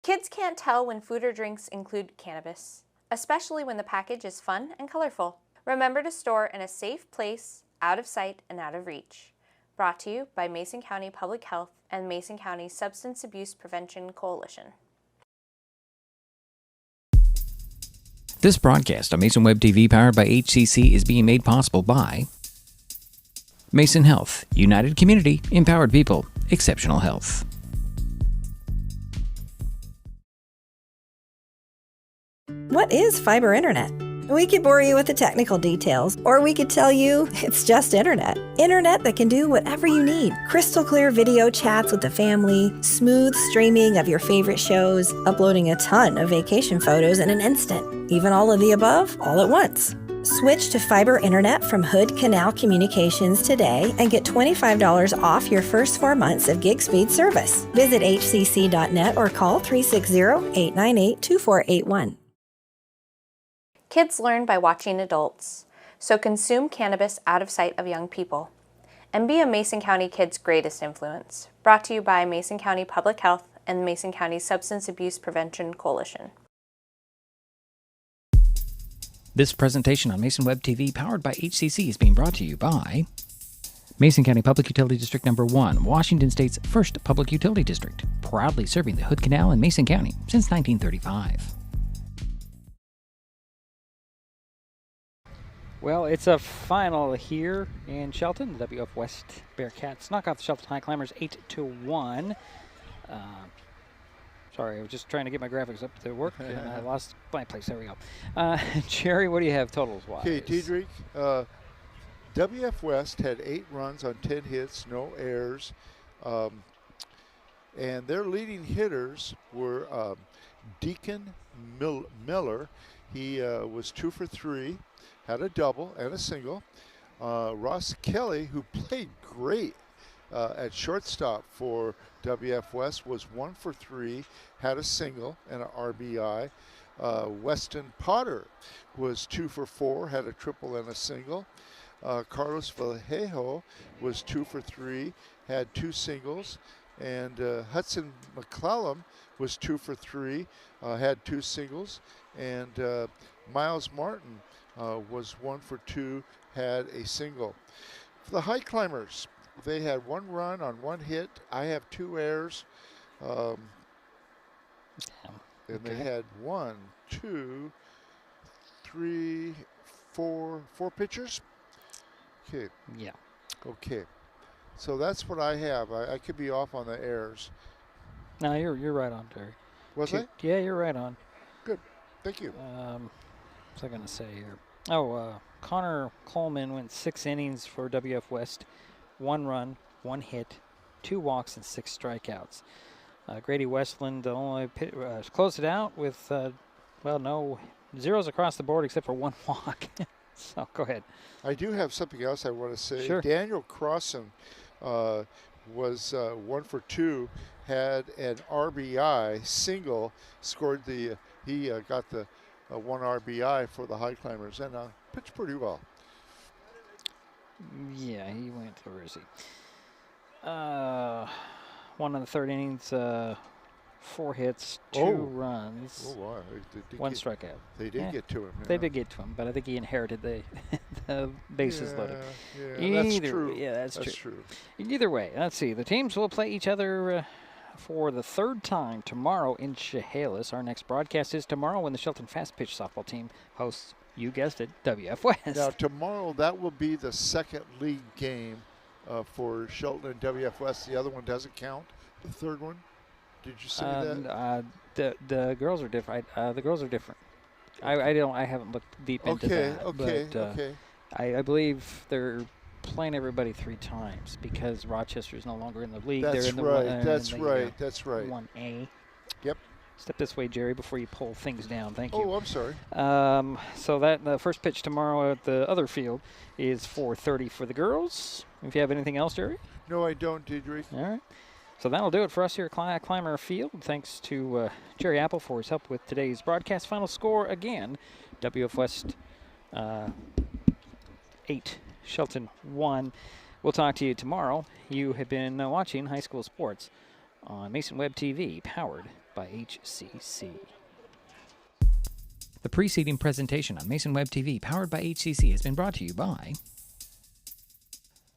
Kids can't tell when food or drinks include cannabis, especially when the package is fun and colorful. Remember to store in a safe place, out of sight and out of reach. Brought to you by Mason County Public Health and Mason County Substance Abuse Prevention Coalition. This broadcast on Mason Web TV powered by HCC is being made possible by Mason Health, United Community, Empowered People, Exceptional Health. What is fiber internet? We could bore you with the technical details, or we could tell you it's just internet. Internet that can do whatever you need. Crystal clear video chats with the family, smooth streaming of your favorite shows, uploading a ton of vacation photos in an instant. Even all of the above, all at once. Switch to fiber internet from Hood Canal Communications today and get $25 off your first 4 months of gig speed service. Visit hcc.net or call 360-898-2481. Kids learn by watching adults, so consume cannabis out of sight of young people. And be a Mason County kid's greatest influence. Brought to you by Mason County Public Health and the Mason County Substance Abuse Prevention Coalition. This presentation on Mason Web TV powered by HCC is being brought to you by Mason County Public Utility District Number 1, Washington State's first public utility district, proudly serving the Hood Canal in Mason County since 1935. Well, it's a final here in Shelton. The WF West Bearcats knock off the Shelton Highclimbers 8-1. Sorry, I was just trying to get my graphics up to work, and I lost my place. There we go. Jerry, what do you have totals-wise? Okay, Diedrich, WF West had 8 runs on 10 hits, no errors. And their leading hitters were Deacon Miller. He was 2 for 3, had a double and a single. Ross Kelly, who played great at shortstop for WF West, was 1 for 3, had a single and an RBI. Weston Potter was 2 for 4, had a triple and a single. Carlos Vallejo was 2 for 3, had 2 singles. And Hudson McClellan was 2 for 3, had 2 singles. And Miles Martin was 1 for 2, had a single. For the Highclimbers, they had 1 run on 1 hit. I have 2 errors. And they had 1, 2, 3, 4 pitchers. Okay. Yeah. Okay. So that's what I have. I could be off on the errors. No, you're right on, Terry. Was I? Yeah, you're right on. Good. Thank you. What's I going to say here? Oh, Connor Coleman went 6 innings for WF West. 1 run, 1 hit, 2 walks, and 6 strikeouts. Grady Westland only closed it out with, no zeros across the board except for 1 walk. So go ahead. I do have something else I want to say. Sure. Daniel Crossan was 1 for 2, had an RBI single, scored he got the 1 RBI for the Highclimbers, and pitched pretty well. Yeah, he went, where is he? 1 in the 3rd innings, 4 hits, 2 runs, 1 strikeout. They did get to him. They did get to him, but I think he inherited the bases loaded. Yeah, that's true. Yeah, that's true. Either way, let's see. The teams will play each other for the 3rd time tomorrow in Chehalis. Our next broadcast is tomorrow when the Shelton Fast Pitch softball team hosts, you guessed it, WF West. Now, tomorrow, that will be the 2nd league game for Shelton and WF West. The other one doesn't count. The 3rd one? Did you say that? The girls are different. The girls are different. I haven't looked deep into that. Okay. I believe they're playing everybody 3 times because Rochester is no longer in the league. That's they're in the right. That's right. 1A. Yep. Step this way, Jerry, before you pull things down. Thank you. Oh, I'm sorry. So that the first pitch tomorrow at the other field is 4:30 for the girls. If you have anything else, Jerry? No, I don't, Diedrich. All right. So that'll do it for us here at Climber Field. Thanks to Jerry Apple for his help with today's broadcast. Final score again, WF West 8, Shelton 1. We'll talk to you tomorrow. You have been watching High School Sports on Mason Web TV, powered by HCC. The preceding presentation on Mason Web TV, powered by HCC, has been brought to you by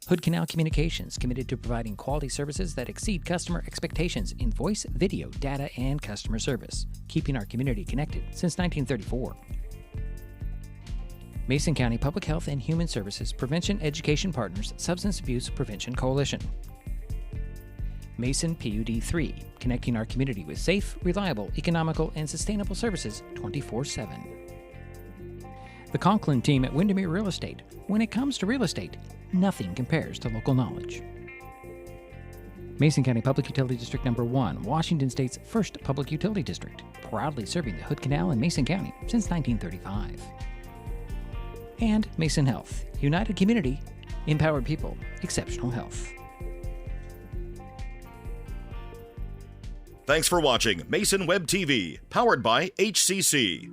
Hood Canal Communications, committed to providing quality services that exceed customer expectations in voice, video, data, and customer service, keeping our community connected since 1934. Mason County Public Health and Human Services Prevention Education Partners Substance Abuse Prevention Coalition. Mason PUD 3, connecting our community with safe, reliable, economical, and sustainable services 24/7. The Conklin team at Windermere Real Estate. When it comes to real estate, nothing compares to local knowledge. Mason County Public Utility District Number 1, Washington State's first public utility district, proudly serving the Hood Canal in Mason County since 1935. And Mason Health, united community, empowered people, exceptional health. Thanks for watching Mason Web TV, powered by HCC.